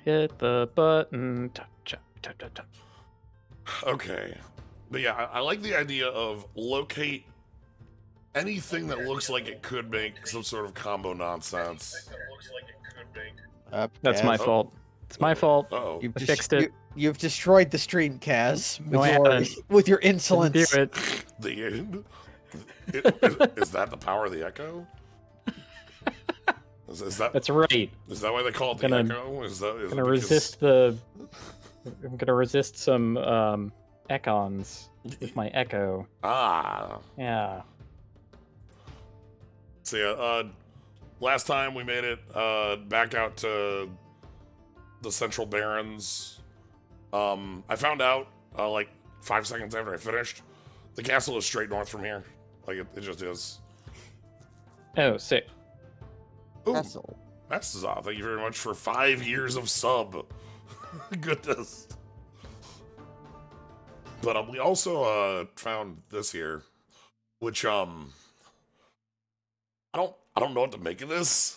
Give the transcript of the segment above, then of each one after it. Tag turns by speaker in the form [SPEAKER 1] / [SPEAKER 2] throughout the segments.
[SPEAKER 1] Hit the button. Tap, tap, tap, tap, tap.
[SPEAKER 2] Okay. But yeah, I like the idea of locate anything that looks like it could make some sort of combo nonsense.
[SPEAKER 1] That's my
[SPEAKER 3] Kaz.
[SPEAKER 1] fault. It's my fault.
[SPEAKER 2] Uh-oh.
[SPEAKER 3] You've
[SPEAKER 1] I fixed it.
[SPEAKER 3] You've destroyed the stream, Kaz,
[SPEAKER 1] No, I haven't.
[SPEAKER 3] with your
[SPEAKER 1] Didn't
[SPEAKER 3] insolence.
[SPEAKER 1] do it.
[SPEAKER 2] The end? Is that the power of the echo? Is that
[SPEAKER 1] That's right.
[SPEAKER 2] is that why they call it the echo? Is
[SPEAKER 1] I'm gonna resist the. I'm gonna resist some econs with my echo.
[SPEAKER 2] Ah.
[SPEAKER 1] Yeah.
[SPEAKER 2] So yeah, last time we made it back out to the Central Barrens. I found out like 5 seconds after I finished, the castle is straight north from here. Like it just is.
[SPEAKER 1] Oh, sick.
[SPEAKER 2] Ooh,
[SPEAKER 3] Castle.
[SPEAKER 2] that's Zah. Thank you very much for 5 years of sub. Goodness. But we also found this here, which I don't know what to make of this.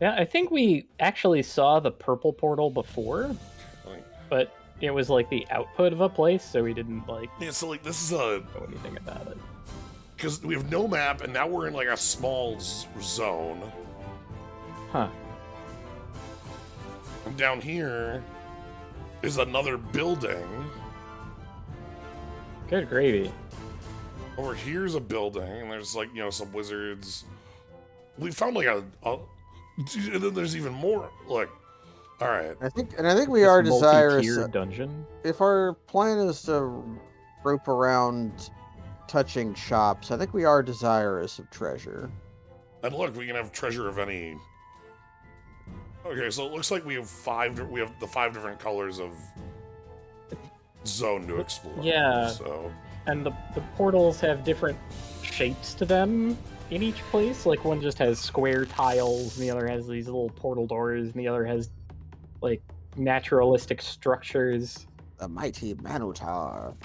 [SPEAKER 1] Yeah, I think we actually saw the purple portal before, but it was like the output of a place, so we didn't like.
[SPEAKER 2] Yeah, so like this is
[SPEAKER 1] know anything about it.
[SPEAKER 2] because we have no map, and now we're in like a small zone.
[SPEAKER 1] Huh.
[SPEAKER 2] And down here is another building.
[SPEAKER 1] Good gravy.
[SPEAKER 2] Over here's a building, and there's like, you know, some wizards. We found like and then there's even more. Look, all right.
[SPEAKER 3] I think we are desirous.
[SPEAKER 1] Multi-tiered dungeon.
[SPEAKER 3] If our plan is to rope around touching shops, I think we are desirous of treasure.
[SPEAKER 2] And look, we can have treasure of any. Okay, so it looks like we have the 5 different colors of zone to explore.
[SPEAKER 1] Yeah.
[SPEAKER 2] So.
[SPEAKER 1] And the portals have different shapes to them in each place. Like one just has square tiles, and the other has these little portal doors, and the other has like naturalistic structures.
[SPEAKER 3] The mighty Minotaur.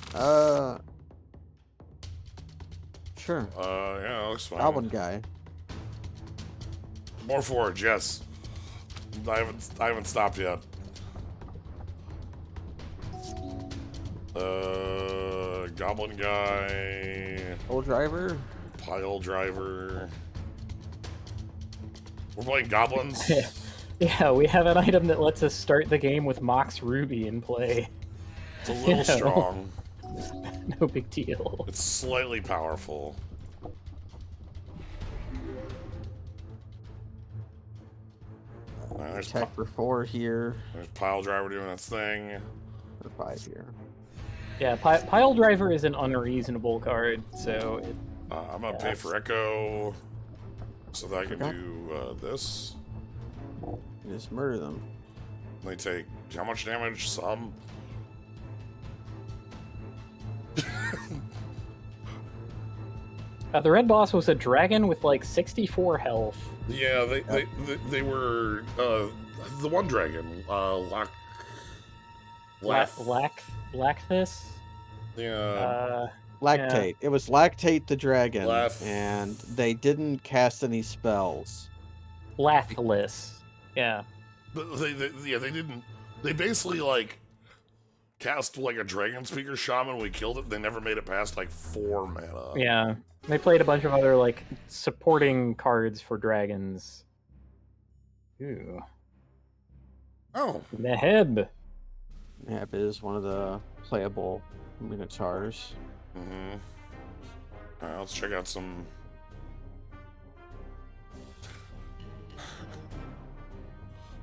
[SPEAKER 3] Sure.
[SPEAKER 2] Yeah, looks fine.
[SPEAKER 3] Goblin guy.
[SPEAKER 2] More forge, yes. I haven't stopped yet. Goblin guy.
[SPEAKER 3] Old driver.
[SPEAKER 2] Pile driver. We're playing goblins.
[SPEAKER 1] Yeah, we have an item that lets us start the game with Mox Ruby in play.
[SPEAKER 2] It's a little strong.
[SPEAKER 1] No big deal.
[SPEAKER 2] It's slightly powerful. There's
[SPEAKER 3] Tech for 4 here.
[SPEAKER 2] There's pile driver doing its thing.
[SPEAKER 3] For 5 here.
[SPEAKER 1] Yeah, Pile Driver is an unreasonable card, so it,
[SPEAKER 2] I'm gonna pay for Echo so that I can do this.
[SPEAKER 3] You just murder them.
[SPEAKER 2] They take how much damage? Some.
[SPEAKER 1] the red boss was a dragon with like 64 health.
[SPEAKER 2] Yeah, they were the one dragon,
[SPEAKER 1] Lacthus?
[SPEAKER 2] Yeah.
[SPEAKER 3] Lactate.
[SPEAKER 1] Yeah.
[SPEAKER 3] It was Lactate the dragon,
[SPEAKER 2] Lath-
[SPEAKER 3] and they didn't cast any spells.
[SPEAKER 1] Lathless. Yeah.
[SPEAKER 2] But they didn't. They basically like cast like a dragon speaker shaman. We killed it. They never made it past like 4 mana.
[SPEAKER 1] Yeah. They played a bunch of other like supporting cards for dragons. Ooh.
[SPEAKER 2] Oh.
[SPEAKER 1] Neheb.
[SPEAKER 3] Nab is one of the playable Minotaurs.
[SPEAKER 2] Mm-hmm. All right, let's check out some.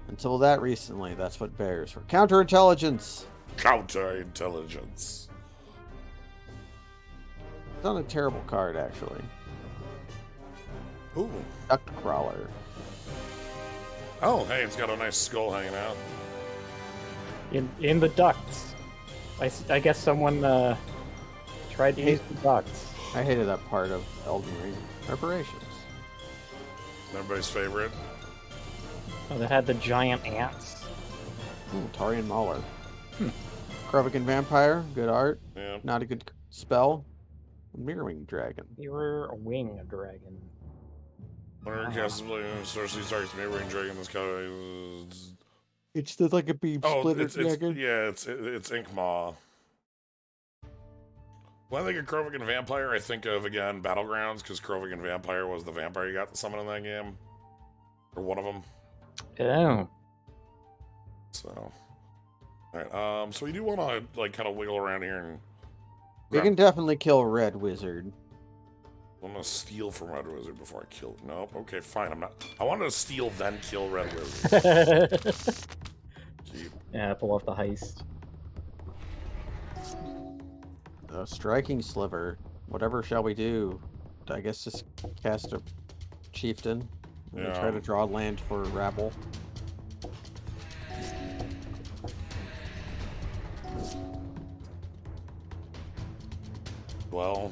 [SPEAKER 3] Until that recently, that's what bears were. Counterintelligence.
[SPEAKER 2] Counterintelligence.
[SPEAKER 3] It's not a terrible card, actually.
[SPEAKER 2] Ooh.
[SPEAKER 3] Duck Crawler.
[SPEAKER 2] Oh, hey, it's got a nice skull hanging out.
[SPEAKER 1] In the ducts. I guess someone tried to use the ducts.
[SPEAKER 3] I hated that part of Elden Ring. Reparations.
[SPEAKER 2] Everybody's favorite.
[SPEAKER 1] Oh, that had the giant ants.
[SPEAKER 3] Tarian Mauler. Krovikan Vampire. Good art.
[SPEAKER 2] Yeah.
[SPEAKER 3] Not a good spell. Mirroring Dragon.
[SPEAKER 1] Mirror Wing Dragon.
[SPEAKER 2] Whenever it casts sorcery targets mirroring dragon, this card
[SPEAKER 3] It's just like a beam
[SPEAKER 2] Oh,
[SPEAKER 3] splitter
[SPEAKER 2] it's
[SPEAKER 3] dragon.
[SPEAKER 2] yeah, it's Ink Maw. When I think of Krovic Vampire, I think of, again, Battlegrounds, because Krovic Vampire was the vampire you got to summon in that game. Or one of them.
[SPEAKER 1] Oh.
[SPEAKER 2] So. Alright, so we do want to, like, kind of wiggle around here and...
[SPEAKER 3] You can definitely kill Red Wizard.
[SPEAKER 2] I'm gonna steal from Red Wizard before I kill... Nope, okay, fine, I'm not... I wanted to steal, then kill Red Wizard. Keep.
[SPEAKER 1] Yeah, pull off the heist.
[SPEAKER 3] Striking Sliver. Whatever shall we do? I guess just cast a Chieftain. And
[SPEAKER 2] Yeah.
[SPEAKER 3] try to draw land for Rabble.
[SPEAKER 2] Well...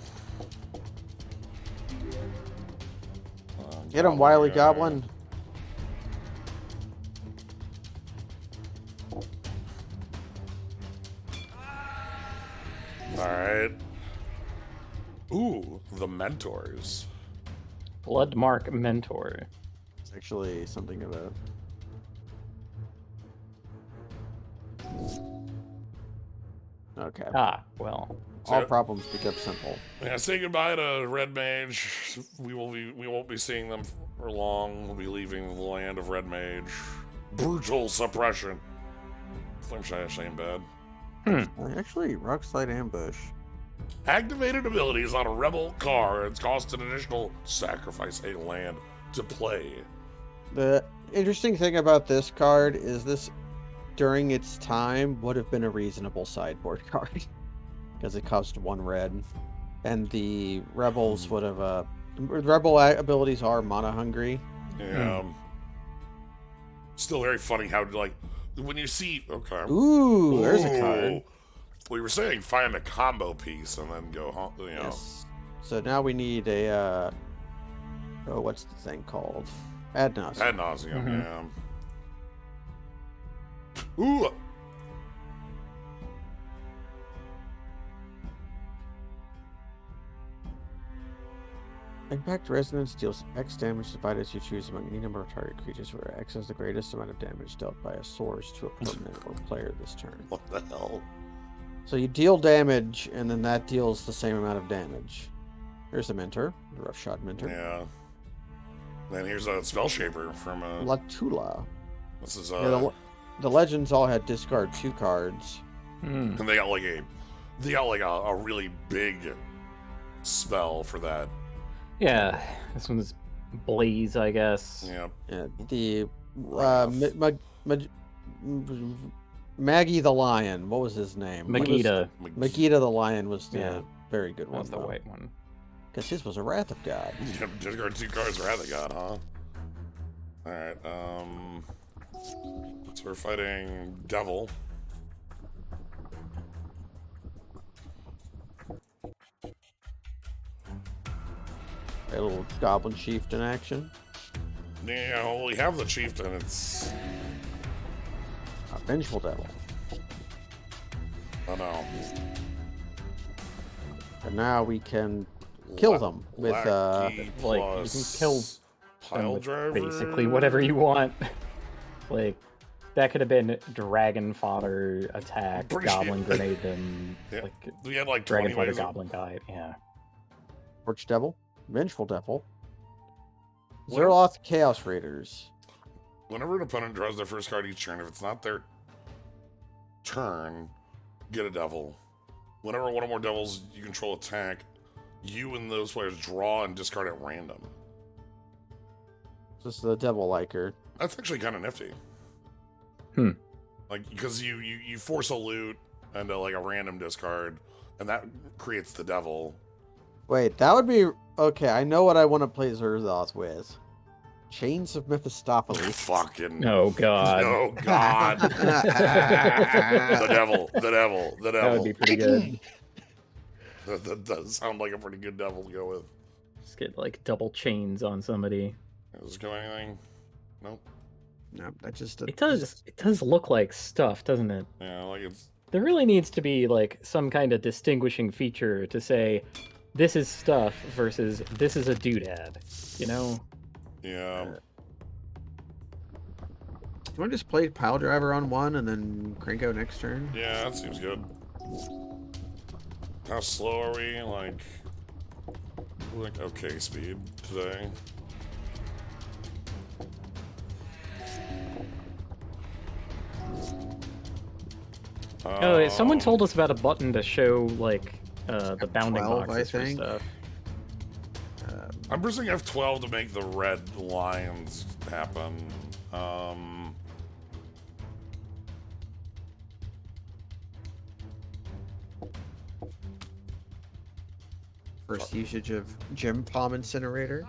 [SPEAKER 3] Get him, Wily Goblin.
[SPEAKER 2] Alright. Ooh, the Mentors.
[SPEAKER 1] Bloodmark Mentor.
[SPEAKER 3] It's actually something of a... Okay.
[SPEAKER 1] Ah, well.
[SPEAKER 3] All problems become simple.
[SPEAKER 2] Yeah, say goodbye to Red Mage. We won't be seeing them for long. We'll be leaving the land of Red Mage. Brutal suppression. Flame Shy actually ain't bad.
[SPEAKER 3] Actually, Rockslide Ambush.
[SPEAKER 2] Activated abilities on a rebel cards cost an additional sacrifice a land to play.
[SPEAKER 3] The interesting thing about this card is this, during its time, would have been a reasonable sideboard card. Because it cost 1 red. And the rebels would have, rebel abilities are mana hungry.
[SPEAKER 2] Yeah. Still very funny how, like, when you see... Okay.
[SPEAKER 3] Ooh, there's a card.
[SPEAKER 2] We were saying find a combo piece and then go, you know.
[SPEAKER 3] Yes. So now we need a, oh, what's the thing called? Ad nauseam.
[SPEAKER 2] Ad nauseum, yeah. Ooh!
[SPEAKER 3] Impact Resonance deals X damage divided as you choose among any number of target creatures, where X has the greatest amount of damage dealt by a source to a permanent or player this turn.
[SPEAKER 2] What the hell?
[SPEAKER 3] So you deal damage, and then that deals the same amount of damage. Here's the Mentor, the Roughshod Mentor.
[SPEAKER 2] Yeah. Then here's a Spell Shaper from
[SPEAKER 3] Latula.
[SPEAKER 2] This is
[SPEAKER 3] Yeah, the legends all had discard 2 cards.
[SPEAKER 2] and they got like a really big spell for that.
[SPEAKER 1] Yeah, this one's Blaze, I guess.
[SPEAKER 2] Yeah.
[SPEAKER 3] Yeah, the
[SPEAKER 2] Rough.
[SPEAKER 3] Maggie the Lion. What was his name?
[SPEAKER 1] Magita.
[SPEAKER 3] Magita the Lion was the
[SPEAKER 1] Yeah.
[SPEAKER 3] very good
[SPEAKER 1] That
[SPEAKER 3] one.
[SPEAKER 1] was the white one.
[SPEAKER 3] Because his was a Wrath of God.
[SPEAKER 2] Discard 2 cards, Wrath of God, huh? Alright, so we're fighting Devil.
[SPEAKER 3] A little Goblin Chieftain action.
[SPEAKER 2] Yeah, well, we have the Chieftain, it's...
[SPEAKER 3] A Vengeful Devil.
[SPEAKER 2] Oh no.
[SPEAKER 3] And now we can kill them with,
[SPEAKER 2] Lackey
[SPEAKER 1] like, you can kill
[SPEAKER 2] plus Pile
[SPEAKER 1] with
[SPEAKER 2] Driver.
[SPEAKER 1] basically whatever you want. Like, that could have been Dragon Fodder attack,
[SPEAKER 2] Pretty
[SPEAKER 1] Goblin
[SPEAKER 2] sure-
[SPEAKER 1] Grenade them,
[SPEAKER 2] Yeah.
[SPEAKER 1] like
[SPEAKER 2] We had like
[SPEAKER 1] Dragon
[SPEAKER 2] 20
[SPEAKER 1] Fodder
[SPEAKER 2] ways of-
[SPEAKER 1] Goblin Guide, yeah.
[SPEAKER 3] Torch Devil, Vengeful Devil,
[SPEAKER 2] What-
[SPEAKER 3] Zerloth Chaos Raiders.
[SPEAKER 2] Whenever an opponent draws their first card each turn, if it's not their turn, get a Devil. Whenever one or more Devils you control attack, you and those players draw and discard at random.
[SPEAKER 3] This is the Devil Liker.
[SPEAKER 2] That's actually kind of nifty. Like, because you force a loot and like a random discard, and that creates the Devil.
[SPEAKER 3] Wait, that would be... Okay, I know what I want to play Zerloth with. Chains of Mephistopheles.
[SPEAKER 2] Fucking...
[SPEAKER 1] Oh god.
[SPEAKER 2] Oh, God. The Devil. The Devil. The Devil.
[SPEAKER 1] That would be pretty good.
[SPEAKER 2] That does sound like a pretty good Devil to go with.
[SPEAKER 1] Just get like double chains on somebody.
[SPEAKER 2] Does it go anything? Nope.
[SPEAKER 3] No, that just...
[SPEAKER 1] It does look like stuff, doesn't it?
[SPEAKER 2] Yeah, like it's...
[SPEAKER 1] There really needs to be like some kind of distinguishing feature to say this is stuff versus this is a doodad, you know?
[SPEAKER 2] Yeah.
[SPEAKER 3] Can I just play Pile Driver on one and then crank out next turn?
[SPEAKER 2] Yeah, that seems good. How slow are we? Like okay speed today.
[SPEAKER 1] Oh, someone told us about a button to show like the bounding
[SPEAKER 3] 12,
[SPEAKER 1] boxes
[SPEAKER 3] I
[SPEAKER 1] for
[SPEAKER 3] think.
[SPEAKER 1] stuff.
[SPEAKER 2] I'm pressing F12 to make the red lines happen.
[SPEAKER 3] First usage of Gem Palm Incinerator.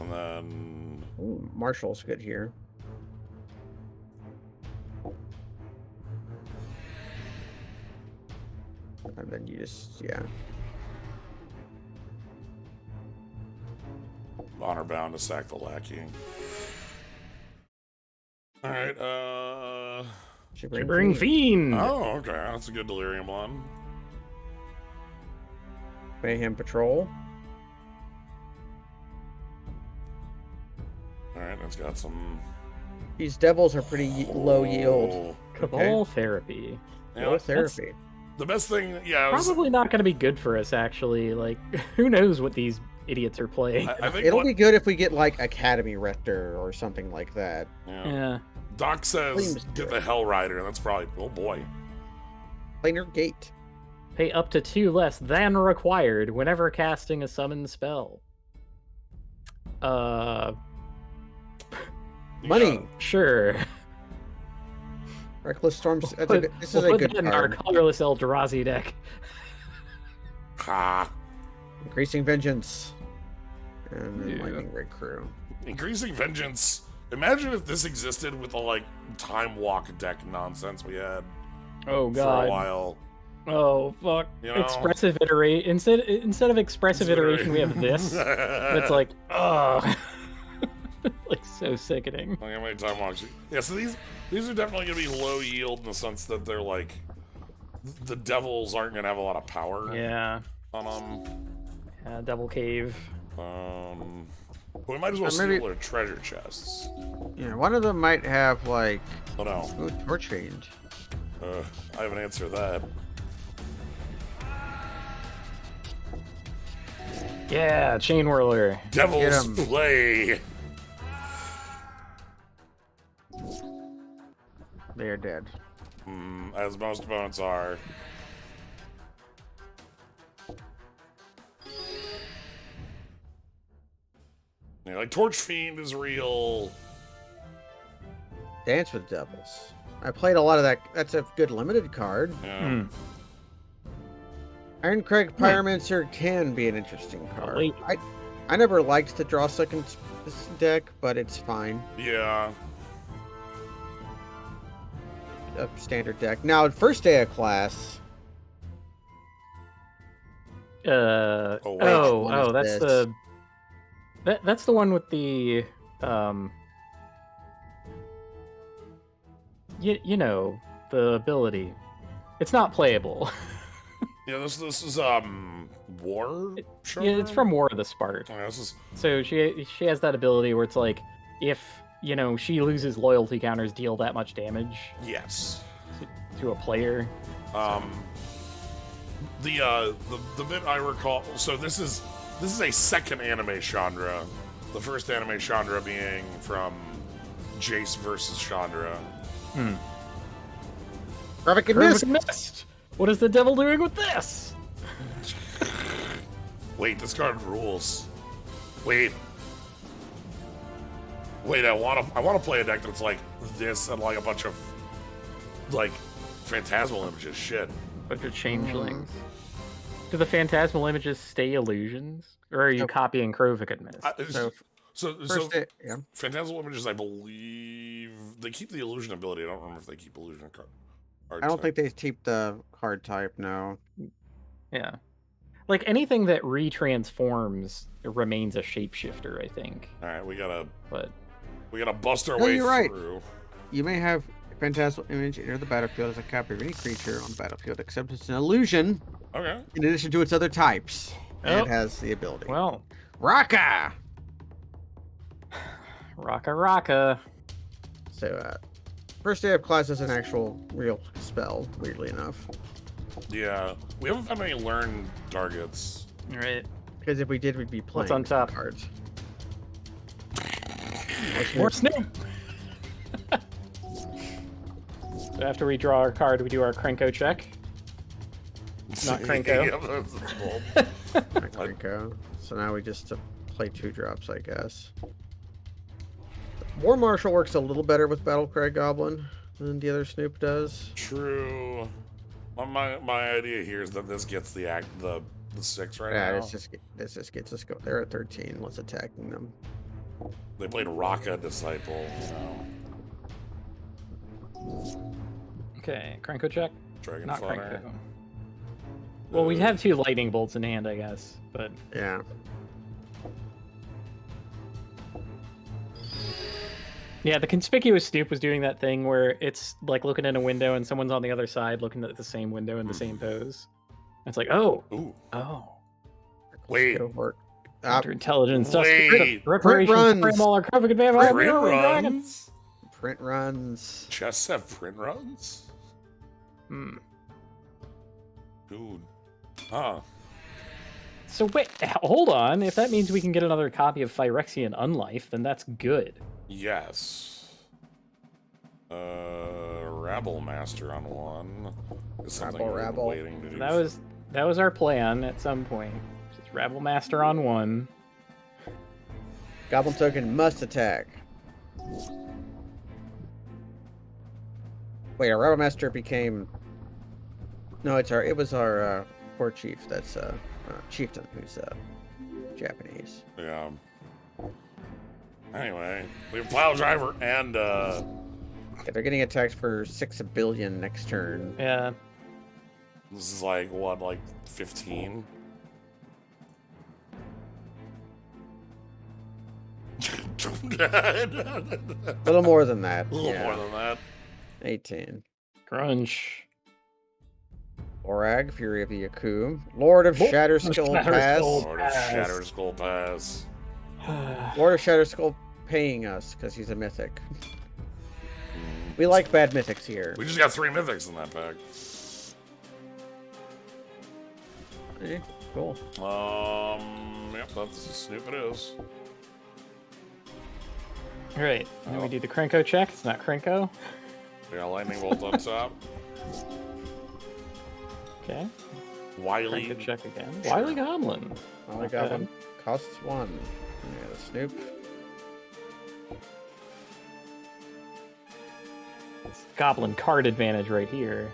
[SPEAKER 2] And then
[SPEAKER 3] Ooh, Marshall's good here. And then you just, yeah.
[SPEAKER 2] honor bound to sack the lackey. All right.
[SPEAKER 1] Shivering Fiend.
[SPEAKER 2] Oh, okay. That's a good delirium one.
[SPEAKER 3] Mayhem Patrol.
[SPEAKER 2] All right, it's got some.
[SPEAKER 3] These devils are pretty low yield.
[SPEAKER 1] Cabal Therapy.
[SPEAKER 2] Yeah,
[SPEAKER 3] Low therapy.
[SPEAKER 2] the best thing, yeah. Was,
[SPEAKER 1] Probably not going to be good for us, actually. Like, who knows what these idiots are playing?
[SPEAKER 2] I think
[SPEAKER 3] It'll be good if we get like Academy Rector or something like that.
[SPEAKER 1] Yeah.
[SPEAKER 2] Doc says
[SPEAKER 3] Please
[SPEAKER 2] get
[SPEAKER 3] do
[SPEAKER 2] the
[SPEAKER 3] it.
[SPEAKER 2] Hell Rider. That's probably. Oh boy.
[SPEAKER 3] Planar Gate.
[SPEAKER 1] Pay up to 2 less than required whenever casting a summon spell.
[SPEAKER 3] Money.
[SPEAKER 2] Yeah.
[SPEAKER 1] Sure.
[SPEAKER 3] Reckless Storms. This
[SPEAKER 1] We'll
[SPEAKER 3] is a
[SPEAKER 1] put
[SPEAKER 3] good
[SPEAKER 1] that in our
[SPEAKER 3] card.
[SPEAKER 1] colorless Eldrazi deck.
[SPEAKER 2] Ha.
[SPEAKER 3] Increasing Vengeance. And then
[SPEAKER 1] Yeah.
[SPEAKER 3] Lightning Rig Crew.
[SPEAKER 2] Increasing Vengeance. Imagine if this existed with the like Time Walk deck nonsense we had
[SPEAKER 1] Oh
[SPEAKER 2] for a
[SPEAKER 1] god.
[SPEAKER 2] while.
[SPEAKER 1] Oh fuck.
[SPEAKER 2] You know?
[SPEAKER 1] Expressive iteration. Instead of expressive iteration, we have this. It's like, ugh. Like so sickening.
[SPEAKER 2] Like how many Time Walks? Yeah, so these are definitely gonna be low yield in the sense that they're like the devils aren't gonna have a lot of power
[SPEAKER 1] Yeah.
[SPEAKER 2] on them.
[SPEAKER 1] Devil Cave.
[SPEAKER 2] We might as well
[SPEAKER 3] maybe-
[SPEAKER 2] steal their treasure chests.
[SPEAKER 3] Yeah, one of them might have like
[SPEAKER 2] Oh no,
[SPEAKER 3] Torch Change.
[SPEAKER 2] I have an answer to that.
[SPEAKER 1] Yeah, Chain Whirler.
[SPEAKER 2] Devils
[SPEAKER 3] Get 'em.
[SPEAKER 2] play.
[SPEAKER 3] They're dead.
[SPEAKER 2] As most opponents are. Yeah, like Torch Fiend is real.
[SPEAKER 3] Dance with Devils. I played a lot of that. That's a good limited card.
[SPEAKER 2] Yeah.
[SPEAKER 3] Iron Craig Pyromancer can be an interesting card.
[SPEAKER 1] wait.
[SPEAKER 3] I never liked the draw second deck, but it's fine.
[SPEAKER 2] Yeah.
[SPEAKER 3] A standard deck. Now, first day of class.
[SPEAKER 2] wait.
[SPEAKER 3] One is
[SPEAKER 1] that's
[SPEAKER 3] this.
[SPEAKER 1] the that's the one with the you know, the ability. It's not playable.
[SPEAKER 2] Yeah, this is War. Sure.
[SPEAKER 1] Yeah, it's from War of the Spark.
[SPEAKER 2] Yeah, this is
[SPEAKER 1] So she has that ability where it's like, if you know she loses loyalty counters, deal that much damage
[SPEAKER 2] yes.
[SPEAKER 1] to a player.
[SPEAKER 2] The bit I recall. So this is a second anime Chandra. The first anime Chandra being from Jace versus Chandra.
[SPEAKER 3] Perfect and
[SPEAKER 1] Perfect
[SPEAKER 3] Mist.
[SPEAKER 1] Mist. What is the devil doing with this?
[SPEAKER 2] Wait, this card rules. Wait, I wanna play a deck that's like this and like a bunch of like phantasmal images. Shit.
[SPEAKER 1] Bunch of changelings. Do the phantasmal images stay illusions, or are you
[SPEAKER 3] So-
[SPEAKER 1] copying Krovic Mist?
[SPEAKER 2] So
[SPEAKER 3] First day, yeah.
[SPEAKER 2] phantasmal images, I believe they keep the illusion ability. I don't remember if they keep illusion card.
[SPEAKER 3] I don't think they keep the card type, no.
[SPEAKER 1] Yeah. Like anything that retransforms remains a shapeshifter, I think.
[SPEAKER 2] All right, we gotta
[SPEAKER 1] But
[SPEAKER 2] bust our
[SPEAKER 3] No,
[SPEAKER 2] way
[SPEAKER 3] you're right.
[SPEAKER 2] through.
[SPEAKER 3] You may have a Phantasmal Image enter the battlefield as a copy of any creature on the battlefield, except it's an illusion
[SPEAKER 2] Okay.
[SPEAKER 3] in addition to its other types. And
[SPEAKER 1] Oh.
[SPEAKER 3] it has the ability.
[SPEAKER 1] well,
[SPEAKER 3] Raka!
[SPEAKER 1] Rocka rocka.
[SPEAKER 3] So, first day of class is an actual real spell, weirdly enough.
[SPEAKER 2] Yeah, we haven't found any learn targets.
[SPEAKER 1] Right.
[SPEAKER 3] Because if we did, we'd be playing
[SPEAKER 1] What's on top?
[SPEAKER 3] cards.
[SPEAKER 1] More Snoop! So after we draw our card, we do our Krenko check. Not Krenko.
[SPEAKER 2] Yeah, that's bold.
[SPEAKER 3] Not Krenko. So now we just play 2 drops, I guess. War Marshal works a little better with Battle Cry Goblin than the other Snoop does.
[SPEAKER 2] True. Well, my idea here is that this gets the 6 right
[SPEAKER 3] Yeah,
[SPEAKER 2] now.
[SPEAKER 3] this just gets us go. They're at 13. Let's attacking them.
[SPEAKER 2] They played Raka Disciple,
[SPEAKER 1] Okay, Krenko check.
[SPEAKER 2] Dragon
[SPEAKER 1] Not
[SPEAKER 2] Fodder.
[SPEAKER 1] Krenko. Well, we have 2 lightning bolts in hand, I guess, but
[SPEAKER 3] Yeah.
[SPEAKER 1] yeah, the conspicuous Snoop was doing that thing where it's like looking in a window and someone's on the other side looking at the same window in the same pose. It's like, oh,
[SPEAKER 2] Ooh.
[SPEAKER 1] Wait.
[SPEAKER 3] Go for it.
[SPEAKER 1] Intelligence.
[SPEAKER 2] Wait.
[SPEAKER 1] Reparations.
[SPEAKER 3] Print
[SPEAKER 1] Frame all our covered vampire.
[SPEAKER 2] Print
[SPEAKER 1] Dragon.
[SPEAKER 2] runs?
[SPEAKER 3] Print runs.
[SPEAKER 2] Chests have print runs?
[SPEAKER 1] Hmm.
[SPEAKER 2] Dude. Huh.
[SPEAKER 1] So wait, hold on. If that means we can get another copy of Phyrexian Unlife, then that's good.
[SPEAKER 2] Yes. Rabble Master on 1 is something we're
[SPEAKER 3] Rabble.
[SPEAKER 2] waiting to do.
[SPEAKER 1] That was our plan at some point. Just Rabble Master on 1.
[SPEAKER 3] Goblin token must attack. Wait, our Rebel Master became. No, it was our poor chief. That's chieftain who's Japanese.
[SPEAKER 2] Yeah. Anyway, we have Pile Driver and
[SPEAKER 3] Yeah, they're getting attacked for 6 billion next turn.
[SPEAKER 1] Yeah.
[SPEAKER 2] this is like what, like 15?
[SPEAKER 3] A little more than that.
[SPEAKER 2] A little
[SPEAKER 3] yeah.
[SPEAKER 2] more than that.
[SPEAKER 3] 18.
[SPEAKER 1] Crunch.
[SPEAKER 3] Orag, Fury of the Yaku. Lord of Shatter Skull Pass.
[SPEAKER 2] Lord of Shatter Skull Pass.
[SPEAKER 3] Lord of Shatter Skull paying us because he's a mythic. We like bad mythics here.
[SPEAKER 2] We just got 3 mythics in that pack.
[SPEAKER 3] Eh, cool.
[SPEAKER 2] Yep, that's as Snoop it is.
[SPEAKER 1] Alright, and then we do the Krenko check. It's not Krenko.
[SPEAKER 2] We got Lightning Bolt on top.
[SPEAKER 1] Okay.
[SPEAKER 2] Wily.
[SPEAKER 1] Krenko check again.
[SPEAKER 3] Sure.
[SPEAKER 1] Wily Goblin.
[SPEAKER 3] Only Goblin costs 1. Yeah, the Snoop.
[SPEAKER 1] It's Goblin card advantage right here.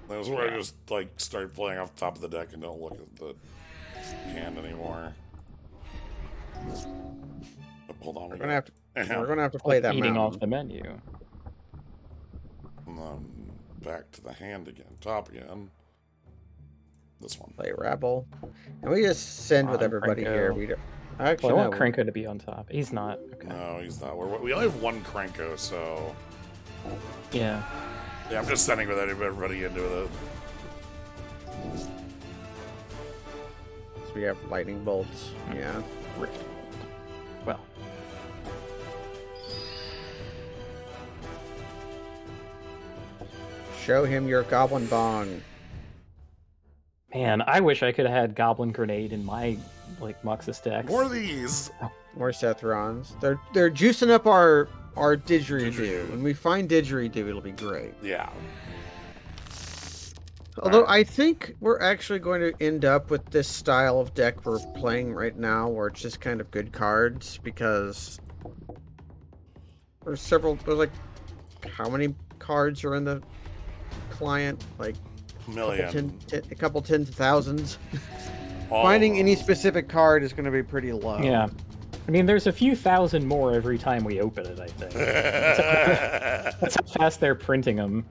[SPEAKER 2] That's where I just like start playing off the top of the deck and don't look at the hand anymore. Oh, hold on,
[SPEAKER 3] We're gonna have to play that
[SPEAKER 1] Eating
[SPEAKER 3] mountain.
[SPEAKER 1] off the menu.
[SPEAKER 2] And then back to the hand again, top again. This one.
[SPEAKER 3] Play Rabble. And we just send with
[SPEAKER 1] On
[SPEAKER 3] everybody
[SPEAKER 1] Krenko.
[SPEAKER 3] here. We don't.
[SPEAKER 1] Well,
[SPEAKER 3] Actually,
[SPEAKER 1] I want
[SPEAKER 3] no,
[SPEAKER 1] Krenko to be on top. He's not. Okay.
[SPEAKER 2] No, he's not. We only have 1 Krenko, so
[SPEAKER 1] Yeah.
[SPEAKER 2] yeah, I'm just sending with everybody into it.
[SPEAKER 3] so we have lightning bolts. Yeah.
[SPEAKER 1] Rift. Well,
[SPEAKER 3] Show him your Goblin Bong.
[SPEAKER 1] man, I wish I could have had Goblin Grenade in my like Muxus decks.
[SPEAKER 2] More of these.
[SPEAKER 3] More Sethrons. They're juicing up our didgeridoo. When we find didgeridoo, it'll be great.
[SPEAKER 2] Yeah.
[SPEAKER 3] Although I think we're actually going to end up with this style of deck we're playing right now, where it's just kind of good cards, because there's like, how many cards are in the client? Like
[SPEAKER 2] Million.
[SPEAKER 3] a couple tens of thousands.
[SPEAKER 2] All
[SPEAKER 3] Finding
[SPEAKER 2] of
[SPEAKER 3] any
[SPEAKER 2] them.
[SPEAKER 3] specific card is going to be pretty low.
[SPEAKER 1] Yeah. I mean, there's a few thousand more every time we open it, I think. That's how fast they're printing them.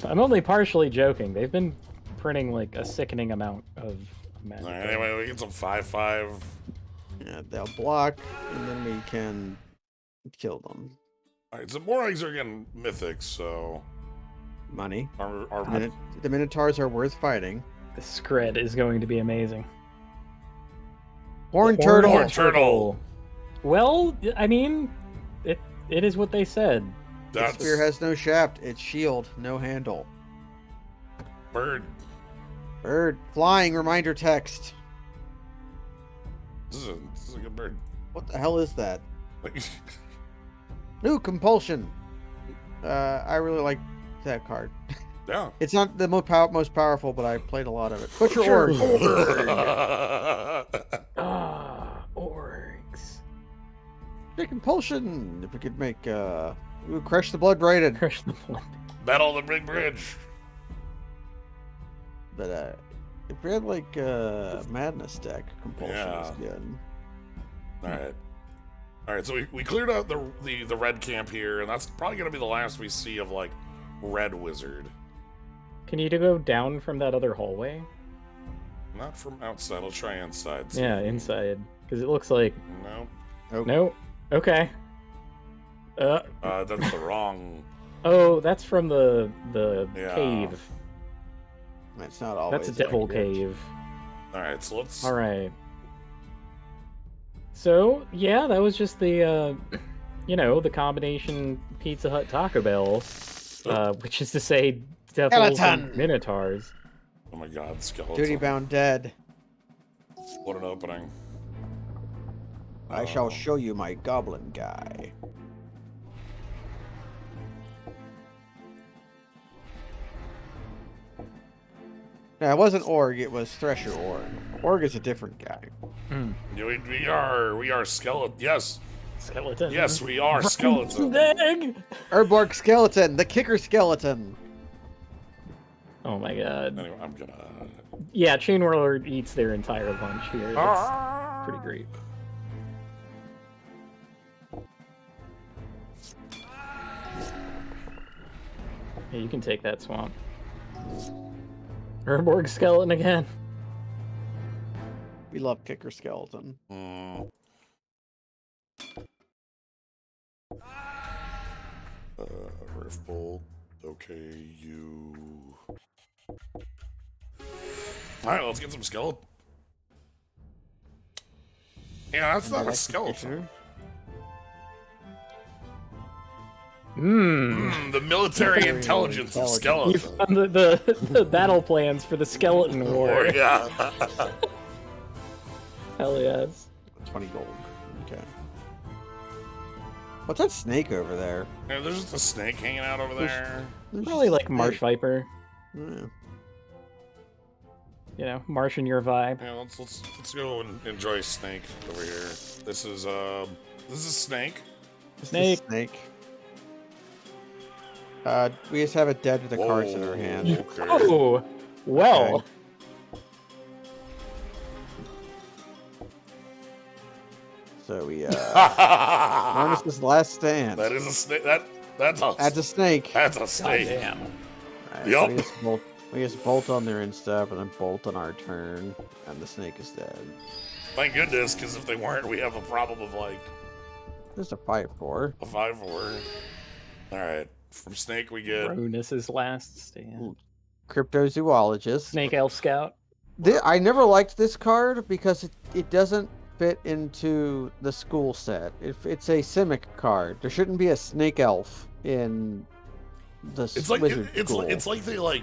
[SPEAKER 1] I'm only partially joking. They've been printing like a sickening amount of magic.
[SPEAKER 2] Alright, anyway, we get some 5/5.
[SPEAKER 3] Yeah, they'll block, and then we can kill them.
[SPEAKER 2] Alright, so more eggs are again mythics, so
[SPEAKER 3] Money.
[SPEAKER 2] our
[SPEAKER 3] The Minotaurs are worth fighting.
[SPEAKER 1] The scred is going to be amazing.
[SPEAKER 3] Horn turtle.
[SPEAKER 2] Horn turtle.
[SPEAKER 1] Well, I mean, it is what they said.
[SPEAKER 3] The
[SPEAKER 2] That's
[SPEAKER 3] spear has no shaft. It's shield, no handle.
[SPEAKER 2] bird.
[SPEAKER 3] Bird. Flying reminder text.
[SPEAKER 2] This is a good bird.
[SPEAKER 3] What the hell is that? New compulsion. I really like that card.
[SPEAKER 2] Yeah.
[SPEAKER 3] It's not the most powerful, but I played a lot of it. Butcher org.
[SPEAKER 1] Orgs.
[SPEAKER 3] The compulsion. If we could make crush the blood braided.
[SPEAKER 1] Crush the blood.
[SPEAKER 2] Battle the big bridge.
[SPEAKER 3] But if we had like madness deck, compulsion is good.
[SPEAKER 2] All right. So we cleared out the red camp here, and that's probably gonna be the last we see of like red wizard.
[SPEAKER 1] Can you go down from that other hallway?
[SPEAKER 2] Not from outside. I'll try inside.
[SPEAKER 1] Yeah, inside. Because it looks like...
[SPEAKER 2] No.
[SPEAKER 3] Nope.
[SPEAKER 1] No. Okay.
[SPEAKER 2] That's the wrong.
[SPEAKER 1] Oh, that's from the
[SPEAKER 2] Yeah.
[SPEAKER 1] cave.
[SPEAKER 3] It's not always.
[SPEAKER 1] That's a devil
[SPEAKER 3] accurate.
[SPEAKER 1] cave.
[SPEAKER 2] All right. So let's.
[SPEAKER 1] All right. So, yeah, that was just the, the combination Pizza Hut Taco Bell, which is to say devils
[SPEAKER 3] Skeleton.
[SPEAKER 1] and minotaurs.
[SPEAKER 2] Oh my God, skeleton.
[SPEAKER 3] Duty bound dead.
[SPEAKER 2] What an opening.
[SPEAKER 3] I shall show you my goblin guy. No, it wasn't Org, it was Thresher Org. Org is a different guy.
[SPEAKER 2] We are skeleton. Yes.
[SPEAKER 1] Skeleton.
[SPEAKER 2] Yes, we are skeleton.
[SPEAKER 1] Egg!
[SPEAKER 3] Urborg skeleton, the kicker skeleton.
[SPEAKER 1] Oh my god.
[SPEAKER 2] Anyway, I'm gonna.
[SPEAKER 1] Yeah, Chain Whirler eats their entire lunch here. That's pretty great. Yeah, you can take that swamp. Urborg skeleton again.
[SPEAKER 3] We love kicker skeleton.
[SPEAKER 2] Rift bolt. Okay, you. All right, let's get some skeleton. Yeah, that's not a skeleton. The military intelligence of
[SPEAKER 1] You
[SPEAKER 2] skeleton.
[SPEAKER 1] found the battle plans for the skeleton war.
[SPEAKER 2] Yeah.
[SPEAKER 1] Hell yes.
[SPEAKER 3] 20 gold. Okay. What's that snake over there?
[SPEAKER 2] Yeah, there's just a snake hanging out over there.
[SPEAKER 3] There's
[SPEAKER 1] Probably
[SPEAKER 3] just a
[SPEAKER 1] like Marsh
[SPEAKER 3] snake.
[SPEAKER 1] Viper.
[SPEAKER 3] Yeah.
[SPEAKER 1] Marshing your vibe.
[SPEAKER 2] Yeah, let's go and enjoy snake over here. This is snake.
[SPEAKER 3] It's
[SPEAKER 1] Snake.
[SPEAKER 3] the snake. We just have it dead with the cards in our hand.
[SPEAKER 2] Okay.
[SPEAKER 1] Oh, well.
[SPEAKER 3] Okay. So we Minus this last stand.
[SPEAKER 2] That is a snake. That's
[SPEAKER 3] That's a snake.
[SPEAKER 2] That's a snake.
[SPEAKER 1] Goddamn.
[SPEAKER 3] Alright,
[SPEAKER 2] Yup.
[SPEAKER 3] so we just bolt on their instep and then bolt on our turn, and the snake is dead.
[SPEAKER 2] Thank goodness, because if they weren't, we have a problem of like
[SPEAKER 3] Just a 5/4.
[SPEAKER 2] a 5/4. All right, from snake we get.
[SPEAKER 1] Ronus's last stand.
[SPEAKER 3] Cryptozoologist.
[SPEAKER 1] Snake Elf Scout.
[SPEAKER 3] I never liked this card because it doesn't fit into the school set. It's a Simic card. There shouldn't be a snake elf in the
[SPEAKER 2] It's like
[SPEAKER 3] wizard
[SPEAKER 2] it's
[SPEAKER 3] school.
[SPEAKER 2] like they like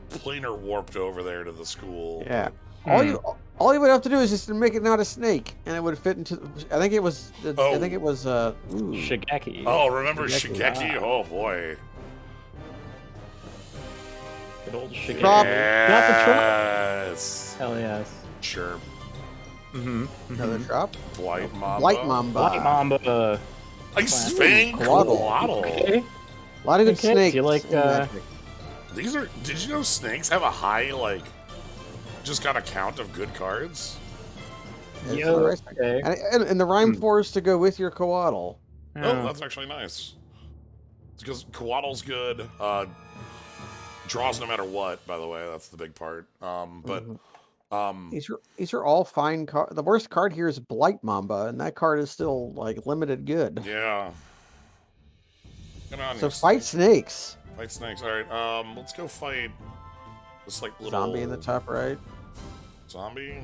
[SPEAKER 2] planar warped over there to the school.
[SPEAKER 3] Yeah. All you would have to do is just to make it not a snake, and it would fit into. I think it was. I think it was.
[SPEAKER 1] Shigeki.
[SPEAKER 2] Oh, remember
[SPEAKER 3] Shigeki.
[SPEAKER 2] Shigeki? Oh boy.
[SPEAKER 1] Good old Shigeki.
[SPEAKER 3] Trop.
[SPEAKER 1] Got the trop.
[SPEAKER 2] Yes.
[SPEAKER 1] Hell yes.
[SPEAKER 2] Sure.
[SPEAKER 3] Another drop.
[SPEAKER 2] Blight Mamba.
[SPEAKER 3] Blight Mamba.
[SPEAKER 1] White Mamba.
[SPEAKER 2] Ice Fang
[SPEAKER 3] Coatl.
[SPEAKER 2] Coatl.
[SPEAKER 1] Okay.
[SPEAKER 3] A lot of good
[SPEAKER 1] Okay, do
[SPEAKER 3] snakes.
[SPEAKER 1] you like,
[SPEAKER 3] in Magic.
[SPEAKER 2] These are. Did you know snakes have a high just got a count of good cards?
[SPEAKER 3] It's
[SPEAKER 1] Yo,
[SPEAKER 3] alright.
[SPEAKER 1] okay.
[SPEAKER 3] And the rhyme forest to go with your Coatl.
[SPEAKER 2] Oh, that's actually nice. It's because Coatl's good. Draws no matter what. By the way, that's the big part.
[SPEAKER 3] These are all fine cards. The worst card here is Blight Mamba, and that card is still like limited good.
[SPEAKER 2] Yeah. Get on
[SPEAKER 3] So
[SPEAKER 2] you,
[SPEAKER 3] fight
[SPEAKER 2] snake.
[SPEAKER 3] snakes.
[SPEAKER 2] Fight snakes. All right. Let's go fight It's like little
[SPEAKER 3] Zombie in the top right.
[SPEAKER 2] zombie.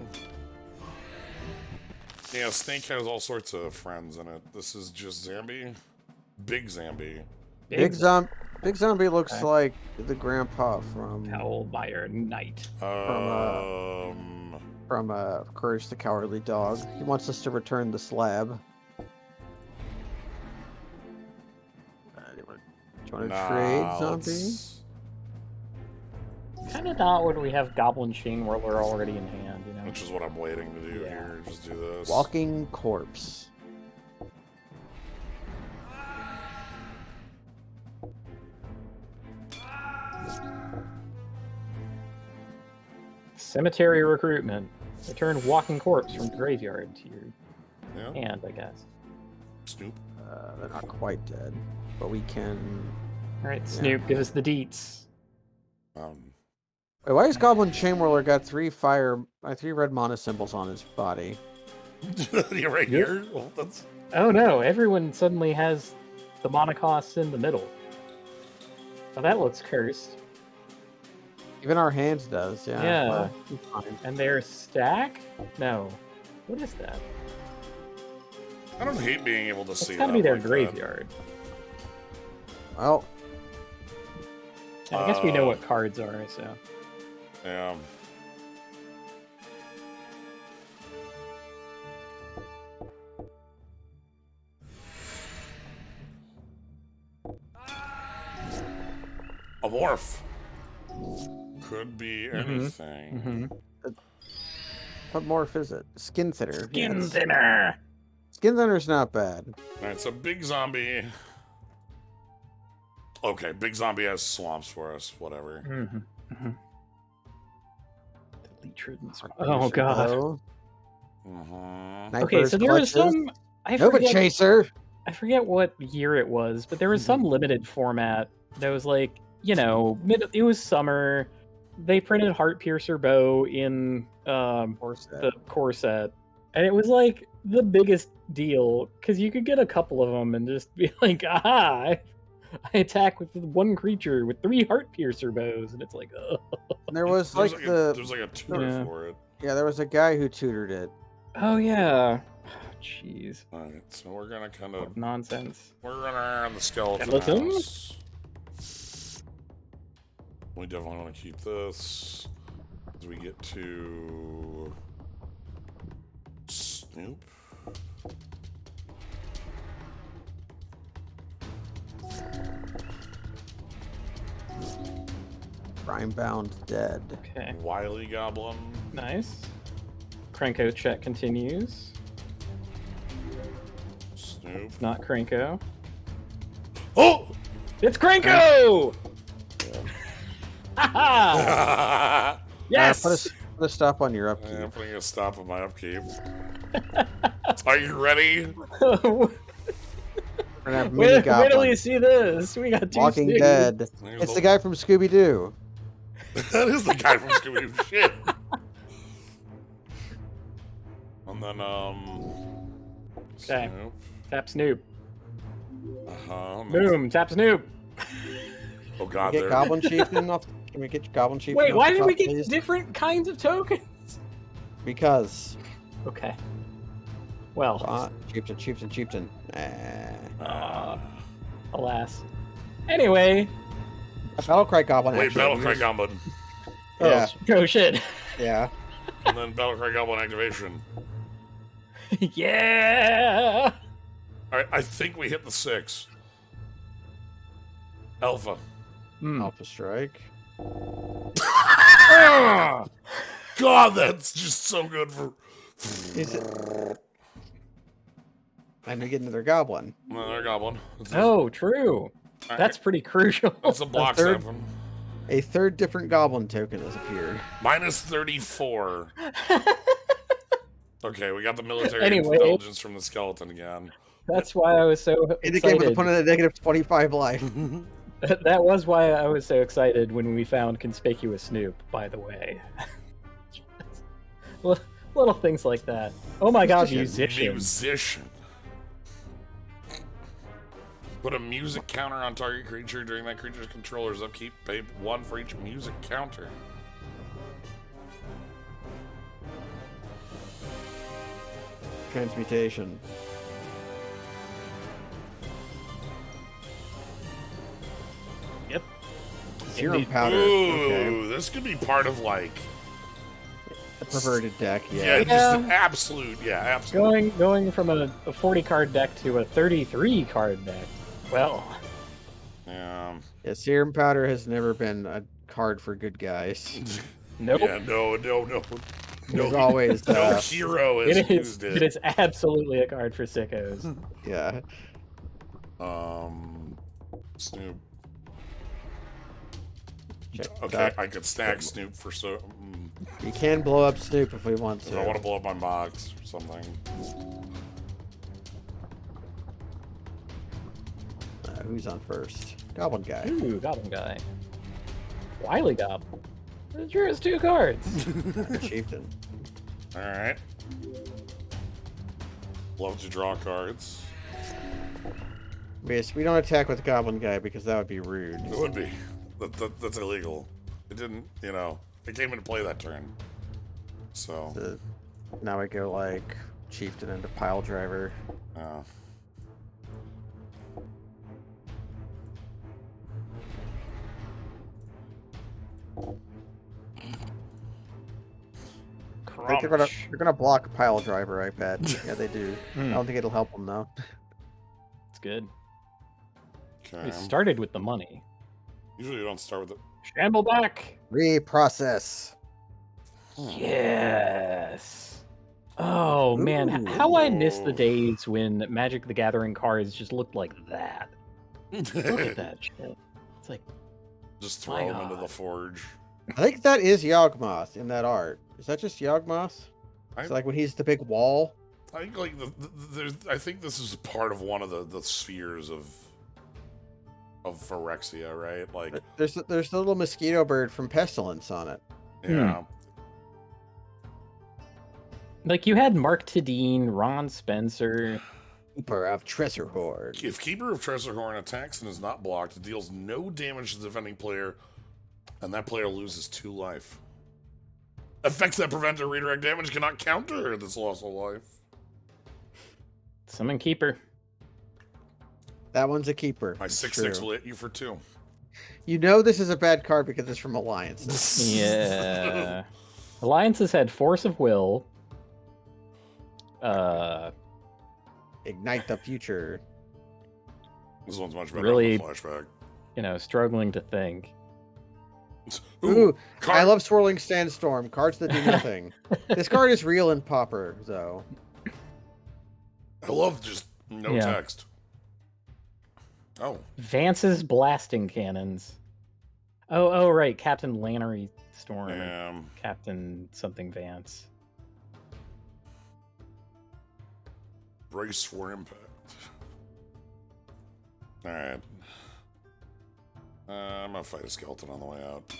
[SPEAKER 2] Yeah, Snake has all sorts of friends in it. This is just Zombie. Big Zombie.
[SPEAKER 3] Big Zombie looks
[SPEAKER 1] Okay.
[SPEAKER 3] like the grandpa from
[SPEAKER 1] Owlmire Knight.
[SPEAKER 3] from Courage the Cowardly Dog. He wants us to return the slab. Do you want to trade, Zombie?
[SPEAKER 1] Kind of not when we have Goblin Chain Whirler already in hand, you know?
[SPEAKER 2] Which is what I'm waiting to do
[SPEAKER 1] Yeah.
[SPEAKER 2] here. Just do this.
[SPEAKER 3] Walking Corpse.
[SPEAKER 1] Cemetery Recruitment. Return Walking Corpse from the graveyard to your
[SPEAKER 2] Yeah.
[SPEAKER 1] hand, I guess.
[SPEAKER 2] Snoop.
[SPEAKER 3] They're not quite dead, but we can.
[SPEAKER 1] Alright, Snoop, give us the deets.
[SPEAKER 3] Wait, why has Goblin Chainwhirler got three red mana symbols on his body?
[SPEAKER 2] You're right
[SPEAKER 1] Yep.
[SPEAKER 2] here. Well, that's...
[SPEAKER 1] Oh no, everyone suddenly has the mana costs in the middle. Oh, that looks cursed.
[SPEAKER 3] Even our hands does, yeah.
[SPEAKER 1] Yeah.
[SPEAKER 3] Well, it's fine.
[SPEAKER 1] And their stack? No. What is that?
[SPEAKER 2] I don't hate being able to
[SPEAKER 1] It's
[SPEAKER 2] see
[SPEAKER 1] gotta
[SPEAKER 2] that
[SPEAKER 1] be their
[SPEAKER 2] like
[SPEAKER 1] graveyard.
[SPEAKER 3] Well,
[SPEAKER 1] I guess we know what cards are, so.
[SPEAKER 2] That. Yeah. A morph. Could be anything.
[SPEAKER 3] what morph is it? Skin Thinner.
[SPEAKER 1] Skin
[SPEAKER 3] Yes.
[SPEAKER 1] Thinner!
[SPEAKER 3] Skin Thinner's not bad.
[SPEAKER 2] Alright, so Big Zombie. Okay, Big Zombie has swamps for us. Whatever.
[SPEAKER 1] Delete Rodents. Oh god.
[SPEAKER 3] Hello.
[SPEAKER 1] Okay, so there was some.
[SPEAKER 3] Nova Chaser.
[SPEAKER 1] I forget what year it was, but there was some limited format that was like, you know, it was summer. They printed Heartpiercer Bow in the core set, and it was like the biggest deal because you could get a couple of them and just be like, aha, I attack with one creature with 3 Heartpiercer Bows, and it's like, ugh.
[SPEAKER 3] There was
[SPEAKER 2] There's
[SPEAKER 3] like
[SPEAKER 2] there's like a tutor
[SPEAKER 1] Yeah.
[SPEAKER 2] for it.
[SPEAKER 3] Yeah, there was a guy who tutored it.
[SPEAKER 1] Oh yeah, jeez,
[SPEAKER 2] Alright, so we're gonna kind of
[SPEAKER 1] what nonsense.
[SPEAKER 2] we're running around the skeleton
[SPEAKER 1] Skeleton?
[SPEAKER 2] house. We definitely want to keep this as we get to Snoop.
[SPEAKER 3] Primebound Dead.
[SPEAKER 1] Okay,
[SPEAKER 2] Wily Goblin.
[SPEAKER 1] nice. Cranko check continues.
[SPEAKER 2] Snoop.
[SPEAKER 1] Not Cranko.
[SPEAKER 2] Oh!
[SPEAKER 1] It's Cranko! Haha! Yes!
[SPEAKER 3] Put a stop on your upkeep.
[SPEAKER 2] I'm putting a stop on my upkeep. Are you ready?
[SPEAKER 3] We're gonna have mini
[SPEAKER 1] Wait till you
[SPEAKER 3] goblins.
[SPEAKER 1] see this. We got 2
[SPEAKER 3] Walking
[SPEAKER 1] Snoop.
[SPEAKER 3] Dead.
[SPEAKER 2] There's
[SPEAKER 3] It's the guy from Scooby Doo.
[SPEAKER 2] That is the guy from Scooby-Doo. Shit. And then,
[SPEAKER 1] Okay.
[SPEAKER 2] Snoop.
[SPEAKER 1] Tap Snoop.
[SPEAKER 2] Uh-huh.
[SPEAKER 1] Boom, tap Snoop.
[SPEAKER 2] Oh god,
[SPEAKER 3] Get
[SPEAKER 2] there.
[SPEAKER 3] Goblin Chieftain off. Can we get Goblin Chieftain?
[SPEAKER 1] Wait,
[SPEAKER 3] off
[SPEAKER 1] why
[SPEAKER 3] the
[SPEAKER 1] did we
[SPEAKER 3] top,
[SPEAKER 1] get
[SPEAKER 3] please?
[SPEAKER 1] different kinds of tokens?
[SPEAKER 3] Because.
[SPEAKER 1] Okay. Well,
[SPEAKER 3] Chieftain.
[SPEAKER 1] alas. Anyway.
[SPEAKER 3] A Battlecry Goblin.
[SPEAKER 2] Wait,
[SPEAKER 3] actually.
[SPEAKER 2] Battlecry Goblin.
[SPEAKER 3] Yeah.
[SPEAKER 1] Oh shit.
[SPEAKER 3] Yeah.
[SPEAKER 2] And then Battlecry Goblin activation.
[SPEAKER 1] Yeah.
[SPEAKER 2] Alright, I think we hit the 6. Alpha.
[SPEAKER 3] Alpha Strike.
[SPEAKER 2] God, that's just so good for...
[SPEAKER 3] Is it? And we get another Goblin.
[SPEAKER 2] Another Goblin.
[SPEAKER 1] Oh, true. That's pretty crucial.
[SPEAKER 2] That's a block
[SPEAKER 3] third-
[SPEAKER 2] 7.
[SPEAKER 3] A third different Goblin token has appeared.
[SPEAKER 2] Minus 34. Okay, we got the military
[SPEAKER 1] Anyway.
[SPEAKER 2] intelligence from the skeleton again.
[SPEAKER 1] That's why I was so
[SPEAKER 3] Indicate with
[SPEAKER 1] excited.
[SPEAKER 3] opponent at negative 25 life.
[SPEAKER 1] That was why I was so excited when we found Conspicuous Snoop, by the way. Little things like that. Oh my god, musician.
[SPEAKER 2] Musician. Put a music counter on target creature during that creature's controller's upkeep. Pay 1 for each music counter.
[SPEAKER 3] transmutation.
[SPEAKER 1] Yep.
[SPEAKER 3] Serum
[SPEAKER 1] Indeed.
[SPEAKER 3] powder.
[SPEAKER 2] Ooh,
[SPEAKER 3] Okay.
[SPEAKER 2] this could be part of like
[SPEAKER 3] A perverted deck.
[SPEAKER 2] yeah,
[SPEAKER 3] Yeah.
[SPEAKER 2] just an absolute absolute.
[SPEAKER 1] Going from a 40 card deck to a 33 card deck. Well,
[SPEAKER 2] Yeah.
[SPEAKER 3] Yeah. Serum powder has never been a card for good guys.
[SPEAKER 1] nope.
[SPEAKER 2] Yeah, no.
[SPEAKER 3] There's always
[SPEAKER 2] No hero has used
[SPEAKER 1] It is absolutely a card for sickos.
[SPEAKER 3] yeah.
[SPEAKER 2] Snoop.
[SPEAKER 3] Check
[SPEAKER 2] Okay,
[SPEAKER 3] that.
[SPEAKER 2] I could snag Snoop for so.
[SPEAKER 3] You can blow up Snoop if we want
[SPEAKER 2] If I want
[SPEAKER 3] to.
[SPEAKER 2] to blow up my box or something.
[SPEAKER 3] Who's on first? Goblin guy.
[SPEAKER 1] Ooh, Goblin guy. Wily Goblin. It drew us 2 cards.
[SPEAKER 3] Chieftain.
[SPEAKER 2] All right. Love to draw cards.
[SPEAKER 3] Yes, we don't attack with Goblin guy because that would be rude.
[SPEAKER 2] It would be. That's illegal. It didn't, it came into play that turn. So,
[SPEAKER 3] Now we go like Chieftain into Pile Driver. I think they're gonna block Pile Driver, I bet. Yeah, they do. I don't think it'll help them though.
[SPEAKER 1] It's good.
[SPEAKER 2] okay.
[SPEAKER 1] We started with the money.
[SPEAKER 2] Usually you don't start with it.
[SPEAKER 1] Shamble back.
[SPEAKER 3] Reprocess.
[SPEAKER 1] Yes. Oh man, how I miss the days when Magic the Gathering cards just looked like that. Look at that shit. It's like,
[SPEAKER 2] Just
[SPEAKER 1] My
[SPEAKER 2] throw them into
[SPEAKER 1] God.
[SPEAKER 2] the forge.
[SPEAKER 3] I think that is Yawgmoth in that art. Is that just Yawgmoth? It's like when he's the big wall.
[SPEAKER 2] I think like I think this is part of one of the spheres of Phyrexia, right? Like
[SPEAKER 3] There's the little mosquito bird from Pestilence on it.
[SPEAKER 2] yeah.
[SPEAKER 1] like you had Mark Tadine, Ron Spencer.
[SPEAKER 3] Keeper of Treasure Hoard.
[SPEAKER 2] If Keeper of Treasure Horn attacks and is not blocked, it deals no damage to the defending player, and that player loses 2 life. Effects that prevent or redirect damage cannot counter this loss of life.
[SPEAKER 1] Summon Keeper.
[SPEAKER 3] That one's a keeper.
[SPEAKER 2] My
[SPEAKER 3] It's
[SPEAKER 2] 6/6
[SPEAKER 3] true.
[SPEAKER 2] will hit you for 2.
[SPEAKER 3] You know this is a bad card because it's from Alliance.
[SPEAKER 1] Yeah. Alliances had Force of Will.
[SPEAKER 3] Ignite the future.
[SPEAKER 2] This one's much better
[SPEAKER 1] Really-
[SPEAKER 2] on the flashback.
[SPEAKER 1] Struggling to think.
[SPEAKER 3] Ooh, I
[SPEAKER 2] card-
[SPEAKER 3] love Swirling Sandstorm. Cards that do nothing. This card is real in Pauper, though.
[SPEAKER 2] I love just no
[SPEAKER 1] Yeah.
[SPEAKER 2] text. Oh,
[SPEAKER 1] Vance's Blasting Cannons. Oh, right. Captain Lannery Storm. or
[SPEAKER 2] damn.
[SPEAKER 1] Captain something Vance.
[SPEAKER 2] Brace for impact. Alright. I'm gonna fight a skeleton on the way out.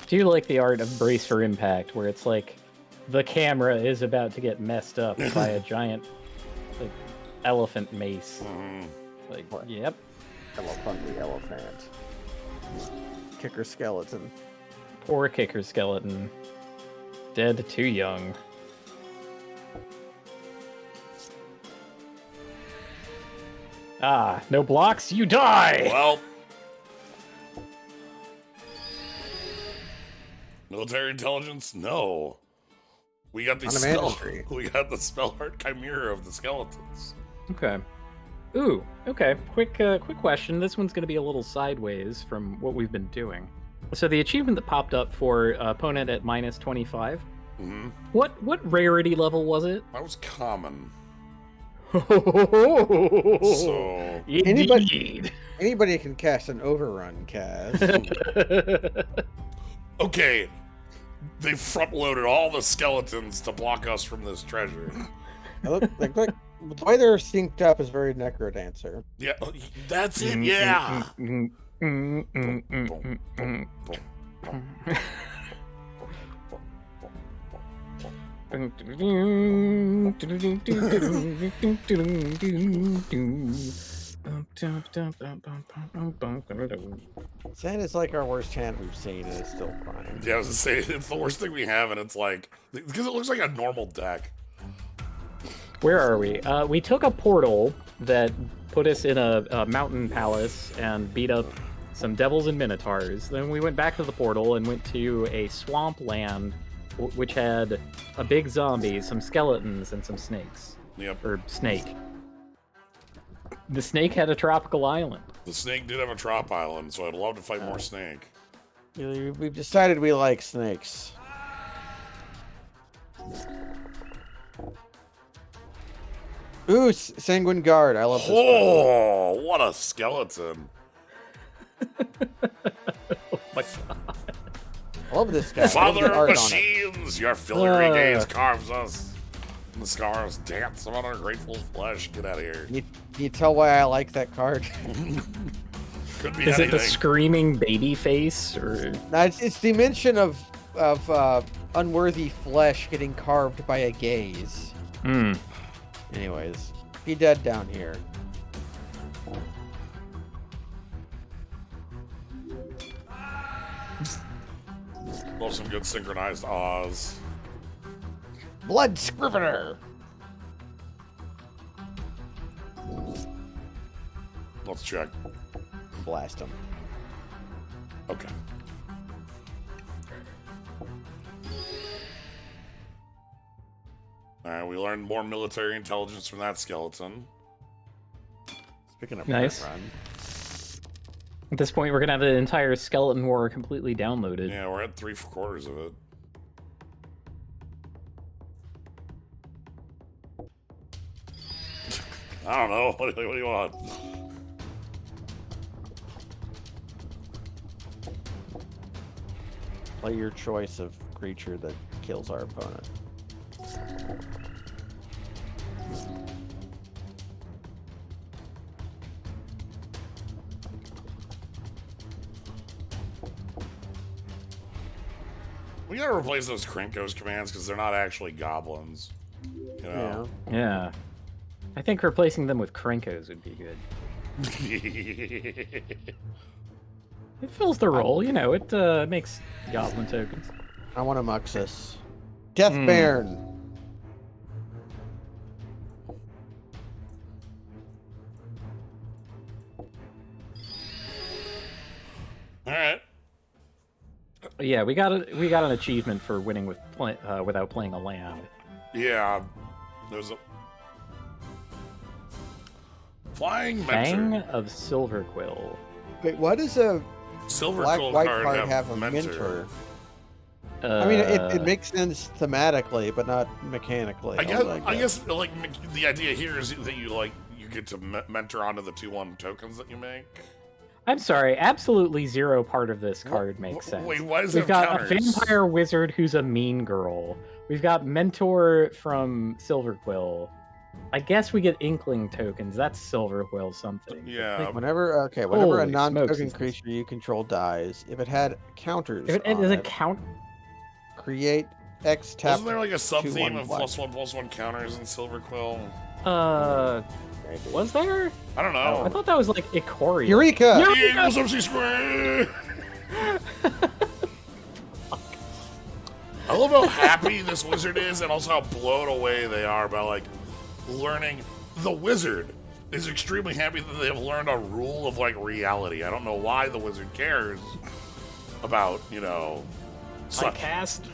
[SPEAKER 1] Do you like the art of Brace for Impact, where it's like the camera is about to get messed up by a giant like elephant mace? Like, yep.
[SPEAKER 3] Elephantly elephant. Kicker skeleton.
[SPEAKER 1] Poor kicker skeleton. Dead too young. Ah, no blocks, you die!
[SPEAKER 2] Well. Military intelligence? No. We got the
[SPEAKER 3] On a
[SPEAKER 2] spell.
[SPEAKER 3] mandatory.
[SPEAKER 2] We got the spell art chimera of the skeletons.
[SPEAKER 1] Okay. Ooh, okay. Quick question. This one's going to be a little sideways from what we've been doing. So the achievement that popped up for opponent at minus 25,
[SPEAKER 2] Mm-hmm.
[SPEAKER 1] what rarity level was it?
[SPEAKER 2] That was common.
[SPEAKER 1] So,
[SPEAKER 3] Anybody can cast an overrun cast.
[SPEAKER 2] Okay, they front loaded all the skeletons to block us from this treasure.
[SPEAKER 3] The way they're synced up is very Necrodancer.
[SPEAKER 2] Yeah, that's it. Yeah.
[SPEAKER 3] Sand is like our worst hand we've seen, and it's still fine.
[SPEAKER 2] Yeah, I was gonna say it's the worst thing we have, and it's like because it looks like a normal deck.
[SPEAKER 1] Where are we? We took a portal that put us in a mountain palace and beat up some devils and minotaurs. Then we went back to the portal and went to a swamp land, which had a big zombie, some skeletons, and some snakes.
[SPEAKER 2] Yep.
[SPEAKER 1] Or snake. The snake had a tropical island.
[SPEAKER 2] The snake did have a trop island, so I'd love to fight more snake.
[SPEAKER 3] We've decided we like snakes. Ooh, Sanguine Guard. I love this.
[SPEAKER 2] Oh, what a skeleton.
[SPEAKER 1] Oh my god.
[SPEAKER 3] I love this guy.
[SPEAKER 2] Father
[SPEAKER 3] art
[SPEAKER 2] of machines, your filigree gaze carves us. And the scars dance on our grateful flesh. Get out of here.
[SPEAKER 3] Can you tell why I like that card?
[SPEAKER 2] Could be
[SPEAKER 1] Is
[SPEAKER 2] anything.
[SPEAKER 1] it the screaming baby face? Or...
[SPEAKER 3] No, it's the mention of unworthy flesh getting carved by a gaze.
[SPEAKER 1] Hmm.
[SPEAKER 3] Anyways, be dead down here.
[SPEAKER 2] Love some good synchronized ahs.
[SPEAKER 3] Blood Scrivener!
[SPEAKER 2] Let's check.
[SPEAKER 3] Blast him.
[SPEAKER 2] Okay. Alright, we learned more military intelligence from that skeleton.
[SPEAKER 3] Speaking of
[SPEAKER 1] Nice.
[SPEAKER 3] run.
[SPEAKER 1] At this point, we're gonna have the entire skeleton war completely downloaded.
[SPEAKER 2] Yeah, we're at 3/4 of it. I don't know. What do you want?
[SPEAKER 3] Play your choice of creature that kills our opponent.
[SPEAKER 2] We gotta replace those Krinkos commands because they're not actually goblins. You know?
[SPEAKER 1] Yeah. I think replacing them with Krinkos would be good. It fills the role, you know, it makes goblin tokens.
[SPEAKER 3] I want a Muxus. Death Baron!
[SPEAKER 2] Alright.
[SPEAKER 1] Yeah, we got an achievement for winning with without playing a land.
[SPEAKER 2] Yeah. There's a Flying
[SPEAKER 1] Fang
[SPEAKER 2] Mentor.
[SPEAKER 1] of Silverquill.
[SPEAKER 3] Wait, why does a
[SPEAKER 2] Silver
[SPEAKER 3] black
[SPEAKER 2] Quill
[SPEAKER 3] white
[SPEAKER 2] card
[SPEAKER 3] card have a
[SPEAKER 2] mentor.
[SPEAKER 3] mentor? I mean, it makes sense thematically, but not mechanically.
[SPEAKER 2] I guess like the idea here is that you get to mentor onto the 2/1 tokens that you make.
[SPEAKER 1] I'm sorry, absolutely zero part of this card makes sense.
[SPEAKER 2] Wait, why does
[SPEAKER 1] We've
[SPEAKER 2] it have
[SPEAKER 1] got
[SPEAKER 2] counters?
[SPEAKER 1] a vampire wizard who's a mean girl. We've got mentor from Silverquill. I guess we get inkling tokens. That's Silverquill something.
[SPEAKER 2] Yeah.
[SPEAKER 3] Whenever a
[SPEAKER 1] Holy
[SPEAKER 3] non-token
[SPEAKER 1] smokes.
[SPEAKER 3] creature you control dies, if it had counters
[SPEAKER 1] If it
[SPEAKER 3] on
[SPEAKER 1] does
[SPEAKER 3] it,
[SPEAKER 1] it count?
[SPEAKER 3] create X tap.
[SPEAKER 2] Wasn't there like a sub theme
[SPEAKER 3] 2/1
[SPEAKER 2] of
[SPEAKER 3] black.
[SPEAKER 2] +1/+1 counters in Silverquill?
[SPEAKER 3] Maybe.
[SPEAKER 1] Was there?
[SPEAKER 2] I don't know.
[SPEAKER 1] I thought that was like Ikoria.
[SPEAKER 3] Eureka!
[SPEAKER 1] Eureka!
[SPEAKER 2] The Eagles of Square! I love how happy this wizard is and also how blown away they are by like learning. The wizard is extremely happy that they have learned a rule of like reality. I don't know why the wizard cares about, you know,
[SPEAKER 1] I cast.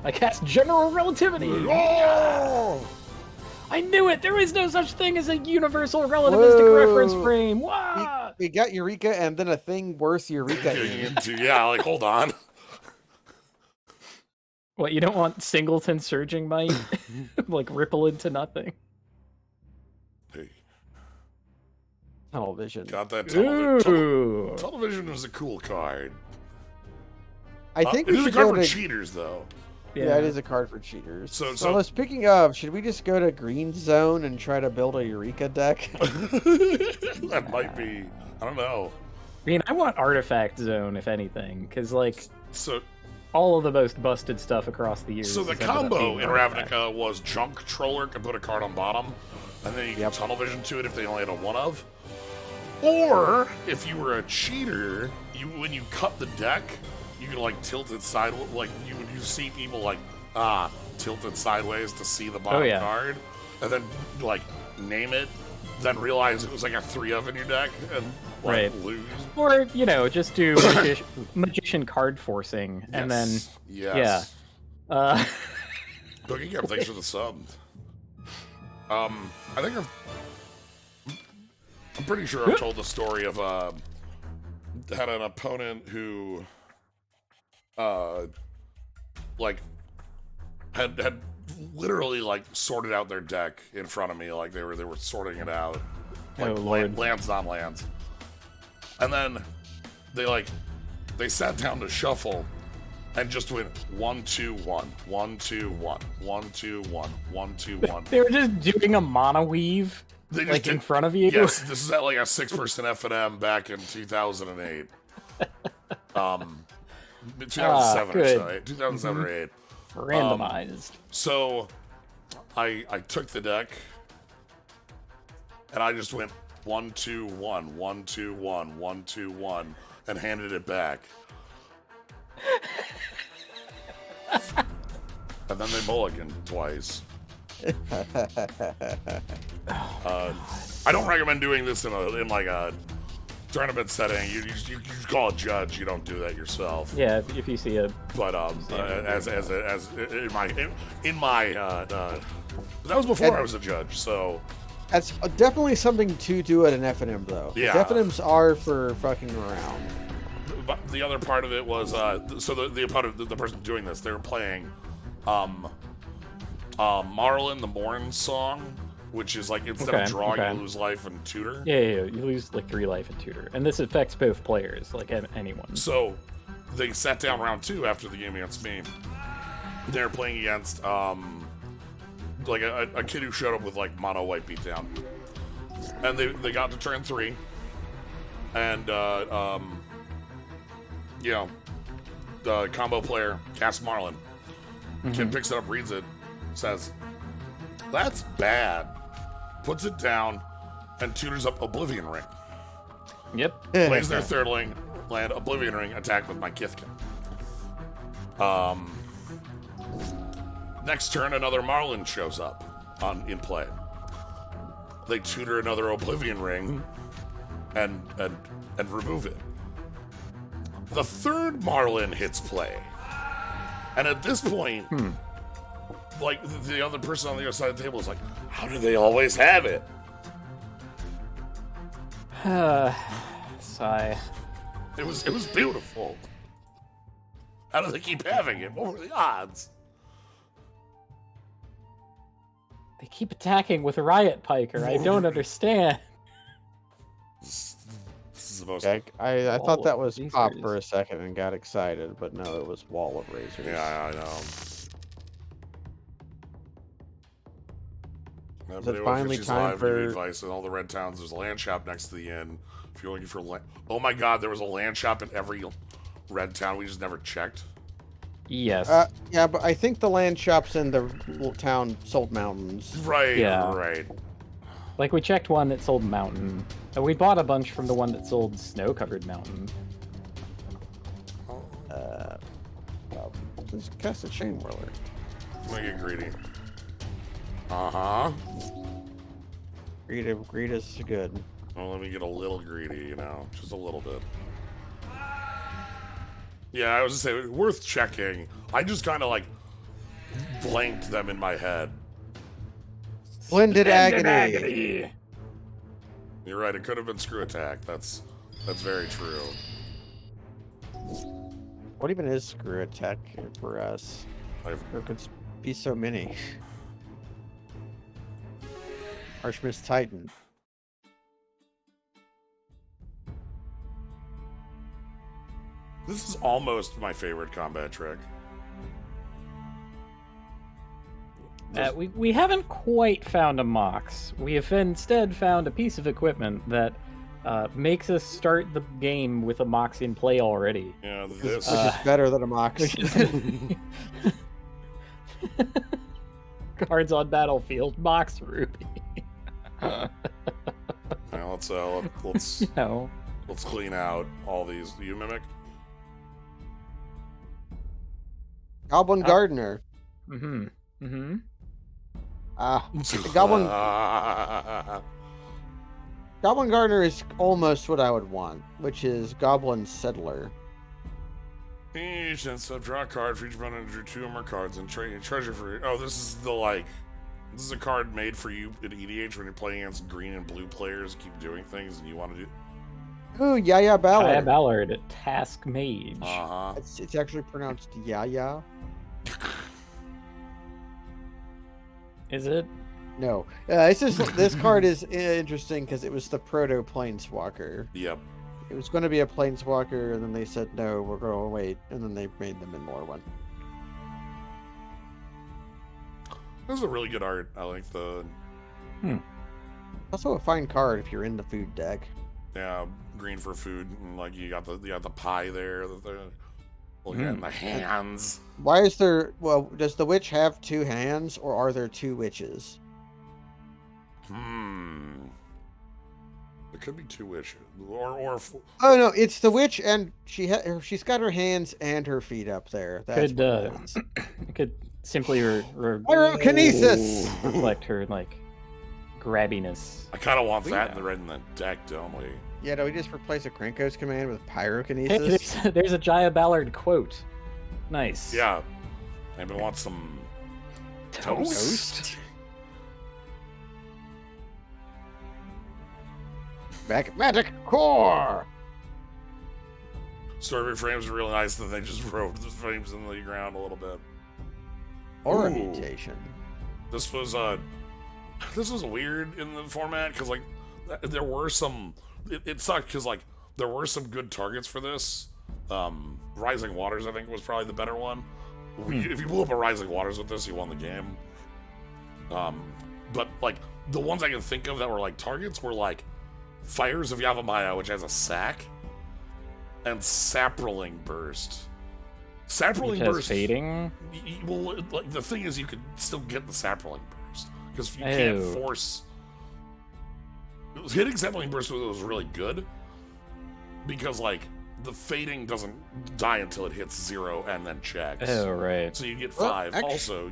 [SPEAKER 1] I cast general relativity.
[SPEAKER 2] Oh!
[SPEAKER 1] I knew it. There is no such thing as a universal relativistic
[SPEAKER 3] Whoa.
[SPEAKER 1] reference frame. Wow.
[SPEAKER 3] We got Eureka and then a thing worth Eureka in.
[SPEAKER 2] Yeah, like hold on.
[SPEAKER 1] What, you don't want Singleton Surging Might? Like ripple into nothing?
[SPEAKER 2] Hey,
[SPEAKER 3] Tunnel Vision.
[SPEAKER 2] got that television.
[SPEAKER 1] Ooh.
[SPEAKER 2] Television was a cool card.
[SPEAKER 3] I think
[SPEAKER 2] it
[SPEAKER 3] we
[SPEAKER 2] is a
[SPEAKER 3] should
[SPEAKER 2] card
[SPEAKER 3] go
[SPEAKER 2] for
[SPEAKER 3] to...
[SPEAKER 2] cheaters, though.
[SPEAKER 3] Yeah, it is a card for cheaters.
[SPEAKER 2] So-
[SPEAKER 3] So speaking of, should we just go to Green Zone and try to build a Eureka deck?
[SPEAKER 2] That might be. I don't know.
[SPEAKER 1] I mean, I want Artifact Zone, if anything, because, like,
[SPEAKER 2] So,
[SPEAKER 1] all of the most busted stuff across the years.
[SPEAKER 2] so the
[SPEAKER 1] has ended up
[SPEAKER 2] combo
[SPEAKER 1] being
[SPEAKER 2] in
[SPEAKER 1] Artifact.
[SPEAKER 2] Ravnica was Junk Troller can put a card on bottom, and then you can tunnel vision to it if they only had a one of. Or if you were a cheater, when you cut the deck, you could like tilt it sideways. Like you see people like tilt it sideways to see the bottom
[SPEAKER 1] yeah.
[SPEAKER 2] card, and then like name it, then realize it was like a 3 of in your deck, and like
[SPEAKER 1] Right.
[SPEAKER 2] lose.
[SPEAKER 1] Or, just do magician card forcing, and then,
[SPEAKER 2] Yes.
[SPEAKER 1] yeah.
[SPEAKER 2] Cookie Cap, thanks for the sub. I think I'm pretty sure I've told the story of had an opponent who like had literally like sorted out their deck in front of me, like they were sorting it out, like
[SPEAKER 1] Oh, Lord.
[SPEAKER 2] lands on lands, and then they sat down to shuffle and just went 1 2 1 1 2 1 1 2 1 1 2 1.
[SPEAKER 1] They were just doing a mono weave,
[SPEAKER 2] They just
[SPEAKER 1] like, in
[SPEAKER 2] did-
[SPEAKER 1] front of you.
[SPEAKER 2] Yes, this is at like a 6% F&M back in 2008. 2007 or
[SPEAKER 1] good.
[SPEAKER 2] so, 2007 or 8.
[SPEAKER 1] Randomized.
[SPEAKER 2] So I took the deck and I just went 1 2 1 1 2 1 1 2 1 and handed it back. And then they mulliganed twice. I don't recommend doing this in like a tournament setting. You call a judge. You don't do that yourself.
[SPEAKER 1] Yeah, if you see a...
[SPEAKER 2] But as in my that was before I was a judge. So
[SPEAKER 3] That's definitely something to do at an F&M, though.
[SPEAKER 2] Yeah.
[SPEAKER 3] F&Ms are for fucking around.
[SPEAKER 2] but the other part of it was so the opponent, the person doing this, they were playing Marlin the Morn song, which is like instead of drawing, you lose life and tutor.
[SPEAKER 1] Yeah, you lose like 3 life and tutor. And this affects both players, like anyone.
[SPEAKER 2] So they sat down round 2 after the game against me. They were playing against like a kid who showed up with like mono white beatdown, and they got to turn 3, and the combo player casts Marlin. Kid picks it up, reads it, says, "That's bad," puts it down, and tutors up Oblivion Ring.
[SPEAKER 1] Yep.
[SPEAKER 2] Plays their third land, Oblivion Ring, attack with my Kithkin. Next turn, another Marlin shows up in play. They tutor another Oblivion Ring and remove it. The third Marlin hits play. And at this point, like the other person on the other side of the table is like, how do they always have it?
[SPEAKER 1] Sigh.
[SPEAKER 2] It was beautiful. How do they keep having it? What were the odds?
[SPEAKER 1] They keep attacking with a riot piker. I don't understand.
[SPEAKER 2] This is the most.
[SPEAKER 3] I
[SPEAKER 1] Wall
[SPEAKER 3] thought that
[SPEAKER 1] of
[SPEAKER 3] was
[SPEAKER 1] razors.
[SPEAKER 3] pop for a second and got excited, but no, it was Wall of Razors.
[SPEAKER 2] Yeah, I know.
[SPEAKER 3] Is it finally time
[SPEAKER 2] live, give you
[SPEAKER 3] for-
[SPEAKER 2] advice in all the red towns? There's a land shop next to the inn. If you're looking for land, oh my god, there was a land shop in every red town. We just never checked.
[SPEAKER 1] Yes.
[SPEAKER 3] Yeah, but I think the land shops in the little town sold mountains.
[SPEAKER 2] Right.
[SPEAKER 1] Yeah.
[SPEAKER 2] Right.
[SPEAKER 1] Like, we checked one that sold mountain. And we bought a bunch from the one that sold snow-covered mountain.
[SPEAKER 3] Let's cast a Chain Whirler.
[SPEAKER 2] I'm gonna get greedy. Uh-huh.
[SPEAKER 3] Greed is good.
[SPEAKER 2] Well, let me get a little greedy, just a little bit. Yeah, I was just saying, worth checking. I just kind of like blanked them in my head.
[SPEAKER 3] Splendid Agony.
[SPEAKER 2] You're right. It could have been Screw Attack. That's very true.
[SPEAKER 3] What even is Screw Attack for us?
[SPEAKER 2] I've,
[SPEAKER 3] There could be so many. Archmist Titan.
[SPEAKER 2] this is almost my favorite combat trick.
[SPEAKER 1] We haven't quite found a Mox. We have instead found a piece of equipment that makes us start the game with a Mox in play already.
[SPEAKER 2] Yeah,
[SPEAKER 3] Which
[SPEAKER 2] this.
[SPEAKER 3] is better than a Mox.
[SPEAKER 1] Which is cards on battlefield, Mox Ruby.
[SPEAKER 2] Yeah, let's
[SPEAKER 1] No.
[SPEAKER 2] let's clean out all these. You mimic.
[SPEAKER 3] Goblin Gardener.
[SPEAKER 1] Mm-hmm. Mm-hmm.
[SPEAKER 3] The Goblin Gardener is almost what I would want, which is Goblin Settler.
[SPEAKER 2] Each and sub draw a card for each opponent, drew 2 or more cards and treasure for. Oh, this is the like. This is a card made for you at EDH when you're playing against green and blue players. Keep doing things and you want to do.
[SPEAKER 3] Ooh, Yaya Ballard.
[SPEAKER 1] Yaya Ballard, Task Mage.
[SPEAKER 3] It's actually pronounced Yaya.
[SPEAKER 1] Is it?
[SPEAKER 3] No. This card is interesting because it was the proto Planeswalker.
[SPEAKER 2] Yep.
[SPEAKER 3] It was going to be a Planeswalker, and then they said, no, we're going to wait, and then they made them in more one.
[SPEAKER 2] This is a really good art. I like the...
[SPEAKER 3] Also a fine card if you're in the food deck.
[SPEAKER 2] Yeah, green for food, and like you got the pie there that they're looking at in the hands.
[SPEAKER 3] Why is there... Well, does the witch have 2 hands, or are there 2 witches?
[SPEAKER 2] There could be 2 witches, or
[SPEAKER 3] Oh no, it's the witch, and she's got her hands and her feet up there. That's what it is.
[SPEAKER 1] Could simply
[SPEAKER 3] Pyrokinesis!
[SPEAKER 1] reflect her like grabbiness.
[SPEAKER 2] I kind of want that in the deck, don't we?
[SPEAKER 3] Yeah, do we just replace a Krankos command with
[SPEAKER 1] Hey,
[SPEAKER 3] Pyrokinesis?
[SPEAKER 1] there's a Jaya Ballard quote. Nice.
[SPEAKER 2] Yeah. Anybody want some toast?
[SPEAKER 3] Magic Core!
[SPEAKER 2] Story frames are really nice that they just wrote the frames in the ground a little bit.
[SPEAKER 3] Aura
[SPEAKER 2] Ooh.
[SPEAKER 3] mutation.
[SPEAKER 2] This was weird in the format because like there were some. It sucked because like there were some good targets for this. Rising Waters I think was probably the better one. If you blew up a Rising Waters with this, you won the game. But like the ones I can think of that were like targets were like Fires of Yavimaya, which has a sack, and Saproling Burst. Saproling Burst
[SPEAKER 1] fading.
[SPEAKER 2] Well, like the thing is, you could still get the Saproling Burst because you can't force. Hitting Saproling Burst was really good because like the fading doesn't die until it hits 0 and then checks.
[SPEAKER 1] Oh right.
[SPEAKER 2] So you get 5.
[SPEAKER 3] Well,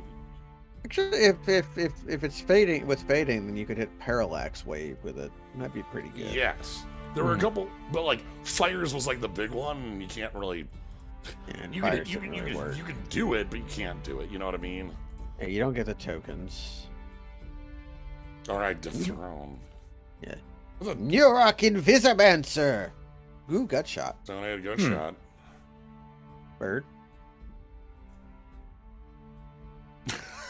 [SPEAKER 3] Actually, if it's fading with fading, then you could hit Parallax Wave with it. That'd be pretty good.
[SPEAKER 2] Yes, there were a couple, but like Fires was like the big one, and you can't really.
[SPEAKER 3] And
[SPEAKER 2] you
[SPEAKER 3] Fires
[SPEAKER 2] can
[SPEAKER 3] doesn't really work.
[SPEAKER 2] you can do it, but you can't do it. You know what I mean?
[SPEAKER 3] Hey, you don't get the tokens.
[SPEAKER 2] All right, Dethrone.
[SPEAKER 3] Yeah.
[SPEAKER 2] What's a
[SPEAKER 3] Nurok Invisimancer. Ooh, gut shot.
[SPEAKER 2] donated gunshot?
[SPEAKER 3] Bird.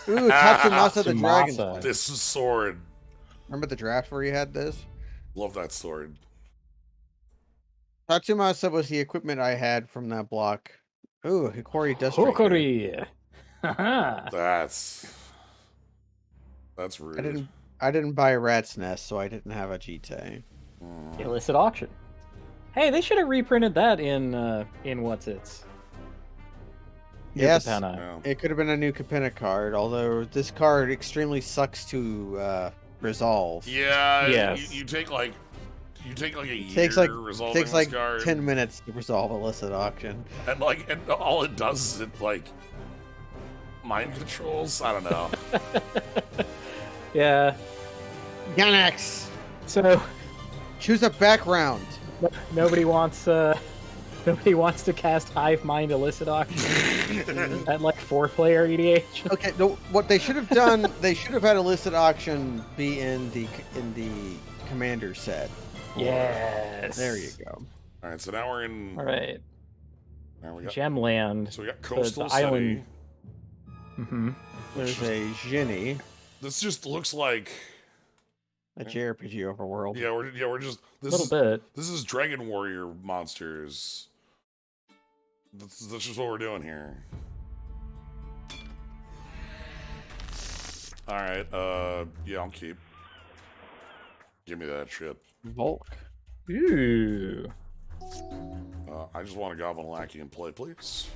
[SPEAKER 3] Ooh, Tatsumasa the Dragon.
[SPEAKER 1] Tatsumasa.
[SPEAKER 2] This is sword.
[SPEAKER 3] Remember the draft where you had this?
[SPEAKER 2] Love that sword.
[SPEAKER 3] Tatsumasa was the equipment I had from that block. Ooh, Hikori Dust Striker.
[SPEAKER 1] Hokori. Haha.
[SPEAKER 2] That's rude.
[SPEAKER 3] I didn't buy a Rat's Nest, so I didn't have a Jite.
[SPEAKER 1] Illicit auction. Hey, they should have reprinted that in what's its.
[SPEAKER 3] Yes,
[SPEAKER 2] Yeah.
[SPEAKER 3] it could have been a new Capenna card, although this card extremely sucks to resolve.
[SPEAKER 2] Yeah.
[SPEAKER 1] Yes.
[SPEAKER 2] You take like a year
[SPEAKER 3] Takes like
[SPEAKER 2] resolving
[SPEAKER 3] takes like
[SPEAKER 2] this card,
[SPEAKER 3] 10 minutes to resolve illicit auction.
[SPEAKER 2] and all it does is it like mind controls. I don't know.
[SPEAKER 1] Yeah.
[SPEAKER 3] Yanax!
[SPEAKER 1] So
[SPEAKER 3] Choose a background.
[SPEAKER 1] nobody wants to cast Hive Mind Illicit Auction at like 4-player EDH.
[SPEAKER 3] Okay, no, what they should have done, they should have had illicit auction be in the commander set.
[SPEAKER 1] Yes.
[SPEAKER 3] There you go.
[SPEAKER 2] All right, so now we're in.
[SPEAKER 1] All right.
[SPEAKER 2] Now we got.
[SPEAKER 1] Gemland.
[SPEAKER 2] So we got
[SPEAKER 1] the
[SPEAKER 2] Coastal City.
[SPEAKER 1] island. Mm-hmm.
[SPEAKER 3] There's a Jinny,
[SPEAKER 2] This just looks like.
[SPEAKER 3] a JRPG overworld.
[SPEAKER 2] Yeah, we're just.
[SPEAKER 1] A little bit.
[SPEAKER 2] This is Dragon Warrior monsters. That's just what we're doing here. All right. Yeah, I'll keep. Give me that shit.
[SPEAKER 3] Volk.
[SPEAKER 1] Ooh.
[SPEAKER 2] I just want a Goblin Lackey in play, please.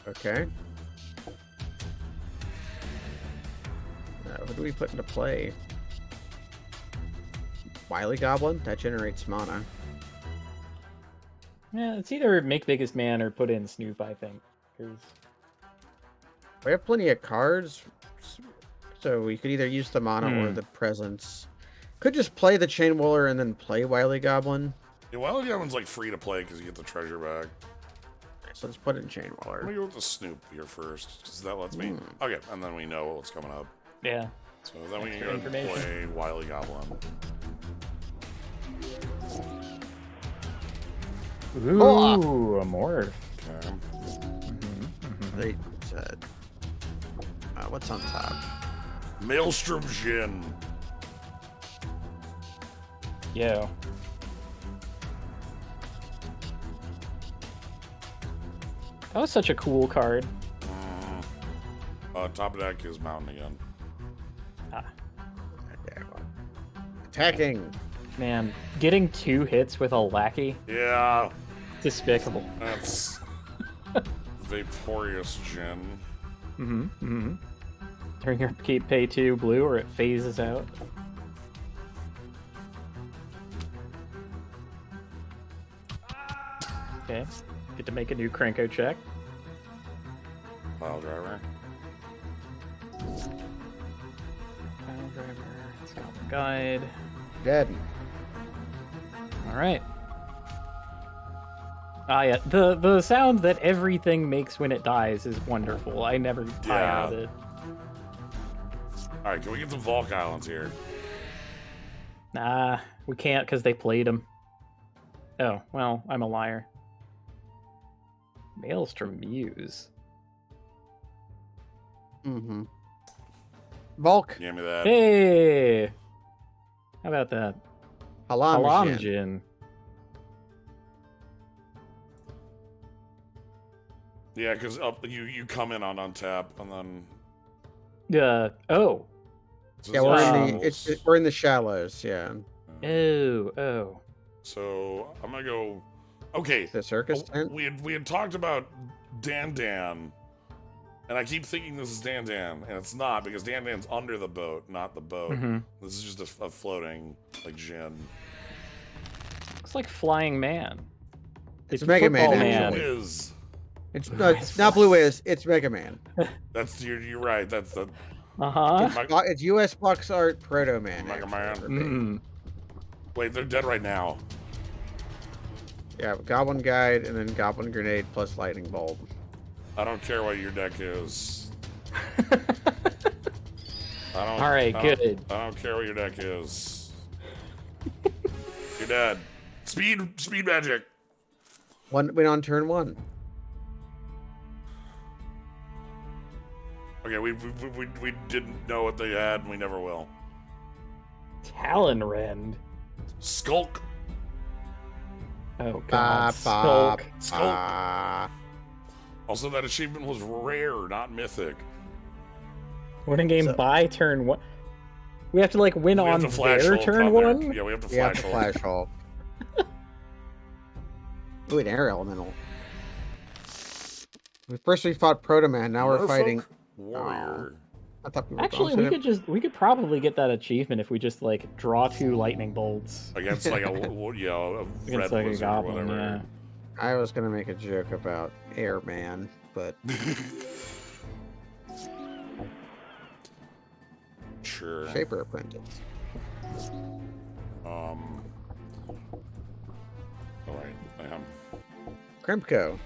[SPEAKER 3] Okay. What do we put into play? Wily Goblin? That generates mana.
[SPEAKER 1] Yeah, it's either make biggest man or put in Snoop, I think. 'Cause
[SPEAKER 3] We have plenty of cards, so we could either use the mana or
[SPEAKER 1] Hmm.
[SPEAKER 3] the presence. Could just play the Chain Whirler and then play Wily Goblin.
[SPEAKER 2] Yeah, well, the other one's like free to play because you get the treasure back.
[SPEAKER 3] So let's put it in Chain
[SPEAKER 2] Let me
[SPEAKER 3] Whirler.
[SPEAKER 2] go with the Snoop here first, because that lets me. Okay, and then we know what's coming up.
[SPEAKER 1] Yeah.
[SPEAKER 2] So then we can
[SPEAKER 1] Extra
[SPEAKER 2] go and
[SPEAKER 1] information.
[SPEAKER 2] play Wily Goblin.
[SPEAKER 1] Ooh, a morph.
[SPEAKER 2] Okay.
[SPEAKER 3] They what's on top?
[SPEAKER 2] Maelstrom Jin.
[SPEAKER 1] Yo. That was such a cool card.
[SPEAKER 2] Top deck is Mountain again.
[SPEAKER 1] Ah,
[SPEAKER 3] Okay, well. Attacking.
[SPEAKER 1] man, getting 2 hits with a lackey,
[SPEAKER 2] Yeah,
[SPEAKER 1] despicable.
[SPEAKER 2] that's Vaporeous Jin.
[SPEAKER 1] Turn your keep pay 2 blue or it phases out. Okay, get to make a new Cranko check.
[SPEAKER 2] Pile Driver.
[SPEAKER 1] Pile driver, Goblin Guide.
[SPEAKER 3] Dead.
[SPEAKER 1] All right. Ah, yeah. The sound that everything makes when it dies is wonderful. I never tire
[SPEAKER 2] Yeah.
[SPEAKER 1] of it.
[SPEAKER 2] Alright, can we get some Volk Islands here?
[SPEAKER 1] Nah, we can't because they played him. Oh, well, I'm a liar. Maelstrom Muse.
[SPEAKER 3] Mm-hmm. Volk.
[SPEAKER 2] Give me that.
[SPEAKER 1] Hey! How about that?
[SPEAKER 3] Halam.
[SPEAKER 1] Halamjin.
[SPEAKER 2] Yeah, because you come in on untap and then.
[SPEAKER 1] Oh.
[SPEAKER 2] So
[SPEAKER 3] Yeah,
[SPEAKER 2] this
[SPEAKER 3] we're
[SPEAKER 2] is
[SPEAKER 3] in
[SPEAKER 1] Oh.
[SPEAKER 3] the we're in the shallows. Yeah.
[SPEAKER 1] Oh.
[SPEAKER 2] So I'm gonna go. Okay.
[SPEAKER 3] The circus tent.
[SPEAKER 2] We had talked about Dan Dan, and I keep thinking this is Dan Dan, and it's not because Dan Dan's under the boat, not the boat.
[SPEAKER 1] Mhm.
[SPEAKER 2] This is just a floating like Jin.
[SPEAKER 1] Looks like Flying Man.
[SPEAKER 3] It's Mega Man,
[SPEAKER 1] Football
[SPEAKER 3] actually.
[SPEAKER 2] Is
[SPEAKER 3] It's not Blue Is. It's Mega Man.
[SPEAKER 2] that's you're right. That's the
[SPEAKER 1] Uh-huh.
[SPEAKER 3] It's US Box Art Proto Man.
[SPEAKER 2] Mega
[SPEAKER 3] actually.
[SPEAKER 2] Man.
[SPEAKER 1] Mm.
[SPEAKER 2] Wait, they're dead right now.
[SPEAKER 3] Yeah, Goblin Guide and then Goblin Grenade plus Lightning Bolt.
[SPEAKER 2] I don't care what your deck is.
[SPEAKER 1] All right, good.
[SPEAKER 2] I don't care what your deck is. You're dead. Speed magic.
[SPEAKER 3] One win on turn 1.
[SPEAKER 2] Okay, we didn't know what they had, and we never will.
[SPEAKER 1] Talonrend.
[SPEAKER 2] Skulk.
[SPEAKER 1] Oh god. Skulk.
[SPEAKER 2] Also, that achievement was rare, not mythic.
[SPEAKER 1] Winning game
[SPEAKER 3] So-
[SPEAKER 1] by turn 1. We have to like win
[SPEAKER 2] We have
[SPEAKER 1] on
[SPEAKER 2] to flash
[SPEAKER 1] their
[SPEAKER 2] Hulk
[SPEAKER 1] turn
[SPEAKER 2] on there.
[SPEAKER 1] 1.
[SPEAKER 2] Yeah, we have to
[SPEAKER 3] We have
[SPEAKER 2] flash
[SPEAKER 3] to
[SPEAKER 2] Hulk.
[SPEAKER 3] Flash Hulk. Ooh, an air elemental. First we fought Proto Man, now we're
[SPEAKER 2] Merfolk
[SPEAKER 3] fighting.
[SPEAKER 2] Warrior.
[SPEAKER 3] I thought we were
[SPEAKER 1] Actually, we could probably get that achievement if we just like draw 2 lightning bolts
[SPEAKER 2] Against like a red
[SPEAKER 1] against like a
[SPEAKER 2] wizard
[SPEAKER 1] goblin.
[SPEAKER 2] or whatever.
[SPEAKER 1] Yeah.
[SPEAKER 3] I was gonna make a joke about Airman, but
[SPEAKER 2] Sure.
[SPEAKER 3] Shaper Apprentice.
[SPEAKER 2] All right.
[SPEAKER 3] Kremko.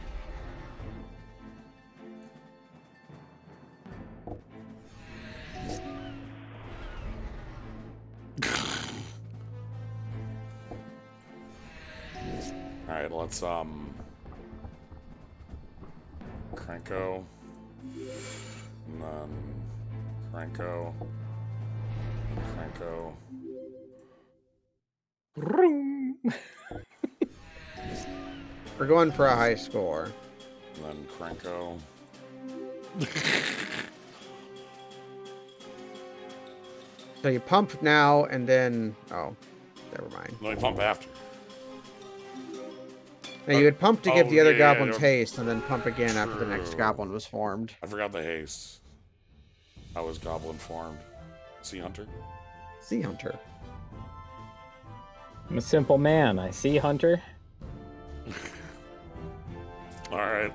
[SPEAKER 2] All right. Let's Cranko, and then Cranko, and Cranko.
[SPEAKER 1] Vroom.
[SPEAKER 3] We're going for a high score.
[SPEAKER 2] And then Cranko.
[SPEAKER 3] So you pump now and then never mind.
[SPEAKER 2] Let me pump after.
[SPEAKER 3] Now you would pump to give the other
[SPEAKER 2] yeah,
[SPEAKER 3] goblins
[SPEAKER 2] yeah.
[SPEAKER 3] haste and then pump again after the next
[SPEAKER 2] True.
[SPEAKER 3] goblin was formed.
[SPEAKER 2] I forgot the haste. I was goblin formed. Sea Hunter.
[SPEAKER 3] Sea Hunter.
[SPEAKER 1] I'm a simple man. I see Hunter.
[SPEAKER 2] All right.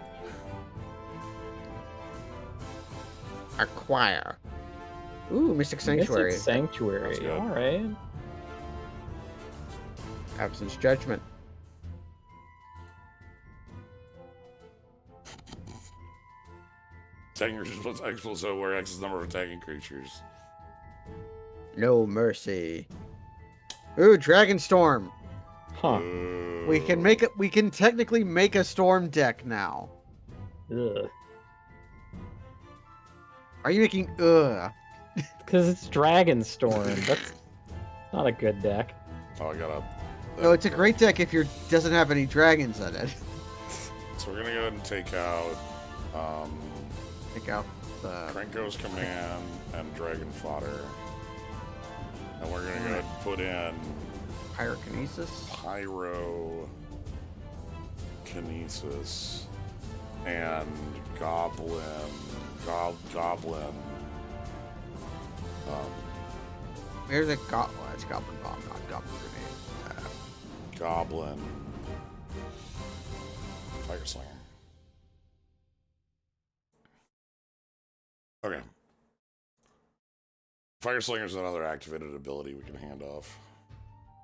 [SPEAKER 3] Acquire. Ooh, Mystic Sanctuary.
[SPEAKER 1] Mystic Sanctuary.
[SPEAKER 2] That's good.
[SPEAKER 1] All right.
[SPEAKER 3] Absence Judgment.
[SPEAKER 2] Attacking creatures plus X plus O, where X is the number of attacking creatures.
[SPEAKER 3] No mercy. Ooh, Dragon Storm.
[SPEAKER 1] Huh.
[SPEAKER 3] We can make it. We can technically make a storm deck now.
[SPEAKER 1] Ugh.
[SPEAKER 3] Are you making? Ugh.
[SPEAKER 1] Because it's Dragonstorm. That's not a good deck.
[SPEAKER 2] Oh, I got up.
[SPEAKER 3] No, it's a great deck if your doesn't have any dragons in it.
[SPEAKER 2] So we're gonna go ahead and take out
[SPEAKER 3] Take out the
[SPEAKER 2] Krenko's Command and Dragon Fodder. And we're gonna go ahead and put in
[SPEAKER 3] Pyrokinesis.
[SPEAKER 2] Pyrokinesis and Goblin. Goblin.
[SPEAKER 3] Where's the Goblin? Well, it's Goblin Bomb, not Goblin Grenade.
[SPEAKER 2] Goblin. Fire Slinger. Okay. Fire Slinger is another activated ability we can hand off.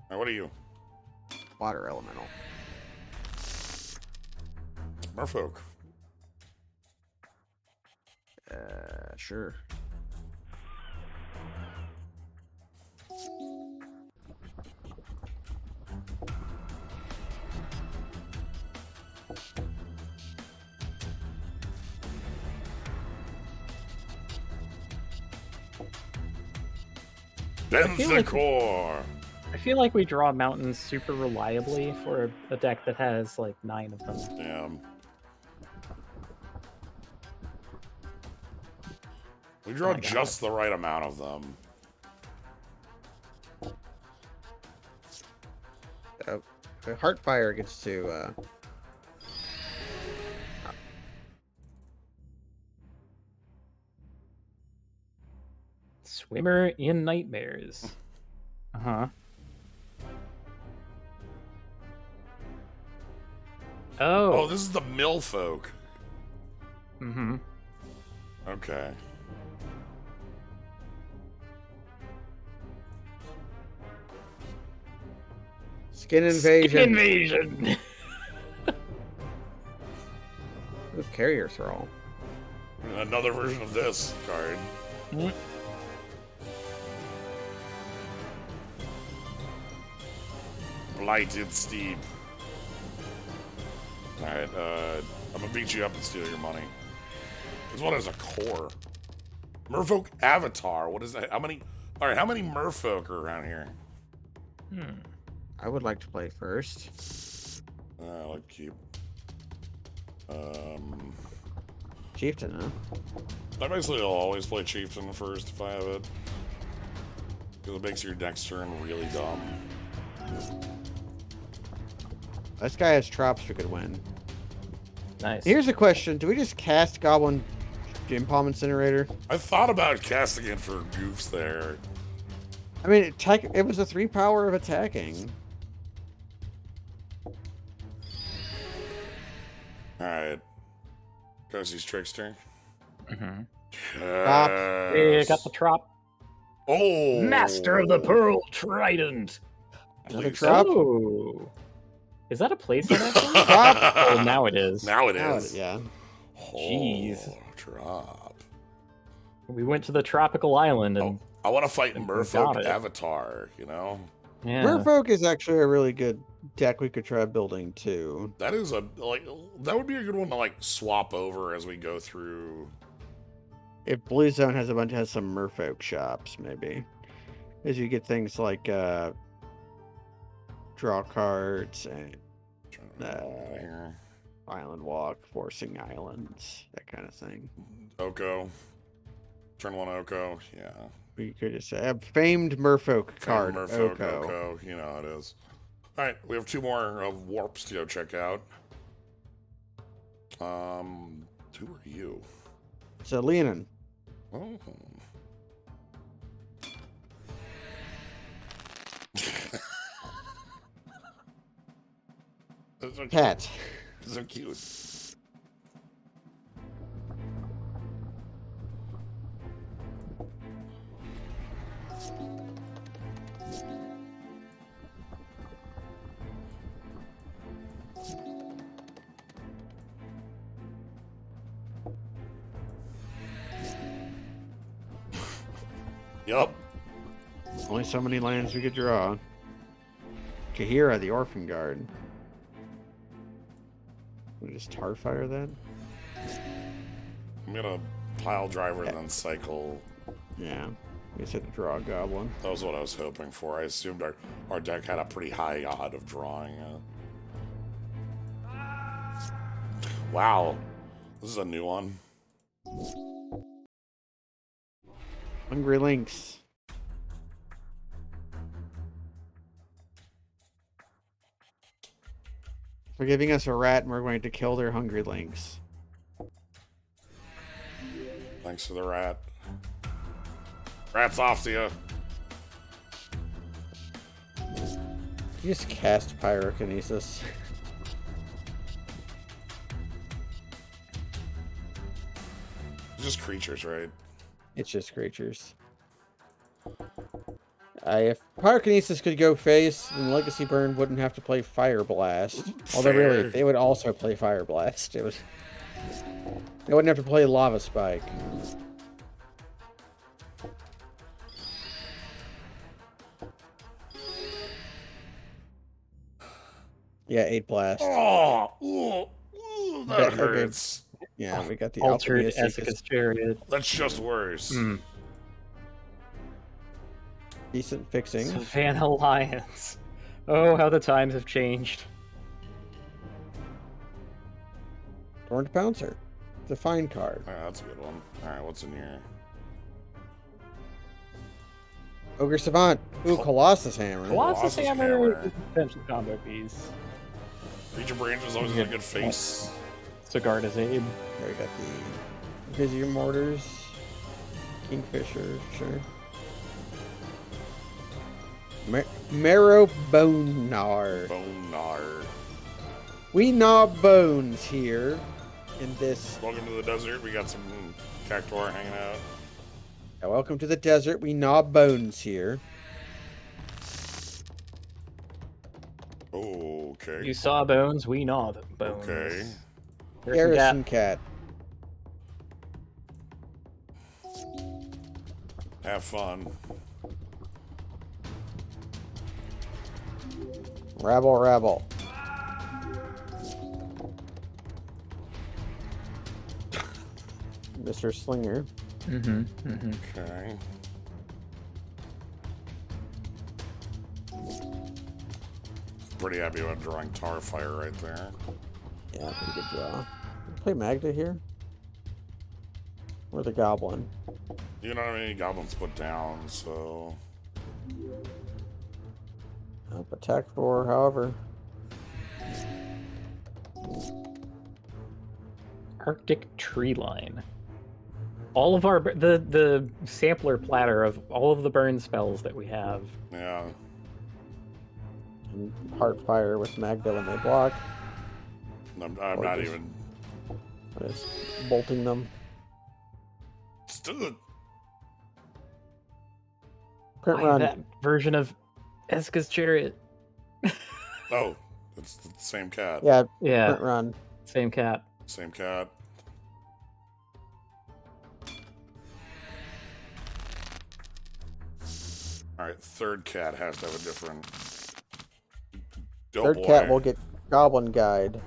[SPEAKER 2] Alright, what are you?
[SPEAKER 3] Water Elemental.
[SPEAKER 2] Merfolk.
[SPEAKER 3] Sure.
[SPEAKER 2] Benzicor!
[SPEAKER 1] I feel like we draw mountains super reliably for a deck that has like 9 of them.
[SPEAKER 2] Damn. We draw just the right amount of them.
[SPEAKER 3] The Heartfire gets to.
[SPEAKER 1] Swimmer in Nightmares. Uh-huh.
[SPEAKER 2] Oh, this is the Millfolk.
[SPEAKER 1] Mm-hmm.
[SPEAKER 2] Okay.
[SPEAKER 3] Skin Invasion.
[SPEAKER 1] Invasion!
[SPEAKER 3] Ooh, Carrier Thrall.
[SPEAKER 2] Another version of this card.
[SPEAKER 1] Mm.
[SPEAKER 2] Blighted Steep. Alright, I'm gonna beat you up and steal your money. This one has a core. Merfolk Avatar, what is that? How many? Alright, how many merfolk are around here?
[SPEAKER 3] I would like to play first.
[SPEAKER 2] I'll like keep.
[SPEAKER 3] Chieftain, huh?
[SPEAKER 2] I basically will always play Chieftain first if I have it. Because it makes your next turn really dumb.
[SPEAKER 3] This guy has traps we could win.
[SPEAKER 1] Nice.
[SPEAKER 3] Here's a question. Do we just cast Goblin Gym Palm Incinerator?
[SPEAKER 2] I thought about casting it for goofs there.
[SPEAKER 3] I mean, it was a 3 power of attacking.
[SPEAKER 2] Alright. Kosie's Trickster.
[SPEAKER 1] Mm-hmm.
[SPEAKER 3] Stop.
[SPEAKER 1] Hey, got the trop.
[SPEAKER 2] Oh!
[SPEAKER 1] Master of the Pearl Trident.
[SPEAKER 3] Another
[SPEAKER 2] Please.
[SPEAKER 3] trap?
[SPEAKER 1] Oh. Is that a playset actually?
[SPEAKER 3] Drop.
[SPEAKER 1] Oh, now it is.
[SPEAKER 2] Now it
[SPEAKER 3] Now
[SPEAKER 2] is.
[SPEAKER 3] yeah.
[SPEAKER 1] Jeez.
[SPEAKER 2] Oh, drop.
[SPEAKER 1] We went to the tropical island and
[SPEAKER 2] I want to fight
[SPEAKER 1] and got
[SPEAKER 2] Merfolk
[SPEAKER 1] it.
[SPEAKER 2] Avatar, you know?
[SPEAKER 1] yeah.
[SPEAKER 3] Merfolk is actually a really good deck we could try building too.
[SPEAKER 2] That is that would be a good one to like swap over as we go through.
[SPEAKER 3] If Blue Zone has some Merfolk shops, maybe. As you get things like draw cards and
[SPEAKER 2] Here.
[SPEAKER 3] Island Walk, Forcing Islands, that kind of thing.
[SPEAKER 2] Oko. Turn 1 Oko, yeah.
[SPEAKER 3] We could just have famed Merfolk card.
[SPEAKER 2] Merfolk,
[SPEAKER 3] Oko.
[SPEAKER 2] Oko, you know how it is. Alright, we have 2 more of warps to go check out. Who are you?
[SPEAKER 3] So Leonin.
[SPEAKER 2] Oh.
[SPEAKER 3] Cat.
[SPEAKER 2] So cute. Yup.
[SPEAKER 3] Only so many lands we could draw. Kahira, the Orphan Guard. We just Tarfire then?
[SPEAKER 2] I'm gonna pile driver, then cycle.
[SPEAKER 3] Yeah. We just had to draw a goblin.
[SPEAKER 2] That was what I was hoping for. I assumed our deck had a pretty high odd of drawing. Wow. This is a new one.
[SPEAKER 3] Hungry Lynx. For giving us a rat, and we're going to kill their Hungry Lynx.
[SPEAKER 2] Thanks for the rat. Rat's off to you.
[SPEAKER 3] You just cast Pyrokinesis.
[SPEAKER 2] Just creatures, right?
[SPEAKER 3] It's just creatures. If Pyrokinesis could go face, then Legacy Burn wouldn't have to play Fire Blast. Although
[SPEAKER 2] Fair.
[SPEAKER 3] really, they would also play Fire Blast. They wouldn't have to play Lava Spike. Yeah, 8 Blast.
[SPEAKER 2] Oh, ooh, that
[SPEAKER 3] Okay.
[SPEAKER 2] hurts.
[SPEAKER 3] Yeah, we got the
[SPEAKER 1] Altered
[SPEAKER 3] Alchemy
[SPEAKER 1] Esika's Chariot.
[SPEAKER 2] That's just worse.
[SPEAKER 3] Decent fixing.
[SPEAKER 1] Savannah Lions. Oh, how the times have changed.
[SPEAKER 3] Torrent Pouncer. It's a fine card.
[SPEAKER 2] Yeah, that's a good one. Alright, what's in here?
[SPEAKER 3] Ogre Savant. Ooh, Colossus Hammer.
[SPEAKER 1] Colossus
[SPEAKER 2] Colossus
[SPEAKER 1] Hammer
[SPEAKER 2] Hammer.
[SPEAKER 1] is a potential combo piece.
[SPEAKER 2] Creature Branch is always a good face.
[SPEAKER 1] Cigar to Zabe.
[SPEAKER 3] There we got the Vizier Mortars. Kingfisher, sure. Marrow Bonar.
[SPEAKER 2] Bonar.
[SPEAKER 3] We gnaw bones here in this.
[SPEAKER 2] Welcome to the desert. We got some Cactuar hanging out.
[SPEAKER 3] Yeah, welcome to the desert. We gnaw bones here.
[SPEAKER 2] Okay.
[SPEAKER 1] You saw bones, we gnaw the bones.
[SPEAKER 2] Okay.
[SPEAKER 1] There's some
[SPEAKER 3] Garrison Cat.
[SPEAKER 2] Have fun.
[SPEAKER 3] Rabble, rabble. Mr. Slinger.
[SPEAKER 2] Okay. Pretty happy about drawing Tarfire right there.
[SPEAKER 3] Yeah, pretty good draw. Play Magda here. Or the Goblin.
[SPEAKER 2] You know what I mean? Goblins put down, so.
[SPEAKER 3] Up attack 4, however.
[SPEAKER 1] Arctic Tree Line. All of our the sampler platter of all of the burn spells that we have.
[SPEAKER 2] Yeah.
[SPEAKER 3] And Heartfire with Magda when they block.
[SPEAKER 2] I'm
[SPEAKER 3] Or
[SPEAKER 2] not
[SPEAKER 3] just-
[SPEAKER 2] even.
[SPEAKER 3] Just bolting them.
[SPEAKER 2] Still.
[SPEAKER 3] Print
[SPEAKER 1] Why
[SPEAKER 3] run.
[SPEAKER 1] that version of Esika's Chariot.
[SPEAKER 2] Oh, it's the same cat.
[SPEAKER 3] Yeah,
[SPEAKER 1] Yeah,
[SPEAKER 3] print run.
[SPEAKER 1] same cat.
[SPEAKER 2] Same cat. Alright, third cat has to have a different.
[SPEAKER 3] Third cat will get Goblin Guide.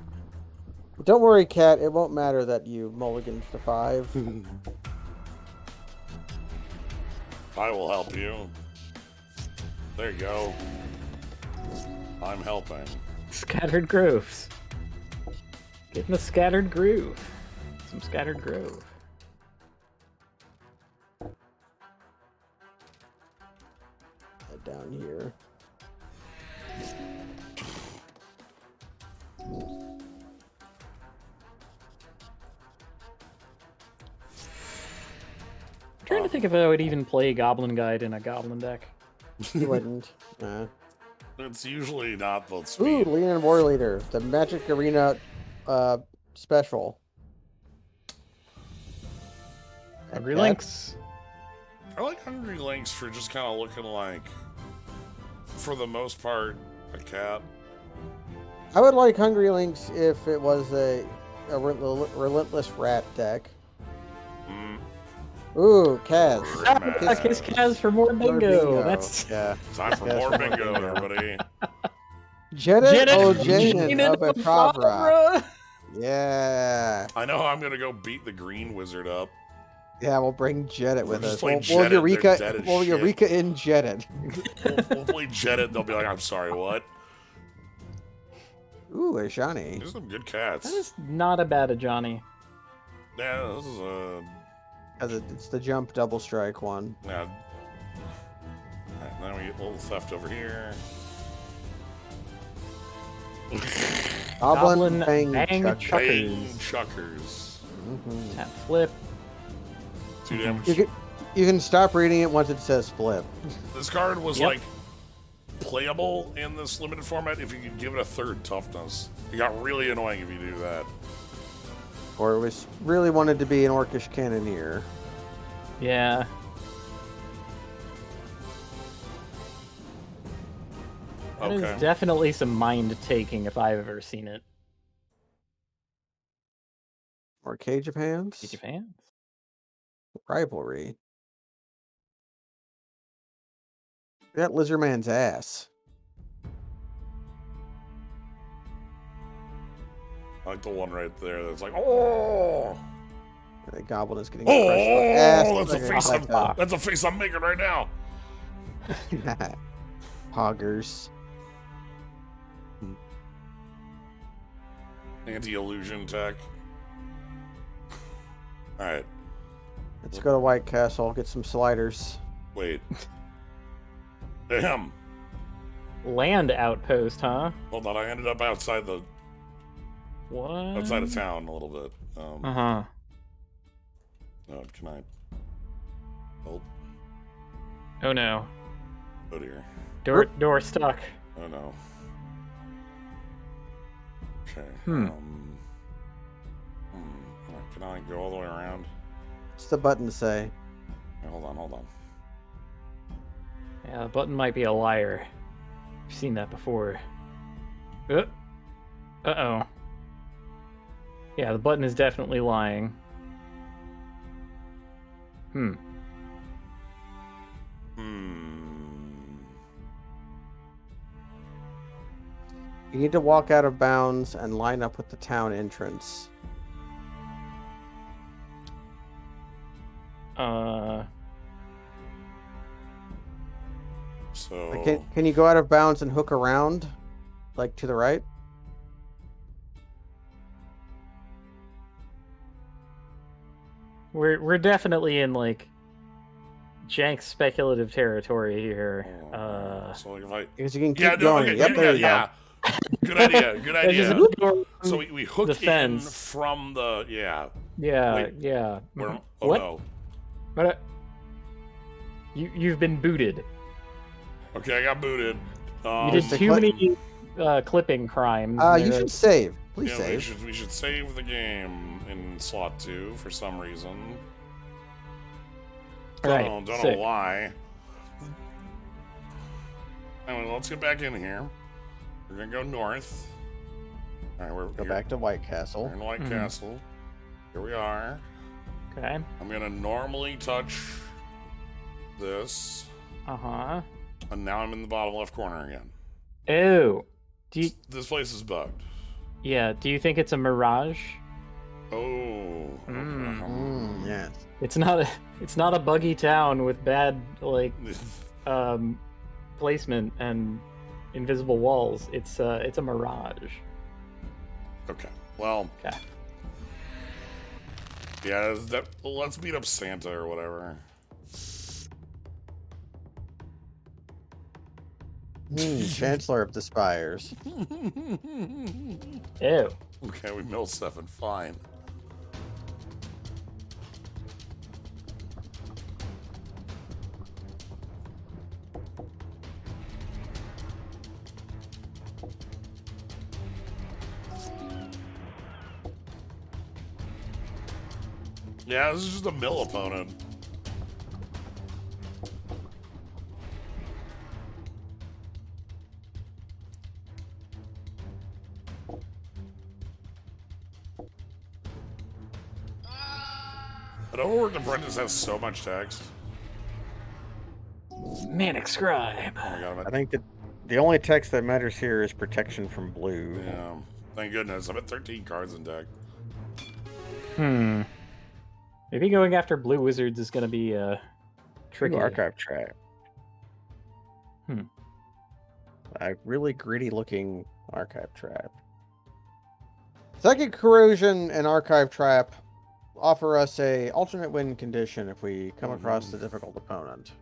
[SPEAKER 3] Don't worry, cat. It won't matter that you mulliganed to 5.
[SPEAKER 2] I will help you. There you go. I'm helping.
[SPEAKER 1] Scattered Groves. Getting the Scattered Groove. Some Scattered Grove.
[SPEAKER 3] Head down here.
[SPEAKER 1] I'm trying to think if I would even play Goblin Guide in a Goblin deck.
[SPEAKER 3] You wouldn't. Nah.
[SPEAKER 2] It's usually not the
[SPEAKER 3] Ooh,
[SPEAKER 2] speed.
[SPEAKER 3] Leonin War Leader. The Magic Arena special.
[SPEAKER 1] Hungry
[SPEAKER 3] Cat?
[SPEAKER 1] Lynx.
[SPEAKER 2] I like Hungry Lynx for just kind of looking like, for the most part, a cat.
[SPEAKER 3] I would like Hungry Lynx if it was a relentless rat deck.
[SPEAKER 2] Mm.
[SPEAKER 3] Ooh, Kaz.
[SPEAKER 2] Grimmack.
[SPEAKER 1] Kiss Kaz for more
[SPEAKER 3] More
[SPEAKER 1] bingo. That's
[SPEAKER 3] Yeah.
[SPEAKER 2] Time for
[SPEAKER 3] Yes,
[SPEAKER 2] more
[SPEAKER 3] more
[SPEAKER 2] bingo,
[SPEAKER 3] bingo.
[SPEAKER 2] everybody.
[SPEAKER 3] Janet
[SPEAKER 1] Janet
[SPEAKER 3] O'Janen of Akavra. Yeah.
[SPEAKER 2] I know I'm gonna go beat the green wizard up.
[SPEAKER 3] Yeah, we'll bring Jedit with
[SPEAKER 2] just
[SPEAKER 3] us.
[SPEAKER 2] play
[SPEAKER 3] We'll
[SPEAKER 2] Jedit, they're dead as shit.
[SPEAKER 3] Eureka in Jedit.
[SPEAKER 2] We'll play Jedit, they'll be like, I'm sorry, what?
[SPEAKER 3] Ooh, a Johnny.
[SPEAKER 2] There's some good cats.
[SPEAKER 1] That is not a bad a Johnny.
[SPEAKER 2] Yeah, this is a...
[SPEAKER 3] It's the jump double strike one.
[SPEAKER 2] Yeah. Alright, then we get a little theft over here.
[SPEAKER 3] Goblin bang,
[SPEAKER 1] bang
[SPEAKER 3] chuck.
[SPEAKER 1] chuckers.
[SPEAKER 2] Bang chuckers.
[SPEAKER 1] Tap flip.
[SPEAKER 2] 2 damage.
[SPEAKER 3] You can stop reading it once it says flip.
[SPEAKER 2] This card was
[SPEAKER 1] Yep.
[SPEAKER 2] like playable in this limited format if you could give it a 3rd toughness. It got really annoying if you do that.
[SPEAKER 3] Or it was really wanted to be an Orcish Cannoneer.
[SPEAKER 1] Yeah. That
[SPEAKER 2] Okay.
[SPEAKER 1] is definitely some mind taking if I've ever seen it.
[SPEAKER 3] Or Cage of Hands.
[SPEAKER 1] Did you fans?
[SPEAKER 3] Rivalry. That Lizardman's ass.
[SPEAKER 2] I like the one right there that's like, oh!
[SPEAKER 3] And the Goblin is getting crushed by ass.
[SPEAKER 2] Oh, that's a face
[SPEAKER 3] Like
[SPEAKER 2] that's a face I'm making right now.
[SPEAKER 3] Poggers.
[SPEAKER 2] Anti-illusion tech. Alright,
[SPEAKER 3] Let's go to White Castle, get some sliders.
[SPEAKER 2] wait. Damn.
[SPEAKER 1] Land outpost, huh?
[SPEAKER 2] Hold on, I ended up outside the
[SPEAKER 1] What?
[SPEAKER 2] outside of town a little bit.
[SPEAKER 1] Uh-huh.
[SPEAKER 2] Oh, can I? Oh,
[SPEAKER 1] Oh no.
[SPEAKER 2] oh dear.
[SPEAKER 1] Door stuck.
[SPEAKER 2] Oh no. Okay.
[SPEAKER 1] Hmm.
[SPEAKER 2] Can I go all the way around?
[SPEAKER 3] What's the button say?
[SPEAKER 2] Yeah, hold on.
[SPEAKER 1] Yeah, the button might be a liar. I've seen that before. Uh-oh. Yeah, the button is definitely lying. Hmm.
[SPEAKER 3] You need to walk out of bounds and line up with the town entrance.
[SPEAKER 2] So
[SPEAKER 3] Can you go out of bounds and hook around, like to the right?
[SPEAKER 1] We're definitely in like jank speculative territory here.
[SPEAKER 2] so like if I
[SPEAKER 3] Because you can keep
[SPEAKER 2] yeah, no,
[SPEAKER 3] going.
[SPEAKER 2] okay,
[SPEAKER 3] Yep, there you
[SPEAKER 2] yeah. Good idea. Good
[SPEAKER 1] There's just
[SPEAKER 2] idea.
[SPEAKER 1] a door
[SPEAKER 2] So we hook
[SPEAKER 1] the
[SPEAKER 2] in
[SPEAKER 1] fence.
[SPEAKER 2] from the
[SPEAKER 1] Yeah,
[SPEAKER 2] Wait,
[SPEAKER 1] yeah.
[SPEAKER 2] Where,
[SPEAKER 1] Mhm.
[SPEAKER 2] oh
[SPEAKER 1] What?
[SPEAKER 2] no.
[SPEAKER 1] What? You've been booted.
[SPEAKER 2] Okay, I got booted.
[SPEAKER 1] You did
[SPEAKER 3] Just a
[SPEAKER 1] too
[SPEAKER 3] clip-
[SPEAKER 1] many clipping crimes.
[SPEAKER 3] You should save. Please
[SPEAKER 2] yeah,
[SPEAKER 3] save.
[SPEAKER 2] we should save the game in slot 2 for some reason.
[SPEAKER 1] All right,
[SPEAKER 2] Don't know
[SPEAKER 1] sick.
[SPEAKER 2] why. Anyway, let's get back in here. We're gonna go north. All right, we're
[SPEAKER 3] Go
[SPEAKER 2] here.
[SPEAKER 3] back to White Castle.
[SPEAKER 2] We're in White
[SPEAKER 1] Mhm.
[SPEAKER 2] Castle. Here we are.
[SPEAKER 1] Okay.
[SPEAKER 2] I'm gonna normally touch this,
[SPEAKER 1] Uh-huh.
[SPEAKER 2] and now I'm in the bottom left corner again.
[SPEAKER 1] Oh.
[SPEAKER 2] This place is bugged.
[SPEAKER 1] Do you think it's a mirage?
[SPEAKER 2] Oh.
[SPEAKER 3] Yes.
[SPEAKER 1] It's not a buggy town with bad like placement and invisible walls. It's a mirage.
[SPEAKER 2] Okay. Well.
[SPEAKER 1] Okay.
[SPEAKER 2] Yeah. Let's beat up Santa or whatever.
[SPEAKER 3] Chancellor of the Spires.
[SPEAKER 1] Ew.
[SPEAKER 2] Okay, we milled 7. Fine. Yeah, this is just a mill opponent. An overworked apprentice has so much text.
[SPEAKER 1] Manic Scribe.
[SPEAKER 2] Oh my god,
[SPEAKER 3] I think that the only text that matters here is protection from blue.
[SPEAKER 2] yeah. Thank goodness. I'm at 13 cards in deck.
[SPEAKER 1] Maybe going after blue wizards is going to be tricky.
[SPEAKER 3] Ooh, archive trap. A really gritty looking archive trap. Psychic corrosion and archive trap offer us a alternate win condition if we come across a difficult opponent.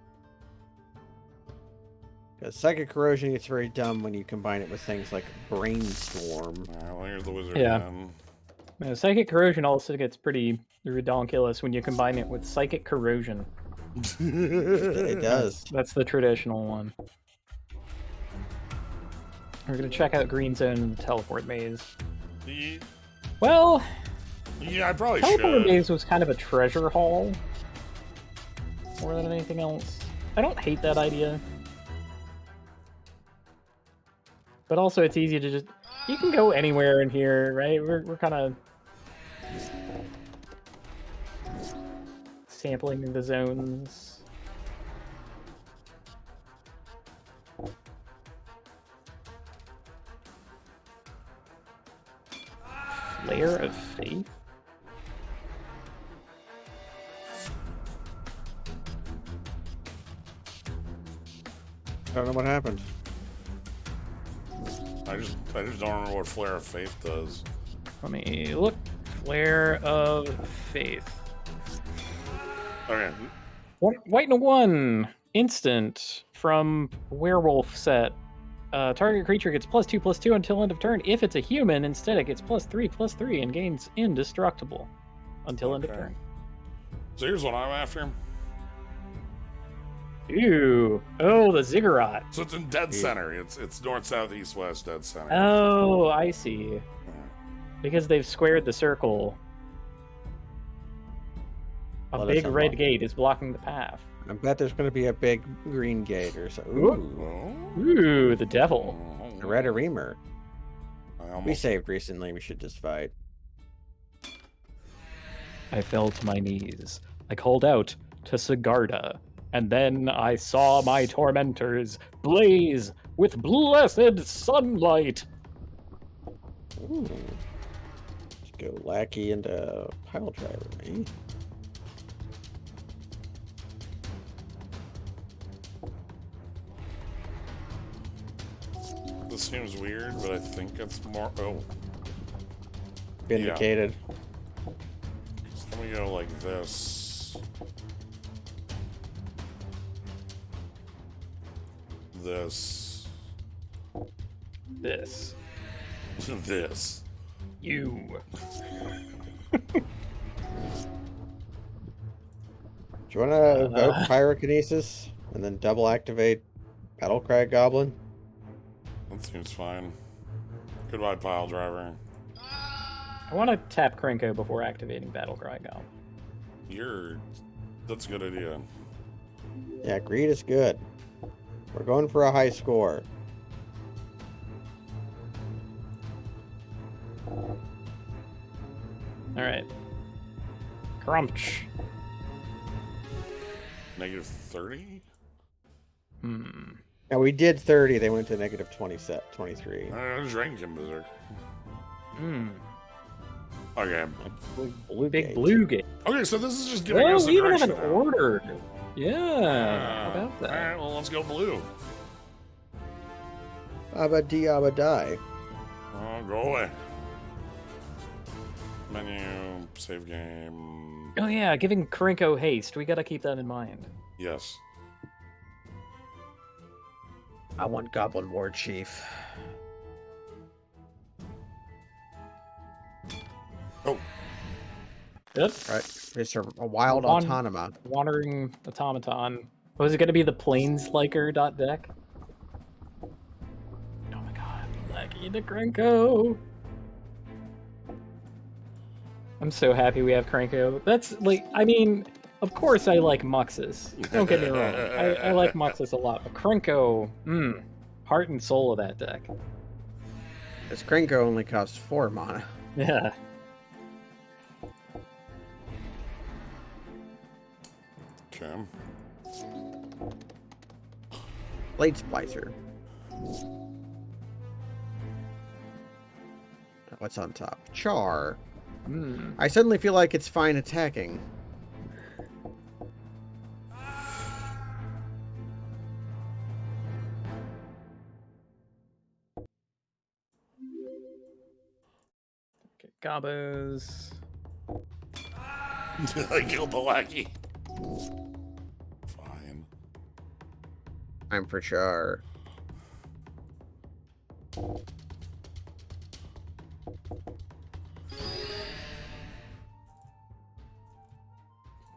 [SPEAKER 3] Because psychic corrosion gets very dumb when you combine it with things like brainstorm.
[SPEAKER 2] Well, here's the wizard
[SPEAKER 1] Yeah.
[SPEAKER 2] again.
[SPEAKER 1] Psychic corrosion also gets pretty redonkulous when you combine it with psychic corrosion.
[SPEAKER 3] It does.
[SPEAKER 1] That's the traditional one. We're gonna check out Green Zone and the teleport maze. Well,
[SPEAKER 2] Yeah, I probably
[SPEAKER 1] teleport
[SPEAKER 2] should.
[SPEAKER 1] maze was kind of a treasure haul more than anything else. I don't hate that idea. But also it's easy to just... You can go anywhere in here, right? We're kind of... sampling the zones. Flare of Faith?
[SPEAKER 3] I don't know what happened.
[SPEAKER 2] I just don't remember what Flare of Faith does.
[SPEAKER 1] Let me look. Flare of Faith.
[SPEAKER 2] Okay.
[SPEAKER 1] White and a 1. Instant from Werewolf set. Target creature gets +2/+2 until end of turn. If it's a human, instead it gets +3/+3 and gains indestructible until end of
[SPEAKER 2] Okay.
[SPEAKER 1] turn.
[SPEAKER 2] So here's what I'm after.
[SPEAKER 1] Ooh. Oh, the Ziggurat.
[SPEAKER 2] So it's in dead center. It's north, south, east, west, dead center.
[SPEAKER 1] Oh, I see. Because they've squared the circle. A
[SPEAKER 3] Well, that's
[SPEAKER 1] big red
[SPEAKER 3] unlocked.
[SPEAKER 1] gate is blocking the path.
[SPEAKER 3] I bet there's going to be a big green gate or so.
[SPEAKER 2] Oh.
[SPEAKER 1] Ooh, the devil.
[SPEAKER 3] A red reamer.
[SPEAKER 2] I
[SPEAKER 3] We
[SPEAKER 2] almost
[SPEAKER 3] saved recently. We should just fight.
[SPEAKER 1] I fell to my knees. I called out to Sigarda, and then I saw my tormentors blaze with blessed sunlight.
[SPEAKER 3] Ooh. Let's go lackey into pile driver, eh?
[SPEAKER 2] This seems weird, but I think it's more. Oh,
[SPEAKER 3] Vindicated.
[SPEAKER 2] so let me go like this. This.
[SPEAKER 1] This.
[SPEAKER 2] This.
[SPEAKER 1] You.
[SPEAKER 3] Do you want to evoke pyrokinesis and then double activate Battlecry Goblin?
[SPEAKER 2] That seems fine. Goodbye, pile driver.
[SPEAKER 1] I want to tap Krenko before activating Battlecry Goblin.
[SPEAKER 2] That's a good idea.
[SPEAKER 3] Yeah, greed is good. We're going for a high score.
[SPEAKER 1] Alright. Crunch.
[SPEAKER 2] Negative 30?
[SPEAKER 3] Now we did 30. They went to negative 23.
[SPEAKER 2] I just drank him berserk.
[SPEAKER 1] Big
[SPEAKER 2] Okay.
[SPEAKER 3] Blue
[SPEAKER 1] Big
[SPEAKER 3] gate.
[SPEAKER 1] blue gate.
[SPEAKER 2] Okay, so this is just giving
[SPEAKER 1] Oh,
[SPEAKER 2] us a
[SPEAKER 1] we even have
[SPEAKER 2] direction
[SPEAKER 1] an
[SPEAKER 2] now.
[SPEAKER 1] order. Yeah. How about that?
[SPEAKER 2] Alright, well, let's go blue.
[SPEAKER 3] Abba die.
[SPEAKER 2] Oh, go away. Menu, save game.
[SPEAKER 1] Oh yeah, giving Krenko haste. We gotta keep that in mind.
[SPEAKER 2] Yes.
[SPEAKER 3] I want Goblin War Chief.
[SPEAKER 2] Oh,
[SPEAKER 1] Yep.
[SPEAKER 3] Right. It's a wild
[SPEAKER 1] On-
[SPEAKER 3] autonoma.
[SPEAKER 1] Wandering automaton. Was it gonna be the Planesliker.deck? Oh my god, Lucky to Krenko. I'm so happy we have Krenko. That's like, I mean, of course I like Muxus. Don't get me wrong. I like Muxus a lot, but Krenko, heart and soul of that deck.
[SPEAKER 3] This Krenko only costs 4 mana.
[SPEAKER 1] Yeah.
[SPEAKER 2] Okay.
[SPEAKER 3] Blade Splicer. What's on top? Char.
[SPEAKER 1] Hmm.
[SPEAKER 3] I suddenly feel like it's fine attacking.
[SPEAKER 1] Okay, Gobos.
[SPEAKER 2] I killed the lackey. Fine.
[SPEAKER 3] I'm for Char.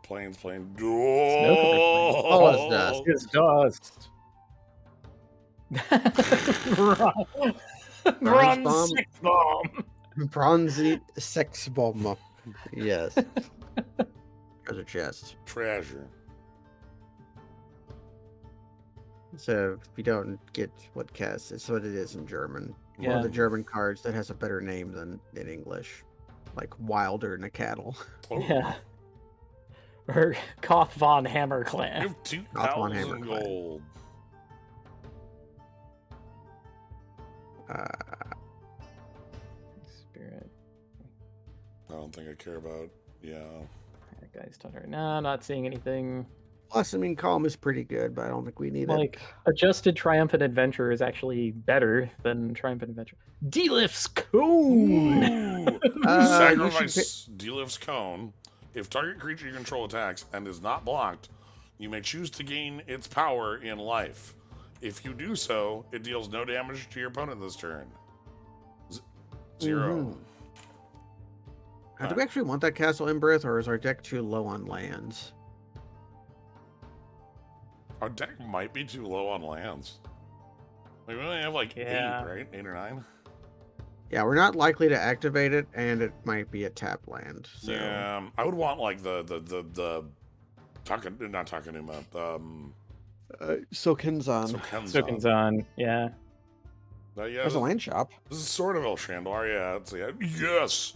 [SPEAKER 2] Planes, plane.
[SPEAKER 1] Oh,
[SPEAKER 3] it's dust.
[SPEAKER 1] It's dust. Run, Run,
[SPEAKER 3] bomb?
[SPEAKER 1] six bomb.
[SPEAKER 3] Bronzy sex bomb. Yes. Treasure chest.
[SPEAKER 2] Treasure.
[SPEAKER 3] So if you don't get what cast, it's what it is in German. One
[SPEAKER 1] Yeah.
[SPEAKER 3] of the German cards that has a better name than in English. Like Wilder and a Cattle.
[SPEAKER 2] Oh,
[SPEAKER 1] Yeah. Or Koth von
[SPEAKER 2] You
[SPEAKER 1] Hammerclan.
[SPEAKER 2] have
[SPEAKER 3] Not one
[SPEAKER 2] 2,000
[SPEAKER 3] hammer clad.
[SPEAKER 2] gold.
[SPEAKER 1] Spirit.
[SPEAKER 2] I don't think I care about. Yeah.
[SPEAKER 1] That guy's thunder. Nah, not seeing anything.
[SPEAKER 3] Blossoming Calm is pretty good, but I don't think we need it.
[SPEAKER 1] Like, Adjusted Triumphant Adventure is actually better than Triumphant Adventure. Delif's Cone!
[SPEAKER 2] Ooh.
[SPEAKER 3] You should
[SPEAKER 2] Sacrifice Delif's Cone. If target creature you control attacks and is not blocked, you may choose to gain its power in life. If you do so, it deals no damage to your opponent this turn. Zero.
[SPEAKER 3] Do we actually want that Castle Embereth, or is our deck too low on lands?
[SPEAKER 2] Our deck might be too low on lands. Like, we only have like
[SPEAKER 1] Yeah.
[SPEAKER 2] 8, right? 8 or 9?
[SPEAKER 3] Yeah, we're not likely to activate it, and it might be a tap land. So.
[SPEAKER 2] Yeah, I would want like the not Takanuma,
[SPEAKER 3] Silkenzan.
[SPEAKER 1] Sukenzan, yeah.
[SPEAKER 2] Yeah,
[SPEAKER 3] There's a land shop.
[SPEAKER 2] this is sort of El Shandor, yeah. It's, yeah. Yes!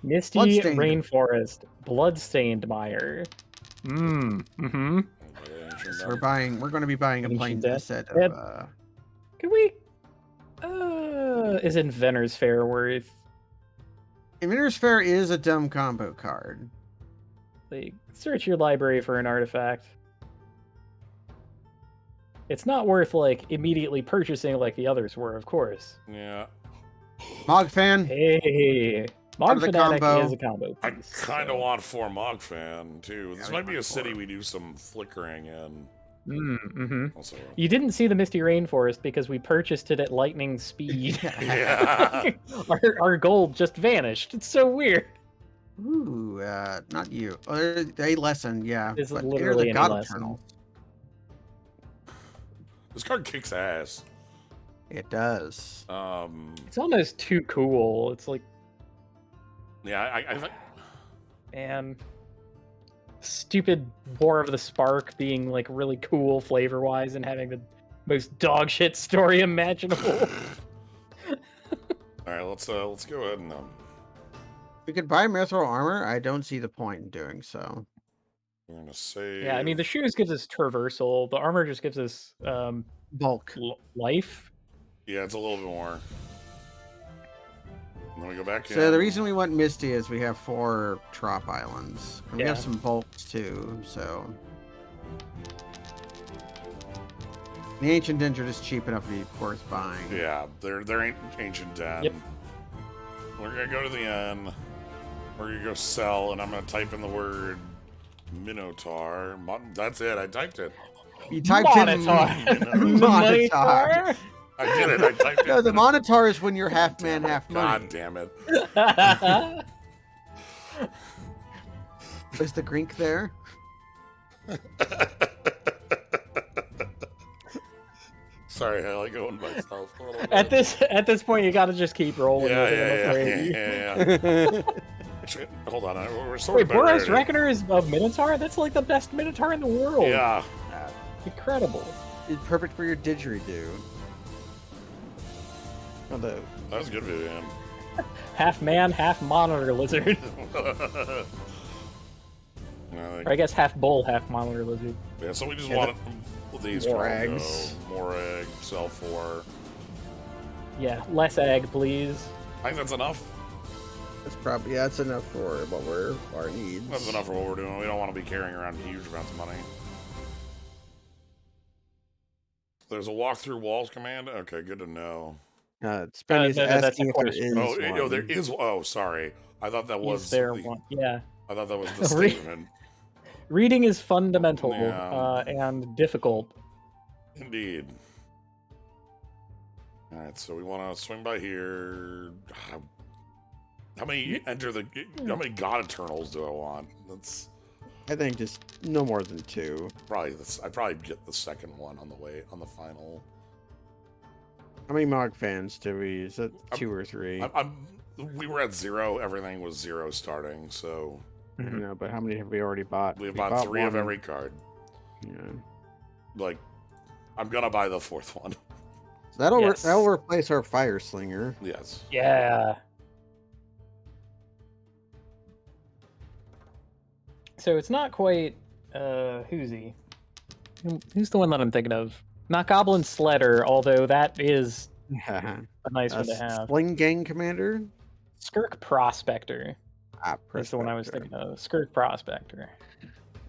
[SPEAKER 1] Misty
[SPEAKER 3] Bloodstained.
[SPEAKER 1] Rainforest, Bloodstained Mire. Mm-hmm.
[SPEAKER 3] So we're going to be buying a
[SPEAKER 1] Ancient
[SPEAKER 3] plains
[SPEAKER 1] Death.
[SPEAKER 3] set
[SPEAKER 1] Yep.
[SPEAKER 3] of.
[SPEAKER 1] Could we? Is Inventor's Fair worth?
[SPEAKER 3] Inventor's Fair is a dumb combo card.
[SPEAKER 1] Like, search your library for an artifact. It's not worth like immediately purchasing like the others were, of course.
[SPEAKER 2] Yeah.
[SPEAKER 3] Mogfan.
[SPEAKER 1] Hey,
[SPEAKER 3] Part
[SPEAKER 1] Mog
[SPEAKER 3] of the
[SPEAKER 1] Fanatic
[SPEAKER 3] combo.
[SPEAKER 1] is a combo.
[SPEAKER 2] I
[SPEAKER 1] piece,
[SPEAKER 2] kind of
[SPEAKER 1] so-
[SPEAKER 2] want 4 Mogfan, too. This
[SPEAKER 3] we
[SPEAKER 2] might be
[SPEAKER 3] want
[SPEAKER 2] a city
[SPEAKER 3] 4.
[SPEAKER 2] we do some flickering in.
[SPEAKER 1] Mm-hmm.
[SPEAKER 2] Also,
[SPEAKER 1] You didn't see the Misty Rainforest because we purchased it at lightning speed.
[SPEAKER 2] yeah.
[SPEAKER 1] our gold just vanished. It's so weird.
[SPEAKER 3] Ooh, not you. Oh, a lesson, yeah.
[SPEAKER 1] It's
[SPEAKER 3] but
[SPEAKER 1] literally
[SPEAKER 3] the
[SPEAKER 1] any
[SPEAKER 3] God
[SPEAKER 1] lesson.
[SPEAKER 3] Eternal.
[SPEAKER 2] This card kicks ass.
[SPEAKER 3] It does.
[SPEAKER 1] It's almost too cool. It's like,
[SPEAKER 2] Yeah, I think.
[SPEAKER 1] man, stupid War of the Spark being like really cool flavor wise and having the most dog shit story imaginable.
[SPEAKER 2] All right, let's go ahead and
[SPEAKER 3] We could buy Mithril Armor. I don't see the point in doing so.
[SPEAKER 2] we're gonna save.
[SPEAKER 1] Yeah, I mean the shoes gives us traversal. The armor just gives us
[SPEAKER 3] Bulk.
[SPEAKER 1] life.
[SPEAKER 2] Yeah, it's a little bit more. And then we go back in.
[SPEAKER 3] So the reason we want Misty is we have 4 Trop Islands. And we have
[SPEAKER 1] Yeah.
[SPEAKER 3] some bulks too, so... The Ancient Danger is cheap enough to be worth buying.
[SPEAKER 2] Yeah, they're ancient den.
[SPEAKER 1] Yep.
[SPEAKER 2] We're gonna go to the end. We're gonna go sell, and I'm gonna type in the word Minotaur. That's it. I typed it.
[SPEAKER 3] You typed in...
[SPEAKER 1] Monitor.
[SPEAKER 2] I did it. I typed it.
[SPEAKER 3] No, the Monitor is when you're half man, half money.
[SPEAKER 2] God damn it.
[SPEAKER 3] Is the Grink there?
[SPEAKER 2] Sorry, I like going myself a little bit.
[SPEAKER 1] At this point, you gotta just keep rolling. with it, I'm afraid.
[SPEAKER 2] Yeah. Shit, hold on, we're sort
[SPEAKER 1] Wait,
[SPEAKER 2] of
[SPEAKER 1] Boros
[SPEAKER 2] better.
[SPEAKER 1] Reckoner is a Minotaur? That's like the best Minotaur in the world.
[SPEAKER 2] Yeah.
[SPEAKER 1] Incredible.
[SPEAKER 3] It's perfect for your didgeridoo. Oh, the...
[SPEAKER 2] That was a good video.
[SPEAKER 1] Half man, half monitor lizard. Or I guess half bull, half monitor lizard.
[SPEAKER 2] Yeah, so we just
[SPEAKER 3] Yeah,
[SPEAKER 2] want these
[SPEAKER 3] more
[SPEAKER 2] can all
[SPEAKER 3] eggs.
[SPEAKER 2] go. More egg, sell 4.
[SPEAKER 1] Yeah, less egg, please.
[SPEAKER 2] I think that's enough.
[SPEAKER 3] That's probably that's enough for what our needs.
[SPEAKER 2] That's enough for what we're doing. We don't want to be carrying around huge amounts of money. There's a walk-through walls command? Okay, good to know.
[SPEAKER 3] Spenny's
[SPEAKER 1] no, that's
[SPEAKER 3] asking
[SPEAKER 1] a
[SPEAKER 3] if there
[SPEAKER 1] question.
[SPEAKER 3] is one.
[SPEAKER 2] There is. Oh, sorry. I thought that was
[SPEAKER 1] Is there
[SPEAKER 2] the,
[SPEAKER 1] one? Yeah.
[SPEAKER 2] I thought that was the statement.
[SPEAKER 1] Reading is fundamental
[SPEAKER 2] Yeah.
[SPEAKER 1] and difficult.
[SPEAKER 2] Indeed. All right, so we want to swing by here. How many How many God Eternals do I want? That's
[SPEAKER 3] I think just no more than 2.
[SPEAKER 2] probably I'd probably get the second one on the final.
[SPEAKER 3] How many Mog fans do we? Is it 2 or 3?
[SPEAKER 2] We were at 0. Everything was 0 starting, so
[SPEAKER 3] No, but how many have we already bought?
[SPEAKER 2] we've bought 3 of
[SPEAKER 3] one.
[SPEAKER 2] every card.
[SPEAKER 3] Yeah.
[SPEAKER 2] Like, I'm gonna buy the 4th one.
[SPEAKER 3] So that'll
[SPEAKER 1] Yes.
[SPEAKER 3] that'll replace our Fire Slinger.
[SPEAKER 2] Yes.
[SPEAKER 1] Yeah. So it's not quite who's he? Who's the one that I'm thinking of? Not Goblin Sledder, although that is a nice one to have.
[SPEAKER 3] Sling Gang Commander.
[SPEAKER 1] Skirk Prospector. That's the one I was
[SPEAKER 3] Prospector.
[SPEAKER 1] thinking of. Skirk Prospector.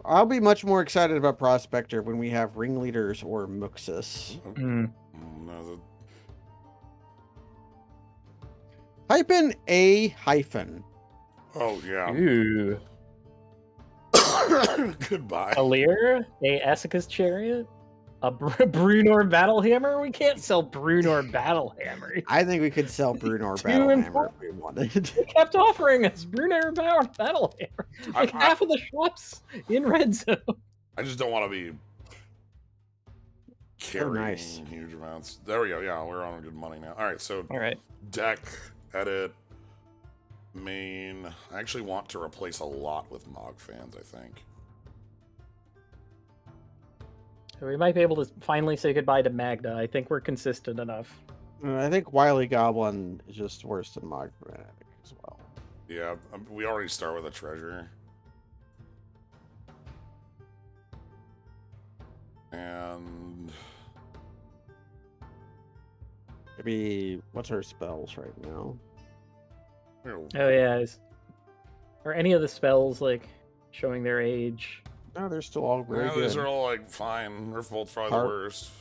[SPEAKER 3] I'll be much more excited about Prospector when we have Ringleaders or Muxus.
[SPEAKER 1] Mm.
[SPEAKER 2] No,
[SPEAKER 3] Hyphen A hyphen.
[SPEAKER 2] oh yeah.
[SPEAKER 1] Ooh.
[SPEAKER 2] Goodbye.
[SPEAKER 1] A Lear? A Essica's Chariot? A Brunor Battlehammer? We can't sell Brunor Battlehammer.
[SPEAKER 3] I think we could sell Brunor
[SPEAKER 1] Too
[SPEAKER 3] Battlehammer
[SPEAKER 1] important.
[SPEAKER 3] if we wanted.
[SPEAKER 1] They kept offering us Brunor Battlehammer. Like half of the shops in Red Zone.
[SPEAKER 2] I just don't want to be carrying
[SPEAKER 3] nice.
[SPEAKER 2] huge amounts. There we go. Yeah, we're on good money now. All right, so
[SPEAKER 1] All right.
[SPEAKER 2] deck, edit, main. I actually want to replace a lot with Mog fans, I think.
[SPEAKER 1] So we might be able to finally say goodbye to Magda. I think we're consistent enough.
[SPEAKER 3] I think Wily Goblin is just worse than Mog Fanatic as well.
[SPEAKER 2] Yeah, we already start with a treasure. And
[SPEAKER 3] Maybe what's our spells right now?
[SPEAKER 1] Oh yeah. Are any of the spells like showing their age?
[SPEAKER 3] No, they're still all very
[SPEAKER 2] yeah,
[SPEAKER 3] good.
[SPEAKER 2] these are all like fine. Rift Bolt's probably the worst.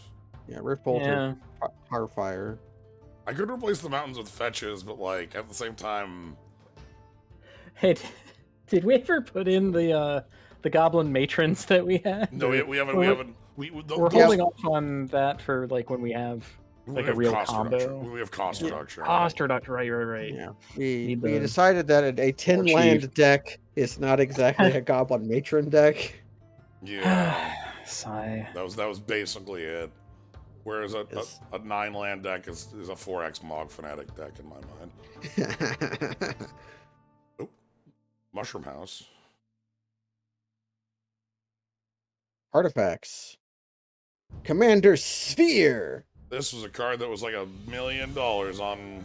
[SPEAKER 3] Yeah, Rift Bolt
[SPEAKER 1] Yeah.
[SPEAKER 3] or Heartfire.
[SPEAKER 2] I could replace the mountains with fetches, but like at the same time,
[SPEAKER 1] Hey, did we ever put in the goblin matrons that we had?
[SPEAKER 2] no, we haven't.
[SPEAKER 1] We're holding off on that for like when we have like a real combo.
[SPEAKER 2] We have cost reduction.
[SPEAKER 1] Cost reduction, right.
[SPEAKER 3] Yeah, we
[SPEAKER 1] Need the-
[SPEAKER 3] decided that a 10
[SPEAKER 1] Chief.
[SPEAKER 3] land deck is not exactly a Goblin Matron deck.
[SPEAKER 2] Yeah,
[SPEAKER 1] Sigh.
[SPEAKER 2] that was basically it. Whereas
[SPEAKER 3] Yes.
[SPEAKER 2] a 9 land deck is a 4x Mog Fanatic deck in my mind. Mushroom House.
[SPEAKER 3] Artifacts. Commander Sphere.
[SPEAKER 2] This was a card that was like $1 million on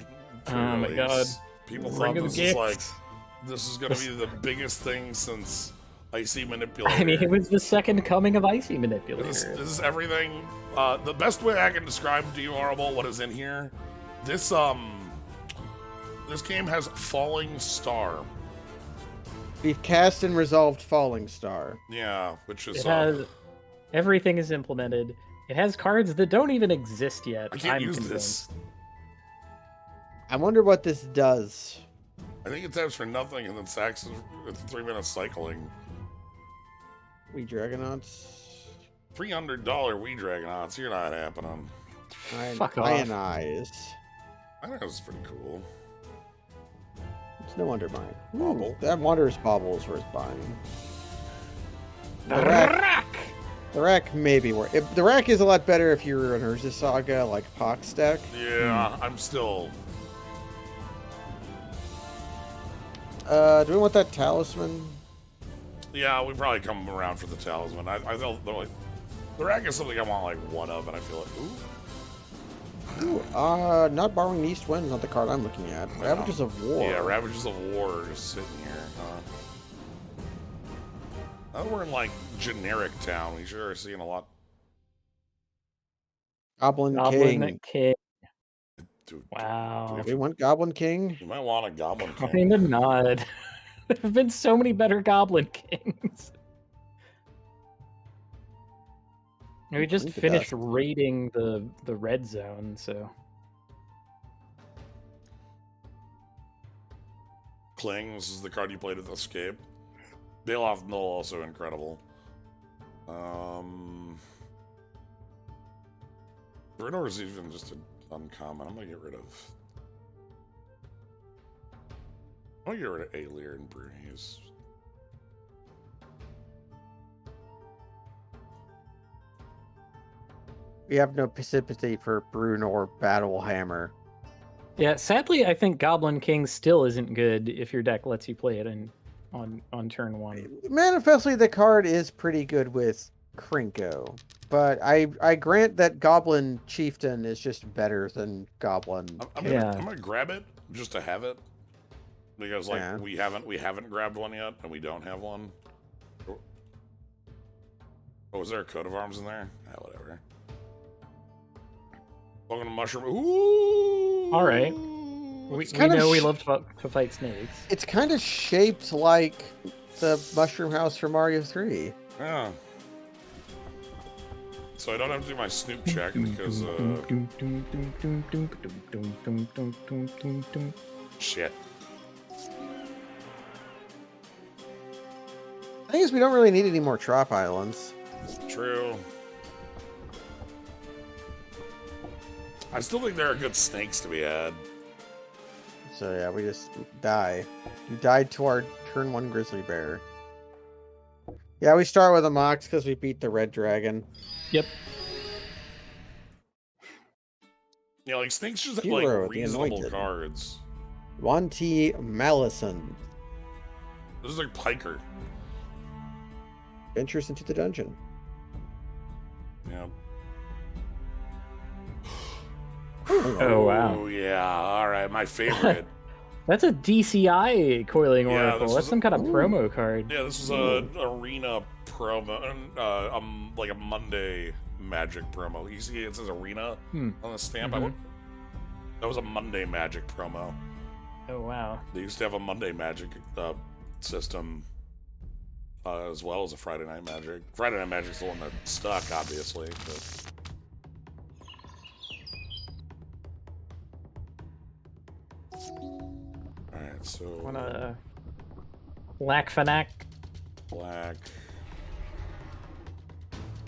[SPEAKER 1] Oh my
[SPEAKER 2] pre-release.
[SPEAKER 1] God.
[SPEAKER 2] People
[SPEAKER 1] Ring
[SPEAKER 2] thought
[SPEAKER 1] of
[SPEAKER 2] this is
[SPEAKER 1] Gifts.
[SPEAKER 2] like this is gonna be the biggest thing since Icy Manipulator.
[SPEAKER 1] I mean, it was the second coming of Icy Manipulator.
[SPEAKER 2] This is everything. The best way I can describe to you, Horrible, what is in here. This game has Falling Star.
[SPEAKER 3] We've cast and resolved Falling Star.
[SPEAKER 2] Yeah, which is
[SPEAKER 1] It has everything is implemented. It has cards that don't even exist yet.
[SPEAKER 2] I can't
[SPEAKER 1] I'm
[SPEAKER 2] use
[SPEAKER 1] convinced.
[SPEAKER 2] this.
[SPEAKER 3] I wonder what this does.
[SPEAKER 2] I think it taps for nothing and then sacks it's 3 minutes cycling.
[SPEAKER 3] We Dragonauts.
[SPEAKER 2] $300 Wee Dragonauts. You're not happening.
[SPEAKER 1] Fuck off.
[SPEAKER 3] Ionize.
[SPEAKER 2] I think this is pretty cool.
[SPEAKER 3] It's no wonder mine.
[SPEAKER 2] Bauble.
[SPEAKER 3] That Wanderer's Bauble is worth buying.
[SPEAKER 1] The
[SPEAKER 3] The rack.
[SPEAKER 1] rack!
[SPEAKER 3] The rack may be worth. The rack is a lot better if you're an Urza Saga like Pox deck.
[SPEAKER 2] Yeah, I'm still.
[SPEAKER 3] Do we want that Talisman?
[SPEAKER 2] Yeah, we probably come around for the talisman. I feel like the rack is something I want like one of, and I feel like
[SPEAKER 3] Not Borrowing the East Wind is not the card I'm looking at. Ravages of War.
[SPEAKER 2] Yeah, Ravages of War are just sitting here. Oh, we're in like generic town. We sure are seeing a lot.
[SPEAKER 3] Goblin
[SPEAKER 1] Goblin
[SPEAKER 3] King.
[SPEAKER 1] King.
[SPEAKER 2] Dude,
[SPEAKER 1] Wow.
[SPEAKER 3] We want Goblin King.
[SPEAKER 2] you might want a Goblin King.
[SPEAKER 1] Kind of not. There have been so many better Goblin Kings. We just
[SPEAKER 3] Blink of
[SPEAKER 1] finished
[SPEAKER 3] Dust.
[SPEAKER 1] raiding the red zone, so
[SPEAKER 2] Kling, this is the card you played with Escape. Bailoff Null, also incredible. Bruno is even just an uncommon. I'm gonna get rid of. I'm gonna get rid of Alier and Brunies.
[SPEAKER 3] We have no sympathy for Bruno or Battle Hammer.
[SPEAKER 1] yeah. Sadly, I think Goblin King still isn't good if your deck lets you play it on turn one.
[SPEAKER 3] Manifestly, the card is pretty good with Krinko, but I grant that Goblin Chieftain is just better than Goblin.
[SPEAKER 2] I'm
[SPEAKER 3] King.
[SPEAKER 2] gonna grab it just to have it because like
[SPEAKER 3] Yeah.
[SPEAKER 2] we haven't grabbed one yet and we don't have one. Oh, is there a coat of arms in there? Ah, whatever. Welcome to Mushroom. Ooh.
[SPEAKER 1] All right. We
[SPEAKER 3] kinda
[SPEAKER 1] know we love to fight snakes.
[SPEAKER 3] It's kind of shaped like the Mushroom House from Mario 3.
[SPEAKER 2] Yeah. So I don't have to do my Snoop check because shit.
[SPEAKER 3] The thing is, we don't really need any more Trop Islands.
[SPEAKER 2] True. I still think there are good snakes to be had.
[SPEAKER 3] So yeah, we just die. You died to our turn 1 Grizzly Bear. Yeah, we start with a Mox because we beat the Red Dragon.
[SPEAKER 1] Yep.
[SPEAKER 2] Yeah, like snakes just have
[SPEAKER 3] Hero,
[SPEAKER 2] like
[SPEAKER 3] the
[SPEAKER 2] reasonable
[SPEAKER 3] Anointed.
[SPEAKER 2] cards.
[SPEAKER 3] Wanty Malison.
[SPEAKER 2] This is like Piker.
[SPEAKER 3] Ventures into the dungeon.
[SPEAKER 2] Yeah.
[SPEAKER 1] Oh wow.
[SPEAKER 2] Oh yeah. All right, my favorite.
[SPEAKER 1] That's a DCI Coiling
[SPEAKER 2] Yeah,
[SPEAKER 1] Oracle.
[SPEAKER 2] this
[SPEAKER 1] That's
[SPEAKER 2] is-
[SPEAKER 1] some kind of promo card.
[SPEAKER 2] Yeah, this is a arena promo, like a Monday Magic promo. You see, it says arena on the stamp. That was a Monday Magic promo.
[SPEAKER 1] Oh wow.
[SPEAKER 2] They used to have a Monday Magic system as well as a Friday Night Magic. Friday Night Magic's the one that stuck, obviously. But... Alright, so...
[SPEAKER 1] Wanna Lack Fanac?
[SPEAKER 2] Black...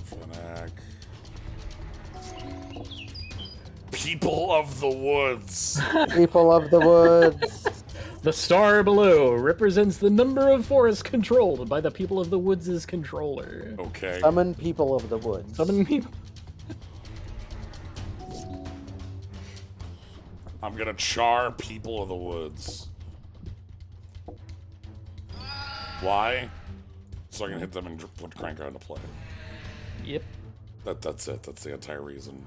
[SPEAKER 2] Fnac... People of the Woods!
[SPEAKER 3] People of the Woods.
[SPEAKER 1] The star below represents the number of forests controlled by the People of the Woods' controller.
[SPEAKER 2] Okay.
[SPEAKER 3] Summon People of the Woods.
[SPEAKER 1] Summon people.
[SPEAKER 2] I'm gonna char People of the Woods. Why? So I can hit them and put Cranko into play.
[SPEAKER 1] Yep.
[SPEAKER 2] That's it. That's the entire reason.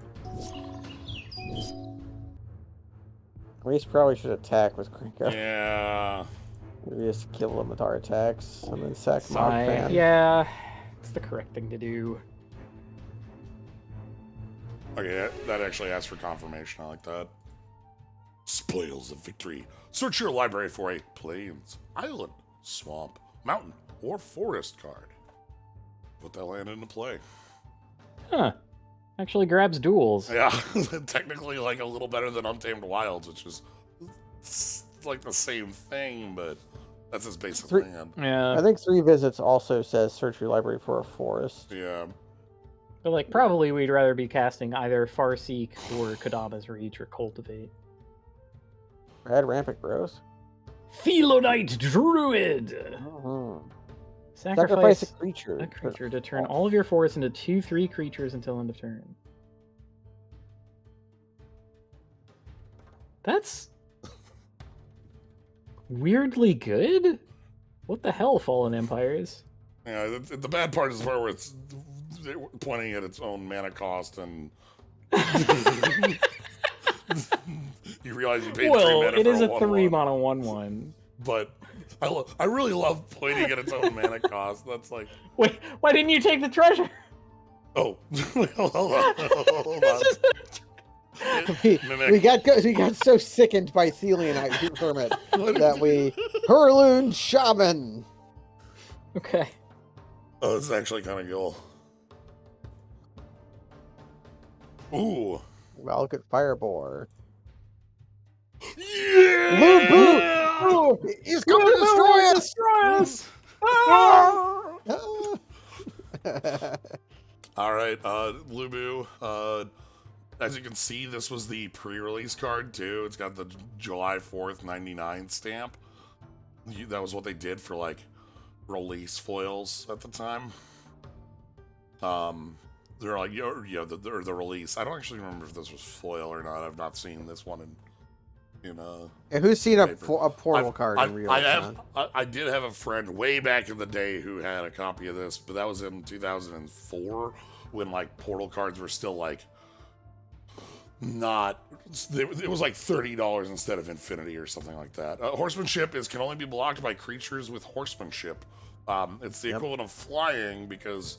[SPEAKER 3] We probably should attack with Krinko.
[SPEAKER 2] Yeah.
[SPEAKER 3] We just kill them with our attacks and then sack Mod
[SPEAKER 1] Fine.
[SPEAKER 3] Fan.
[SPEAKER 1] Yeah, it's the correct thing to do.
[SPEAKER 2] Okay, that actually asks for confirmation. I like that. Spoils of Victory. Search your library for a plains, island, swamp, mountain, or forest card. Put that land into play.
[SPEAKER 1] Huh. Actually grabs duels.
[SPEAKER 2] Yeah, technically like a little better than Untamed Wilds, which is like the same thing, but that's his basic land.
[SPEAKER 1] Yeah.
[SPEAKER 3] I think 3 Visits also says search your library for a forest.
[SPEAKER 2] Yeah.
[SPEAKER 1] But like probably we'd rather be casting either Farseek or Kodama's Reach or Cultivate.
[SPEAKER 3] Rad Rampant Bros.
[SPEAKER 1] Felonite Druid!
[SPEAKER 3] Sacrifice
[SPEAKER 1] Sacrifice
[SPEAKER 3] a creature.
[SPEAKER 1] a creature to turn all of your forests into 2/3 creatures until end of turn. That's weirdly good? What the hell, Fallen Empires?
[SPEAKER 2] Yeah, the bad part is the part where it's pointing at its own mana cost and you realize you paid 3
[SPEAKER 1] Well,
[SPEAKER 2] mana
[SPEAKER 1] it
[SPEAKER 2] for
[SPEAKER 1] is a
[SPEAKER 2] 1/1.
[SPEAKER 1] 3 mana 1/1.
[SPEAKER 2] but I really love pointing at its own mana cost. That's like,
[SPEAKER 1] Wait, why didn't you take the treasure?
[SPEAKER 2] oh, hold on, hold on.
[SPEAKER 3] We got so sickened by Thelianite Hermit that we Hurloon Shaman.
[SPEAKER 1] Okay.
[SPEAKER 2] Oh, this is actually kind of cool. Ooh.
[SPEAKER 3] Well, look at Firebore.
[SPEAKER 2] Yeah!
[SPEAKER 3] Boo! He's coming to destroy us!
[SPEAKER 2] All right, Lubu. As you can see, this was the pre-release card too. It's got the July 4th '99 stamp. That was what they did for like release foils at the time. They're like, the release. I don't actually remember if this was foil or not. I've not seen this one in
[SPEAKER 3] And who's seen a
[SPEAKER 2] paper.
[SPEAKER 3] portal card in real time?
[SPEAKER 2] I did have a friend way back in the day who had a copy of this, but that was in 2004 when like portal cards were still like not. It was like $30 instead of infinity or something like that. Horsemanship can only be blocked by creatures with horsemanship. It's the equivalent of flying because,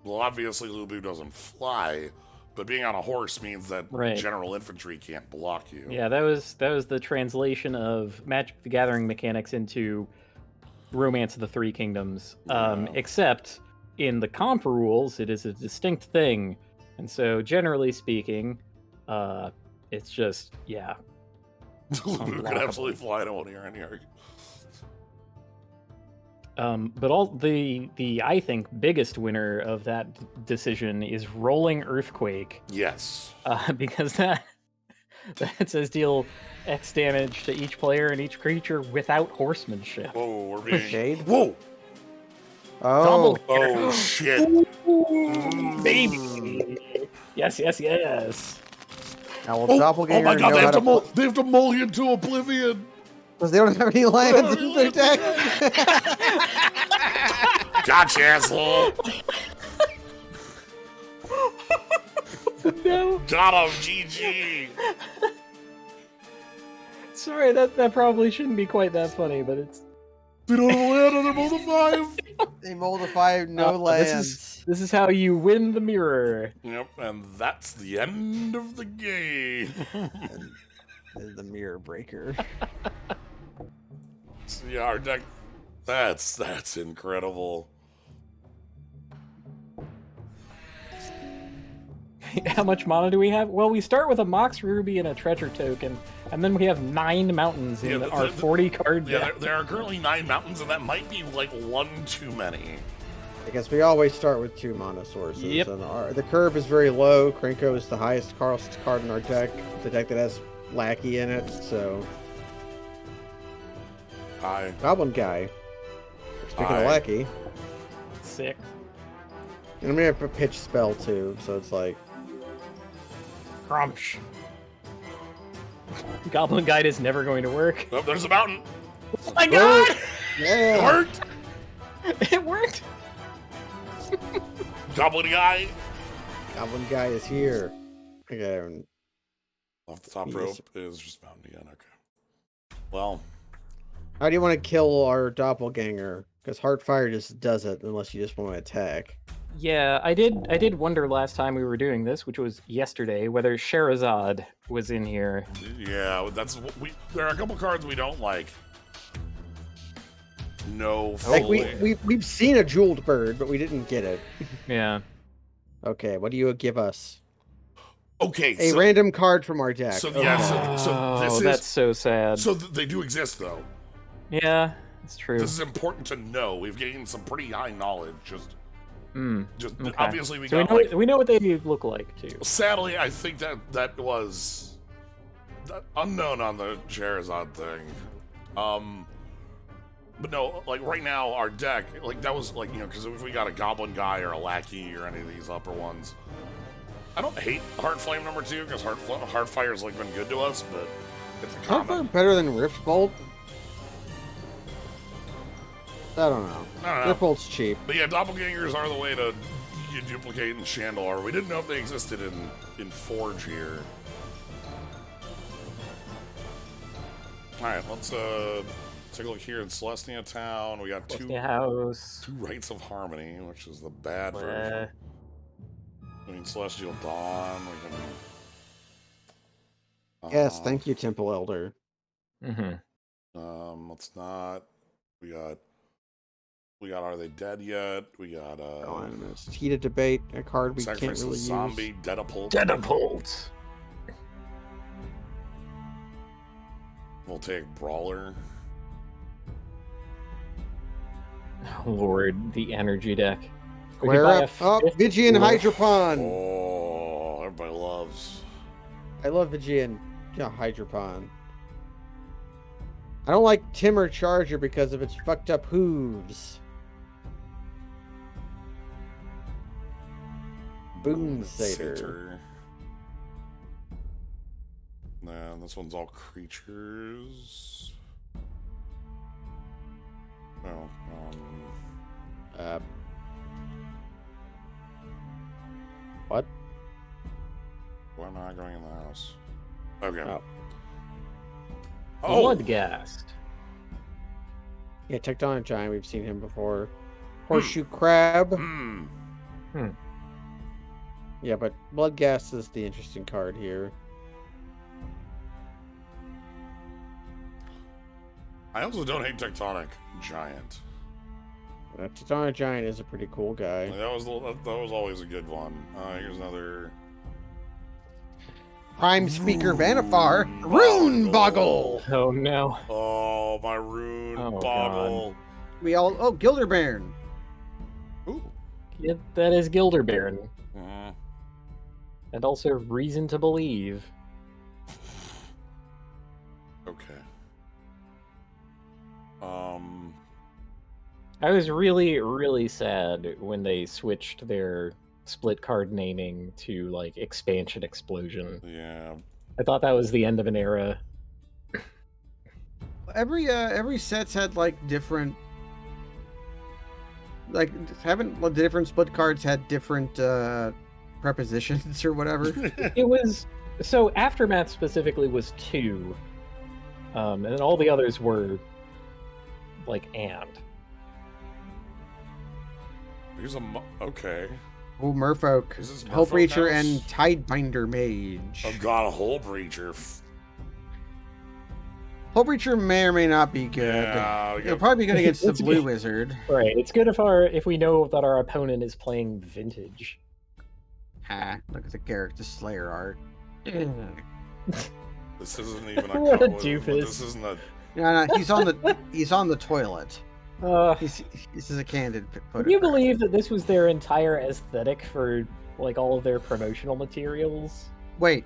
[SPEAKER 2] well, obviously Lubu doesn't fly. But being on a horse means that general infantry can't block you.
[SPEAKER 1] Yeah, that was the translation of Magic the Gathering mechanics into Romance of the Three Kingdoms. Except in the comp rules, it is a distinct thing, and so generally speaking, it's just
[SPEAKER 2] Lubu could absolutely fly. I don't want to hear any argument.
[SPEAKER 1] But all the I think biggest winner of that decision is Rolling Earthquake.
[SPEAKER 2] Yes.
[SPEAKER 1] Because that says deal X damage to each player and each creature without horsemanship.
[SPEAKER 2] Whoa, we're being
[SPEAKER 3] Shade.
[SPEAKER 2] Whoa.
[SPEAKER 3] Oh.
[SPEAKER 2] Oh shit.
[SPEAKER 1] Baby. Yes.
[SPEAKER 3] Now will Doppelganger
[SPEAKER 2] oh my god,
[SPEAKER 3] know how to
[SPEAKER 2] they have to mull you to oblivion.
[SPEAKER 3] because they don't have any lands in their deck.
[SPEAKER 2] Gotcha, asshole.
[SPEAKER 1] No.
[SPEAKER 2] Got him, GG.
[SPEAKER 1] Sorry, that probably shouldn't be quite that funny, but it's.
[SPEAKER 2] They don't have a land on their mold of 5.
[SPEAKER 3] They mold a 5, no lands.
[SPEAKER 1] This is how you win the mirror.
[SPEAKER 2] Yep, and that's the end of the game.
[SPEAKER 3] And the mirror breaker.
[SPEAKER 2] So yeah, our deck, that's incredible.
[SPEAKER 1] How much mana do we have? Well, we start with a Mox Ruby and a Treasure Token, and then we have 9 mountains in our 40 card deck.
[SPEAKER 2] Yeah, there are currently 9 mountains, and that might be like 1 too many.
[SPEAKER 3] I guess we always start with 2 mana sources.
[SPEAKER 1] Yep.
[SPEAKER 3] And the curve is very low. Krenko is the highest cost card in our deck. The deck that has Lackey in it, so.
[SPEAKER 2] Hi.
[SPEAKER 3] Goblin Guy. Speaking of Lackey.
[SPEAKER 1] Sick.
[SPEAKER 3] And I'm gonna have a pitch spell too, so it's like.
[SPEAKER 1] Crunch. Goblin Guide is never going to work.
[SPEAKER 2] Oh, there's a mountain.
[SPEAKER 1] Oh my god!
[SPEAKER 3] Yeah!
[SPEAKER 2] It worked.
[SPEAKER 1] It worked!
[SPEAKER 2] Goblin guy.
[SPEAKER 3] Goblin Guy is here. Okay.
[SPEAKER 2] Off the top rope is just mountain again. Okay. Well.
[SPEAKER 3] How do you want to kill our doppelganger? Because Heartfire just does it unless you just want to attack.
[SPEAKER 1] Yeah, I did wonder last time we were doing this, which was yesterday, whether Sherazade was in here.
[SPEAKER 2] Yeah, that's what there are a couple cards we don't like. No,
[SPEAKER 3] Like we've seen a jeweled bird, but we didn't get it.
[SPEAKER 1] Yeah.
[SPEAKER 3] Okay, what do you give us?
[SPEAKER 2] Okay,
[SPEAKER 3] A random card from our deck.
[SPEAKER 2] So yeah, so this
[SPEAKER 1] that's so sad.
[SPEAKER 2] So they do exist though.
[SPEAKER 1] Yeah, it's true.
[SPEAKER 2] This is important to know. We've gained some pretty high knowledge. Just
[SPEAKER 1] okay.
[SPEAKER 2] Obviously we
[SPEAKER 1] so
[SPEAKER 2] got
[SPEAKER 1] we know what they look like too.
[SPEAKER 2] Sadly, I think that was unknown on the Charizard thing. But no, like right now our deck, like that was like, you know, because if we got a Goblin Guy or a Lackey or any of these upper ones, I don't hate Heart Flame number 2 because Heartfire's like been good to us, but it's a common.
[SPEAKER 3] Heartfire better than Rift Bolt? I don't know. Rift Bolt's cheap.
[SPEAKER 2] But yeah, doppelgangers are the way to duplicate in Chandler. We didn't know if they existed in Forge here. All right, let's take a look here in Celestia Town. We got
[SPEAKER 1] Celestia House.
[SPEAKER 2] two Rites of Harmony, which is the bad version. I mean, Celestial Dawn. We can.
[SPEAKER 3] Yes, thank you, Temple Elder.
[SPEAKER 2] Let's not. We got. Are they dead yet? We got.
[SPEAKER 3] Heated Debate, a card we can't
[SPEAKER 2] Sacrifice
[SPEAKER 3] really
[SPEAKER 2] the Zombie,
[SPEAKER 3] use.
[SPEAKER 2] Dedapult.
[SPEAKER 1] Dedapult.
[SPEAKER 2] We'll take Brawler.
[SPEAKER 1] Lord, the energy deck.
[SPEAKER 3] Square up. Oh, Vigian Hydropon.
[SPEAKER 2] Oh, everybody loves.
[SPEAKER 3] I love Vigian. Yeah, Hydropon. I don't like Timber Charger because of its fucked up hooves. Boon Satyr.
[SPEAKER 2] Nah, this one's all creatures. No.
[SPEAKER 3] What?
[SPEAKER 2] Why am I going in the house? Okay.
[SPEAKER 1] Oh. Bloodghast.
[SPEAKER 3] Yeah, Tectonic Giant, we've seen him before. Horseshoe Crab. Yeah, but Bloodghast is the interesting card here.
[SPEAKER 2] I also don't hate Tectonic Giant.
[SPEAKER 3] Tectonic Giant is a pretty cool guy.
[SPEAKER 2] That was always a good one. Here's another.
[SPEAKER 3] Prime Speaker Vanifar. Rune Boggle!
[SPEAKER 1] Oh no.
[SPEAKER 2] Oh, my Rune Boggle.
[SPEAKER 3] God. We all. Oh, Gilderbairn.
[SPEAKER 2] Ooh.
[SPEAKER 1] Yeah, that is Gilderbairn. And also Reason to Believe.
[SPEAKER 2] Okay.
[SPEAKER 1] I was really, really sad when they switched their split card naming to like Expansion Explosion.
[SPEAKER 2] Yeah.
[SPEAKER 3] I
[SPEAKER 1] I thought that was the end of an era.
[SPEAKER 3] Every set's had like different, like haven't the different split cards had different prepositions or whatever.
[SPEAKER 1] It was so Aftermath specifically was 2, and then all the others were like and.
[SPEAKER 2] Here's a okay.
[SPEAKER 3] Oh, Merfolk,
[SPEAKER 2] Is this
[SPEAKER 3] Hull
[SPEAKER 2] Merfolk
[SPEAKER 3] Breacher,
[SPEAKER 2] house?
[SPEAKER 3] and Tidebinder Mage.
[SPEAKER 2] I've got a Hull Breacher.
[SPEAKER 3] Hull Breacher may or may not be good.
[SPEAKER 2] Yeah,
[SPEAKER 3] It'll probably be good against the
[SPEAKER 1] It's
[SPEAKER 3] Blue
[SPEAKER 1] good.
[SPEAKER 3] Wizard.
[SPEAKER 1] Right, it's good if we know that our opponent is playing Vintage.
[SPEAKER 3] Ha! Look at the character Slayer art.
[SPEAKER 2] This isn't even a
[SPEAKER 1] What a
[SPEAKER 2] couple-
[SPEAKER 1] doofus.
[SPEAKER 2] This isn't a.
[SPEAKER 3] No, he's on the toilet. This is a candid photo.
[SPEAKER 1] Can you believe that this was their entire aesthetic for like all of their promotional materials?
[SPEAKER 3] Wait,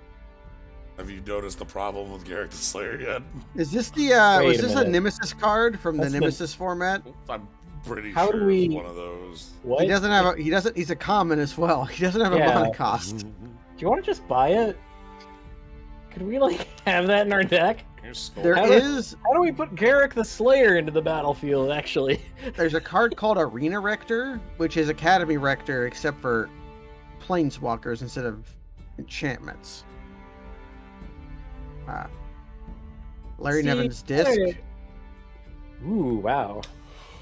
[SPEAKER 2] Have you noticed the problem with Garrick the Slayer yet?
[SPEAKER 3] is this the
[SPEAKER 1] Wait
[SPEAKER 3] was
[SPEAKER 1] a
[SPEAKER 3] this a
[SPEAKER 1] minute.
[SPEAKER 3] Nemesis card from
[SPEAKER 1] That's
[SPEAKER 3] the
[SPEAKER 1] the-
[SPEAKER 3] Nemesis format?
[SPEAKER 2] I'm pretty
[SPEAKER 1] How
[SPEAKER 2] sure
[SPEAKER 1] do we-
[SPEAKER 2] it's one of those.
[SPEAKER 1] What?
[SPEAKER 3] He doesn't have he's a common as well. He doesn't have a
[SPEAKER 1] Yeah.
[SPEAKER 3] mana cost.
[SPEAKER 1] Do you want to just buy it? Could we like have that in our deck?
[SPEAKER 2] Here's Skull.
[SPEAKER 3] There
[SPEAKER 1] How
[SPEAKER 3] is
[SPEAKER 1] How do we put Garrick the Slayer into the battlefield? Actually,
[SPEAKER 3] there's a card called Arena Rector, which is Academy Rector except for planeswalkers instead of enchantments. Larry
[SPEAKER 1] See,
[SPEAKER 3] Nevin's disc.
[SPEAKER 1] Ooh, wow!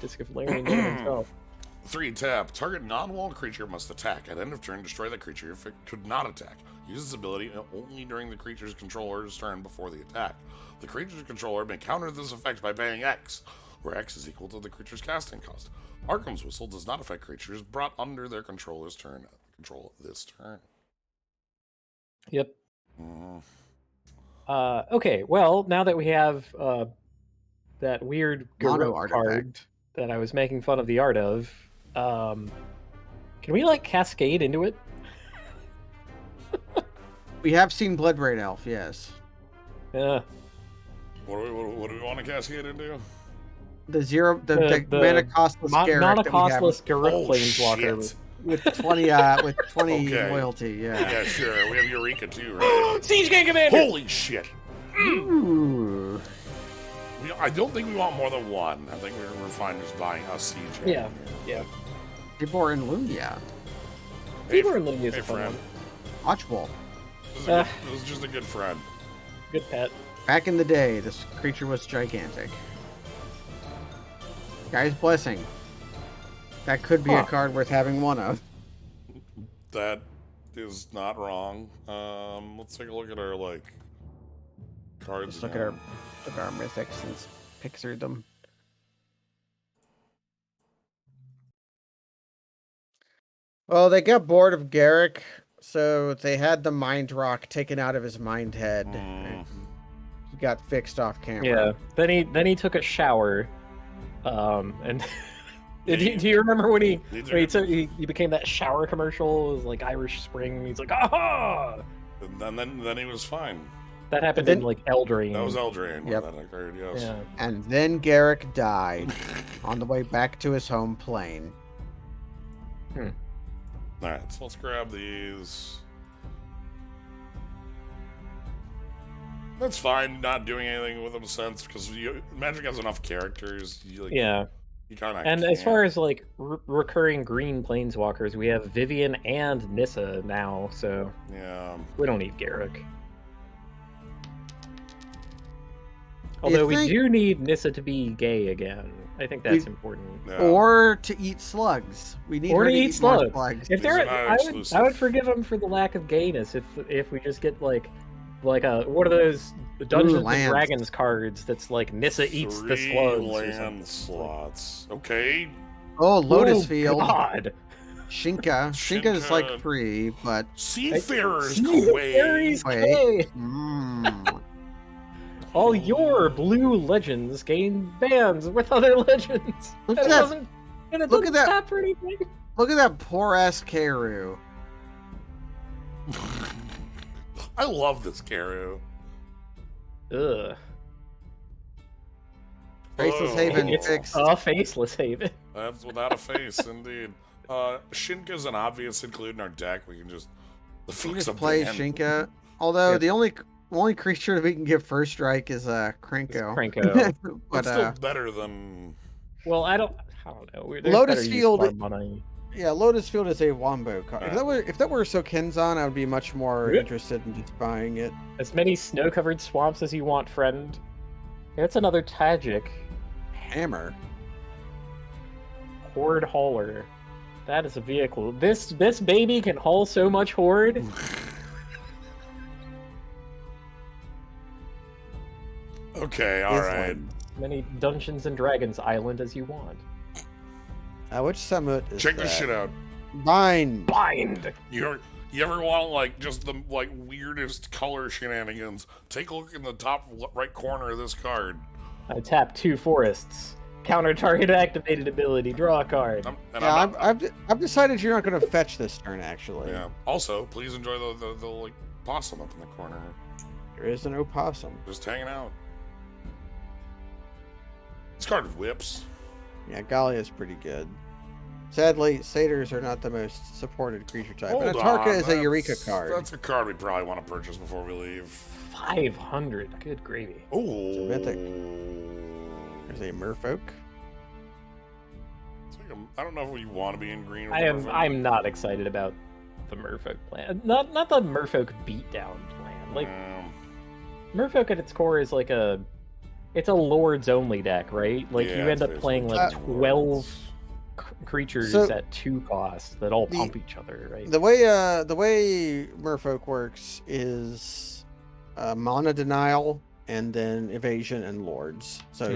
[SPEAKER 1] Disc of Larry Nevin himself.
[SPEAKER 2] 3 tap. Target non-wall creature must attack. At end of turn, destroy that creature if it could not attack. Use this ability only during the creature's controller's turn before the attack. The creature's controller may counter this effect by paying X, where X is equal to the creature's casting cost. Arkham's Whistle does not affect creatures brought under their controller's turn at the control this turn.
[SPEAKER 1] Yep.
[SPEAKER 2] Mm.
[SPEAKER 1] Okay. Well, now that we have that weird
[SPEAKER 3] Mono
[SPEAKER 1] Garrote card
[SPEAKER 3] artifact.
[SPEAKER 1] that I was making fun of the art of, can we like cascade into it?
[SPEAKER 3] We have seen Bloodbraid Elf, yes.
[SPEAKER 1] Yeah.
[SPEAKER 2] What do we want to cascade into?
[SPEAKER 3] The mana costless Garrick
[SPEAKER 1] Not a
[SPEAKER 3] that we have
[SPEAKER 1] costless Garrote
[SPEAKER 2] Oh,
[SPEAKER 1] Planeswalker.
[SPEAKER 2] shit.
[SPEAKER 3] with 20
[SPEAKER 2] Okay.
[SPEAKER 3] loyalty, yeah.
[SPEAKER 2] Yeah, sure. We have Eureka too, right?
[SPEAKER 1] Siege Gang Commander!
[SPEAKER 2] Holy shit!
[SPEAKER 3] Ooh.
[SPEAKER 2] I don't think we want more than one. I think we're fine just buying a siege.
[SPEAKER 1] Yeah, yeah.
[SPEAKER 3] Tibor and Lunia.
[SPEAKER 1] Tibor and Lunia is
[SPEAKER 2] hey
[SPEAKER 1] a fun
[SPEAKER 2] friend.
[SPEAKER 1] one.
[SPEAKER 3] Archbolt.
[SPEAKER 2] This is just a good friend.
[SPEAKER 1] Good pet.
[SPEAKER 3] Back in the day, this creature was gigantic. Guy's Blessing. That could be a
[SPEAKER 1] Huh.
[SPEAKER 3] card worth having one of.
[SPEAKER 2] That is not wrong. Let's take a look at our like cards.
[SPEAKER 3] Just look at our mythics and pick through them. Well, they got bored of Garrick, so they had the mind rock taken out of his mind head. He got fixed off camera.
[SPEAKER 1] Yeah. Then he took a shower, and do you remember when he became that shower commercial? It was like Irish Spring. He's like, aha!
[SPEAKER 2] And then he was fine.
[SPEAKER 1] That happened in like Eldraine.
[SPEAKER 2] That was Eldraine.
[SPEAKER 3] Yep.
[SPEAKER 2] That occurred, yes.
[SPEAKER 1] Yeah.
[SPEAKER 3] And then Garrick died on the way back to his home plane.
[SPEAKER 2] All right, so let's grab these. That's fine, not doing anything with them since, because Magic has enough characters.
[SPEAKER 1] Yeah.
[SPEAKER 2] You kind of.
[SPEAKER 1] And as far as like recurring green planeswalkers, we have Vivian and Nissa now, so
[SPEAKER 2] yeah,
[SPEAKER 1] we don't need Garrick. Although we do need Nissa to be gay again. I think that's important.
[SPEAKER 2] yeah.
[SPEAKER 3] Or to eat slugs. We need
[SPEAKER 1] Or
[SPEAKER 3] her
[SPEAKER 1] to eat
[SPEAKER 3] more
[SPEAKER 1] slugs.
[SPEAKER 3] slugs.
[SPEAKER 1] If
[SPEAKER 2] These
[SPEAKER 1] there,
[SPEAKER 2] are not
[SPEAKER 1] I
[SPEAKER 2] exclusive.
[SPEAKER 1] would forgive him for the lack of gayness if we just get like a one of those Dungeons and
[SPEAKER 3] lands.
[SPEAKER 1] Dragons cards that's like Nissa eats the
[SPEAKER 2] 3
[SPEAKER 1] slugs. Or
[SPEAKER 2] land
[SPEAKER 1] something.
[SPEAKER 2] slots. Okay.
[SPEAKER 3] Oh, Lotus
[SPEAKER 1] Oh,
[SPEAKER 3] Field.
[SPEAKER 1] God.
[SPEAKER 3] Shinka. Shinka is like
[SPEAKER 2] Shinka.
[SPEAKER 3] free, but
[SPEAKER 2] Seafarers
[SPEAKER 1] Seafarers
[SPEAKER 2] Quay.
[SPEAKER 3] Quay.
[SPEAKER 1] Quay. All your blue legends gain bands with other legends.
[SPEAKER 3] Look
[SPEAKER 1] And
[SPEAKER 3] at that.
[SPEAKER 1] doesn't
[SPEAKER 3] Look at that.
[SPEAKER 1] tap for anything.
[SPEAKER 3] Look at that poor ass Karu.
[SPEAKER 2] I love this Karu.
[SPEAKER 1] Ugh.
[SPEAKER 3] Faceless
[SPEAKER 2] Oh.
[SPEAKER 3] Haven
[SPEAKER 1] It's
[SPEAKER 3] fixed.
[SPEAKER 1] a faceless haven.
[SPEAKER 2] That's without a face, indeed. Shinka's an obvious include in our deck. We can just
[SPEAKER 3] We
[SPEAKER 2] fuck
[SPEAKER 3] just
[SPEAKER 2] something
[SPEAKER 3] play
[SPEAKER 2] in.
[SPEAKER 3] Although
[SPEAKER 1] Yeah.
[SPEAKER 3] the only creature that we can give first strike is Krenko.
[SPEAKER 1] Cranko.
[SPEAKER 3] But
[SPEAKER 2] It's still better than.
[SPEAKER 1] Well, I don't know. There's
[SPEAKER 3] Lotus
[SPEAKER 1] better use
[SPEAKER 3] Field-
[SPEAKER 1] for our money.
[SPEAKER 3] yeah, Lotus Field is a wombo card. If that were Sokenzan, I would be much more
[SPEAKER 1] Yeah.
[SPEAKER 3] interested in just buying it.
[SPEAKER 1] As many snow-covered swamps as you want, friend. That's another Tajic.
[SPEAKER 3] Hammer.
[SPEAKER 1] Horde hauler. That is a vehicle. This baby can haul so much horde.
[SPEAKER 2] Okay, all right.
[SPEAKER 1] Many Dungeons and Dragons island as you want.
[SPEAKER 3] Which summit is
[SPEAKER 2] Check this
[SPEAKER 3] that?
[SPEAKER 2] shit out.
[SPEAKER 3] Bind.
[SPEAKER 1] Bind.
[SPEAKER 2] You ever want like just the like weirdest color shenanigans? Take a look in the top right corner of this card.
[SPEAKER 1] I tap 2 forests. Counter target activated ability. Draw a card.
[SPEAKER 3] Yeah, I've decided you're not going to fetch this turn. Actually,
[SPEAKER 2] Yeah. Also, please enjoy the like possum up in the corner.
[SPEAKER 3] there is an opossum.
[SPEAKER 2] Just hanging out. This card whips.
[SPEAKER 3] Yeah, Galia is pretty good. Sadly, satyrs are not the most supported creature type.
[SPEAKER 2] Hold
[SPEAKER 3] And Atarka
[SPEAKER 2] on,
[SPEAKER 3] is a Eureka
[SPEAKER 2] that's-
[SPEAKER 3] card.
[SPEAKER 2] That's a card we probably want to purchase before we leave.
[SPEAKER 1] 500. Good gravy.
[SPEAKER 2] Oh.
[SPEAKER 3] mythic. There's a Merfolk.
[SPEAKER 2] I don't know if you want to be in green. Or
[SPEAKER 1] I'm not excited about the Merfolk plan. Not the Merfolk beatdown plan. Like Merfolk at its core is like it's a Lords only deck, right? Like
[SPEAKER 2] Yeah,
[SPEAKER 1] you end
[SPEAKER 2] it's
[SPEAKER 1] up playing like
[SPEAKER 2] basically
[SPEAKER 1] 12 creatures
[SPEAKER 3] So-
[SPEAKER 1] at 2 cost that all pump each other, right?
[SPEAKER 3] The way Merfolk works is mana denial and then evasion and lords. So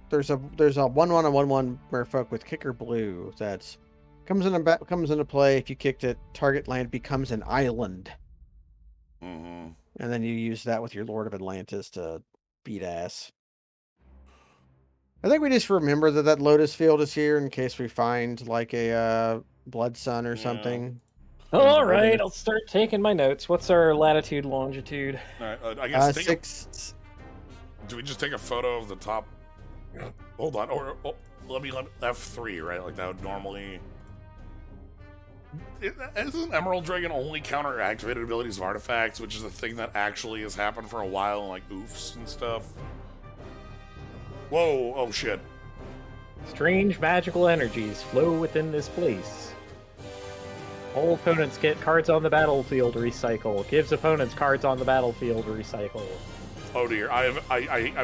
[SPEAKER 3] there's a 1/1 and 1/1 Merfolk with kicker blue that's comes into play if you kicked it. Target land becomes an island, and then you use that with your Lord of Atlantis to beat ass. I think we just remember that Lotus Field is here in case we find like a Blood Sun or something.
[SPEAKER 1] All right, I'll start taking my notes. What's our latitude, longitude?
[SPEAKER 2] All right, I guess take
[SPEAKER 3] 6.
[SPEAKER 2] do we just take a photo of the top? Hold on, or let me F3, right? Like that would normally. Isn't Emerald Dragon only counter activated abilities of artifacts, which is a thing that actually has happened for a while in like oofs and stuff? Whoa! Oh shit!
[SPEAKER 1] Strange magical energies flow within this place. All opponents get cards on the battlefield recycle. Gives opponents cards on the battlefield recycle.
[SPEAKER 2] Oh dear, I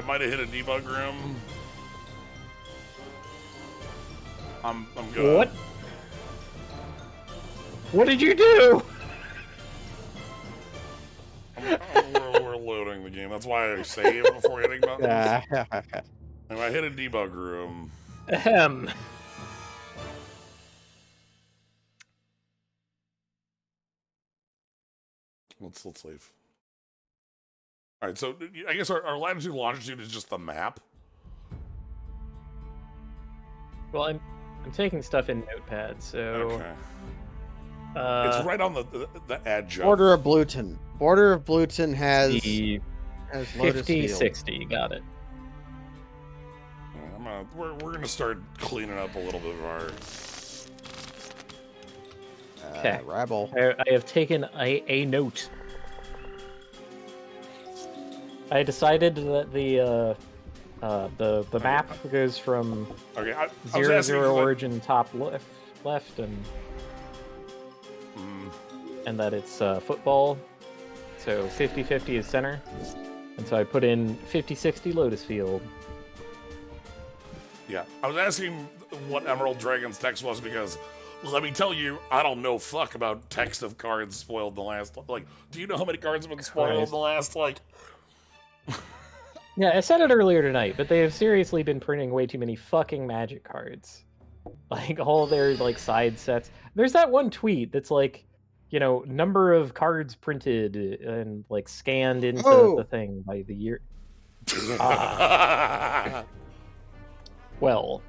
[SPEAKER 2] might have hit a debug room. I'm good.
[SPEAKER 1] What? What did you do?
[SPEAKER 2] We're loading the game. That's why I save before hitting buttons. And I hit a debug room.
[SPEAKER 1] Ahem.
[SPEAKER 2] Let's leave. All right, so I guess our latitude and longitude is just the map.
[SPEAKER 1] Well, I'm taking stuff in Notepad, so.
[SPEAKER 2] Okay. It's right on the edge.
[SPEAKER 3] Border of Blueton. Border of Blueton has
[SPEAKER 1] the
[SPEAKER 3] Lotus
[SPEAKER 1] 50,
[SPEAKER 3] Field.
[SPEAKER 1] 60. Got it.
[SPEAKER 2] We're gonna start cleaning up a little bit of our.
[SPEAKER 1] Okay.
[SPEAKER 3] Rabble.
[SPEAKER 1] I have taken a note. I decided that the map goes from
[SPEAKER 2] Okay, I was
[SPEAKER 1] 0,
[SPEAKER 2] asking
[SPEAKER 1] 0
[SPEAKER 2] because
[SPEAKER 1] origin top left and that it's football. So 50-50 is center. And so I put in 50-60 Lotus Field.
[SPEAKER 2] Yeah, I was asking what Emerald Dragon's text was because, let me tell you, I don't know fuck about text of cards spoiled in the last. Like, do you know how many cards have been spoiled in the last
[SPEAKER 1] Yeah, I said it earlier tonight, but they have seriously been printing way too many fucking Magic cards. Like all their side sets. There's that one tweet that's like, number of cards printed and scanned into the thing by the year. Well,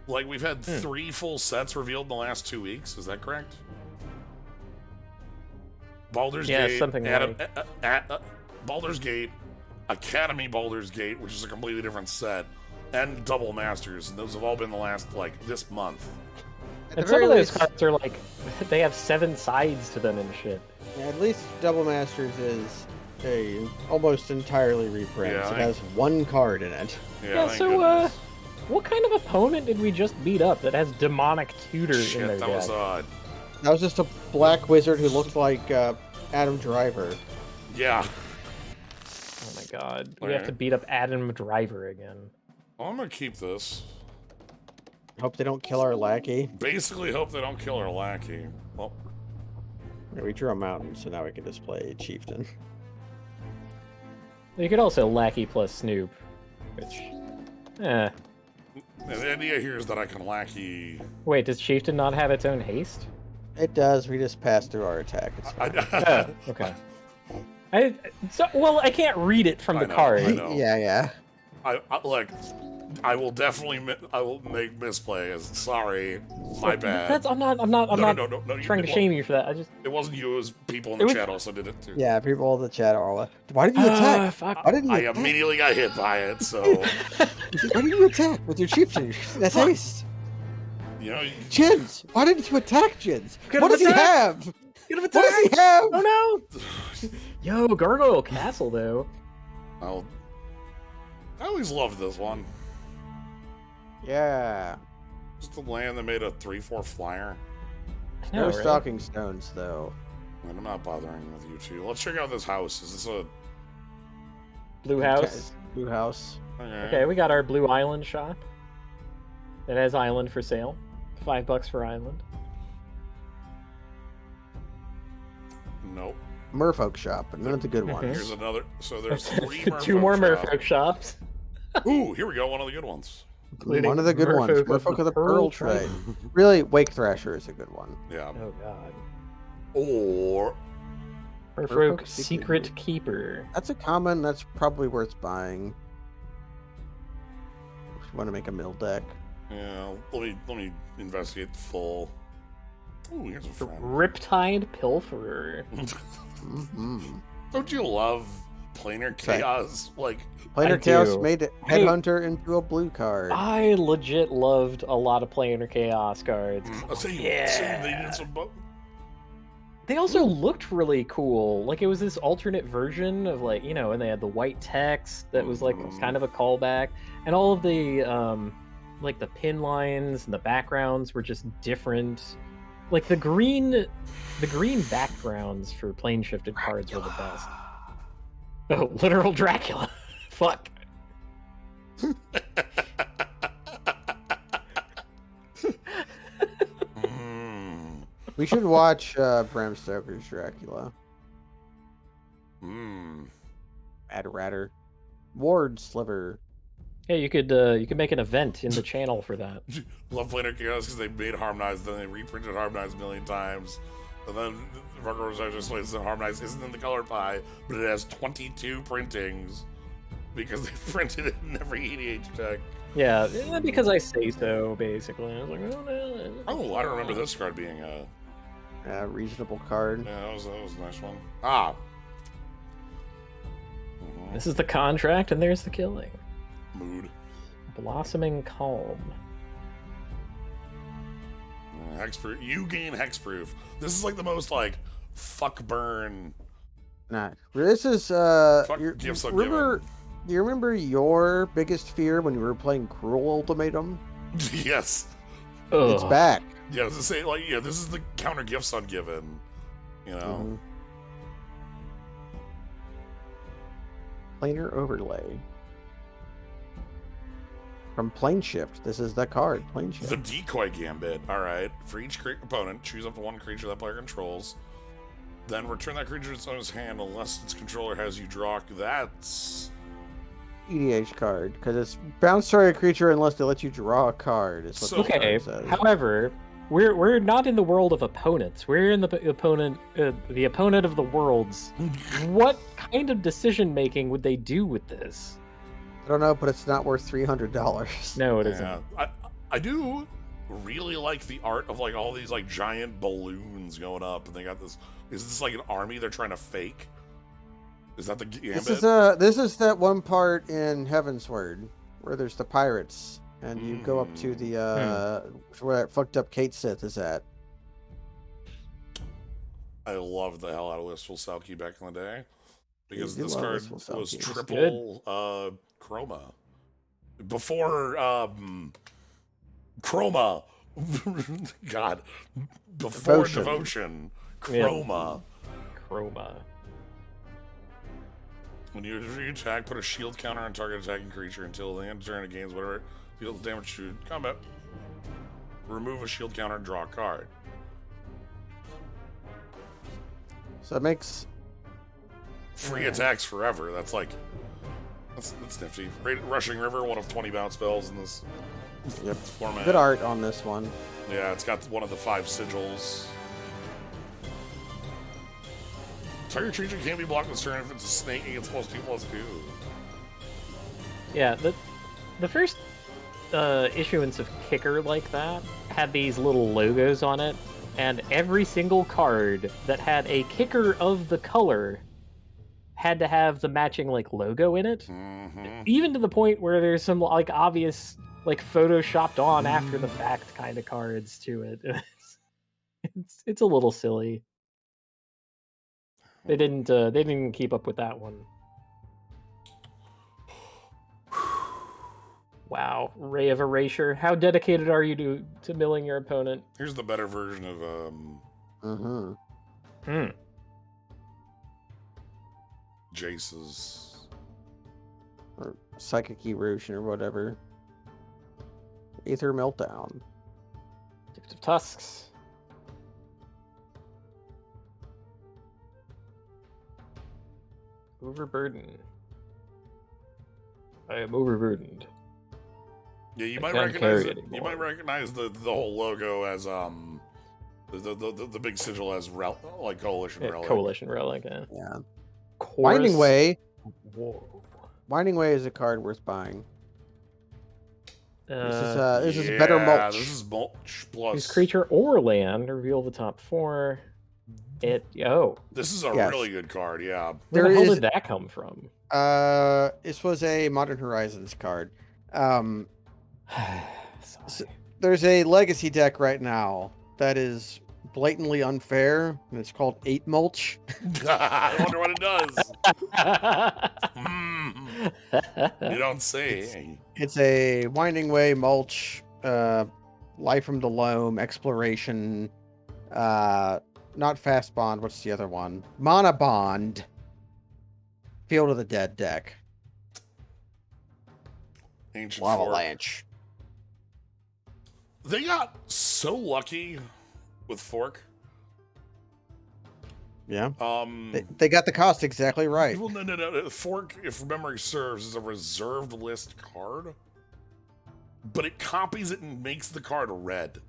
[SPEAKER 2] we've had 3 full sets revealed in the last 2 weeks. Is that correct? Baldur's Gate,
[SPEAKER 1] something
[SPEAKER 2] Baldur's Gate, Academy Baldur's Gate, which is a completely different set, and Double Masters, and those have all been the last this month.
[SPEAKER 1] And some of those cards are they have 7 sides to them and shit.
[SPEAKER 3] Yeah, at least Double Masters is a almost entirely reprint.
[SPEAKER 2] Yeah,
[SPEAKER 3] It has 1 card in it.
[SPEAKER 1] Yeah, so what kind of opponent did we just beat up that has Demonic Tutor in their
[SPEAKER 2] that
[SPEAKER 1] deck?
[SPEAKER 2] was odd.
[SPEAKER 3] That was just a black wizard who looked like Adam Driver.
[SPEAKER 2] Yeah.
[SPEAKER 1] Oh my god. We have to beat up Adam Driver again.
[SPEAKER 2] Well, I'm gonna keep this.
[SPEAKER 3] Hope they don't kill our lackey.
[SPEAKER 2] Basically hope they don't kill our lackey. Well,
[SPEAKER 3] Yeah, we drew a mountain, so now we can display Chieftain.
[SPEAKER 1] You could also Lackey plus Snoop, which...
[SPEAKER 2] the idea here is that I can lackey...
[SPEAKER 1] Wait, does Chieftain not have its own haste?
[SPEAKER 3] It does. We just pass through our attack. It's fine.
[SPEAKER 1] Oh, okay. I can't read it from the card.
[SPEAKER 2] I know.
[SPEAKER 3] Yeah.
[SPEAKER 2] I will definitely make misplays. Sorry, my bad.
[SPEAKER 1] I'm not trying to shame you for that.
[SPEAKER 2] It wasn't you. It was people in the chat also did it too.
[SPEAKER 3] Yeah, people in the chat are like, why did you attack?
[SPEAKER 1] Fuck.
[SPEAKER 3] Why didn't you
[SPEAKER 2] I
[SPEAKER 3] attack?
[SPEAKER 2] immediately got hit by it. So
[SPEAKER 3] Why did you attack with your Chieftain? That's haste. Jins, why didn't you attack Jins? What does he have? What does he have?
[SPEAKER 1] Oh no! Yo, Gargoyle Castle though.
[SPEAKER 2] I always loved this one.
[SPEAKER 3] Yeah.
[SPEAKER 2] Just the land that made a 3/4 flyer.
[SPEAKER 3] No stalking stones though.
[SPEAKER 2] And I'm not bothering with you two. Let's check out this house. Is this a
[SPEAKER 1] Blue House?
[SPEAKER 3] Blue House.
[SPEAKER 1] Okay, we got our Blue Island shop. It has island for sale. $5 for island.
[SPEAKER 2] Nope.
[SPEAKER 3] Merfolk shop, but none of the good ones.
[SPEAKER 2] Here's another. So there's 3 Merfolk
[SPEAKER 1] 2 more
[SPEAKER 2] shops.
[SPEAKER 1] Merfolk shops.
[SPEAKER 2] Ooh, here we go. One of the good ones.
[SPEAKER 3] One of the good ones. Merfolk of the Pearl Trade. Really, Wake Thrasher is a good one.
[SPEAKER 2] Yeah.
[SPEAKER 1] Oh god.
[SPEAKER 2] Or
[SPEAKER 1] Merfolk Secret Keeper.
[SPEAKER 3] That's a common. That's probably worth buying. If you want to make a mill deck.
[SPEAKER 2] yeah, let me investigate full. Ooh, here's a friend.
[SPEAKER 1] Riptide Pilferer.
[SPEAKER 2] Don't you love planar chaos?
[SPEAKER 3] Planar Chaos made Headhunter into a blue card.
[SPEAKER 1] I legit loved a lot of Planar Chaos cards.
[SPEAKER 2] They did some.
[SPEAKER 1] They also looked really cool. It was this alternate version of and they had the white text that was kind of a callback, and all of the the pin lines and the backgrounds were just different. The green backgrounds for plane shifted cards were the best. Oh, literal Dracula. Fuck.
[SPEAKER 3] We should watch Bram Stoker's Dracula. Mad Ratter. Ward Sliver.
[SPEAKER 1] Hey, you could make an event in the channel for that.
[SPEAKER 2] Love Planar Chaos because they made Harmonized, then they reprinted Harmonized a million times. And then Ruggles just plays the Harmonized isn't in the color pie, but it has 22 printings because they printed it in every EDH deck.
[SPEAKER 1] Yeah, because I say so, basically. I was like, oh, no.
[SPEAKER 2] Oh, I remember this card being a
[SPEAKER 3] reasonable card.
[SPEAKER 2] Yeah, that was a nice one. Ah.
[SPEAKER 1] This is the contract, and there's the killing.
[SPEAKER 2] Mood.
[SPEAKER 1] Blossoming Calm.
[SPEAKER 2] Hexproof. You gain hexproof. This is like the most like fuck burn.
[SPEAKER 3] Nah, this is
[SPEAKER 2] Gifts
[SPEAKER 3] remember. Do you remember your biggest fear when you were playing Cruel Ultimatum?
[SPEAKER 2] Yes.
[SPEAKER 3] Ugh. It's back.
[SPEAKER 2] Yeah, I was to say like this is the counter gifts ungiven. You know.
[SPEAKER 3] Planar Overlay. From Plane Shift. This is the card, Plane Shift.
[SPEAKER 2] The Decoy Gambit. Alright. For each opponent, choose up to one creature that player controls. Then return that creature to its owner's hand unless its controller has you draw. That's
[SPEAKER 3] EDH card. Because it's bounce target creature unless they let you draw a card. Is what
[SPEAKER 1] okay.
[SPEAKER 3] Says.
[SPEAKER 1] However, we're not in the world of opponents. We're in the opponent of the worlds. What kind of decision making would they do with this?
[SPEAKER 3] I don't know, but it's not worth $300.
[SPEAKER 1] No, it isn't.
[SPEAKER 2] I do really like the art of like all these like giant balloons going up, and they got this. Is this like an army they're trying to fake? Is that the gambit?
[SPEAKER 3] This is that one part in Heavensward where there's the pirates, and you go up to the where that fucked up Kate Sith is at.
[SPEAKER 2] I loved the hell out of Wistful Selkie back in the day because this card was
[SPEAKER 1] It's
[SPEAKER 2] triple chroma. Before chroma, God, before devotion, chroma.
[SPEAKER 1] Chroma.
[SPEAKER 2] When you attack, put a shield counter on target attacking creature until the end of turn it gains whatever deals damage to combat. Remove a shield counter and draw a card.
[SPEAKER 3] So it makes
[SPEAKER 2] free attacks forever. That's like that's nifty. Rushing River, one of 20 bounce spells in this format.
[SPEAKER 3] Good art on this one.
[SPEAKER 2] Yeah, it's got one of the 5 sigils. Target creature can't be blocked this turn if it's a snake and gets +2/+2.
[SPEAKER 1] Yeah, the first issuance of Kicker like that had these little logos on it, and every single card that had a Kicker of the color had to have the matching like logo in it. Even to the point where there's some like obvious like photoshopped on after the fact kind of cards to it. It's a little silly. They didn't keep up with that one. Wow, Ray of Erasure. How dedicated are you to milling your opponent?
[SPEAKER 2] Here's the better version of Jace's.
[SPEAKER 3] Or Psychic Erosion or whatever. Aether Meltdown.
[SPEAKER 1] Gift of Tusks. Overburden. I am overburdened.
[SPEAKER 2] Yeah, you might recognize the whole logo as the big sigil as like Coalition Relic.
[SPEAKER 1] Coalition Relic.
[SPEAKER 3] Yeah.
[SPEAKER 1] Chorus.
[SPEAKER 3] Winding Way.
[SPEAKER 1] Whoa.
[SPEAKER 3] Winding Way is a card worth buying. This is
[SPEAKER 2] Yeah,
[SPEAKER 3] better mulch.
[SPEAKER 2] This is mulch plus.
[SPEAKER 1] Use creature or land. Reveal the top 4.
[SPEAKER 2] This is a really good card. Yeah.
[SPEAKER 1] Where the hell did that come from?
[SPEAKER 3] This was a Modern Horizons card.
[SPEAKER 1] Sorry.
[SPEAKER 3] There's a legacy deck right now that is blatantly unfair, and it's called 8 Mulch.
[SPEAKER 2] I wonder what it does. You don't say.
[SPEAKER 3] It's a Winding Way Mulch, Life from the Loam, Exploration, not Fast Bond, what's the other one? Mana Bond. Field of the Dead deck.
[SPEAKER 2] Ancient
[SPEAKER 3] Avalanche.
[SPEAKER 2] They got so lucky with Fork
[SPEAKER 3] Yeah. They got the cost exactly right.
[SPEAKER 2] Well, no. Fork, if memory serves, is a reserved list card, but it copies it and makes the card red.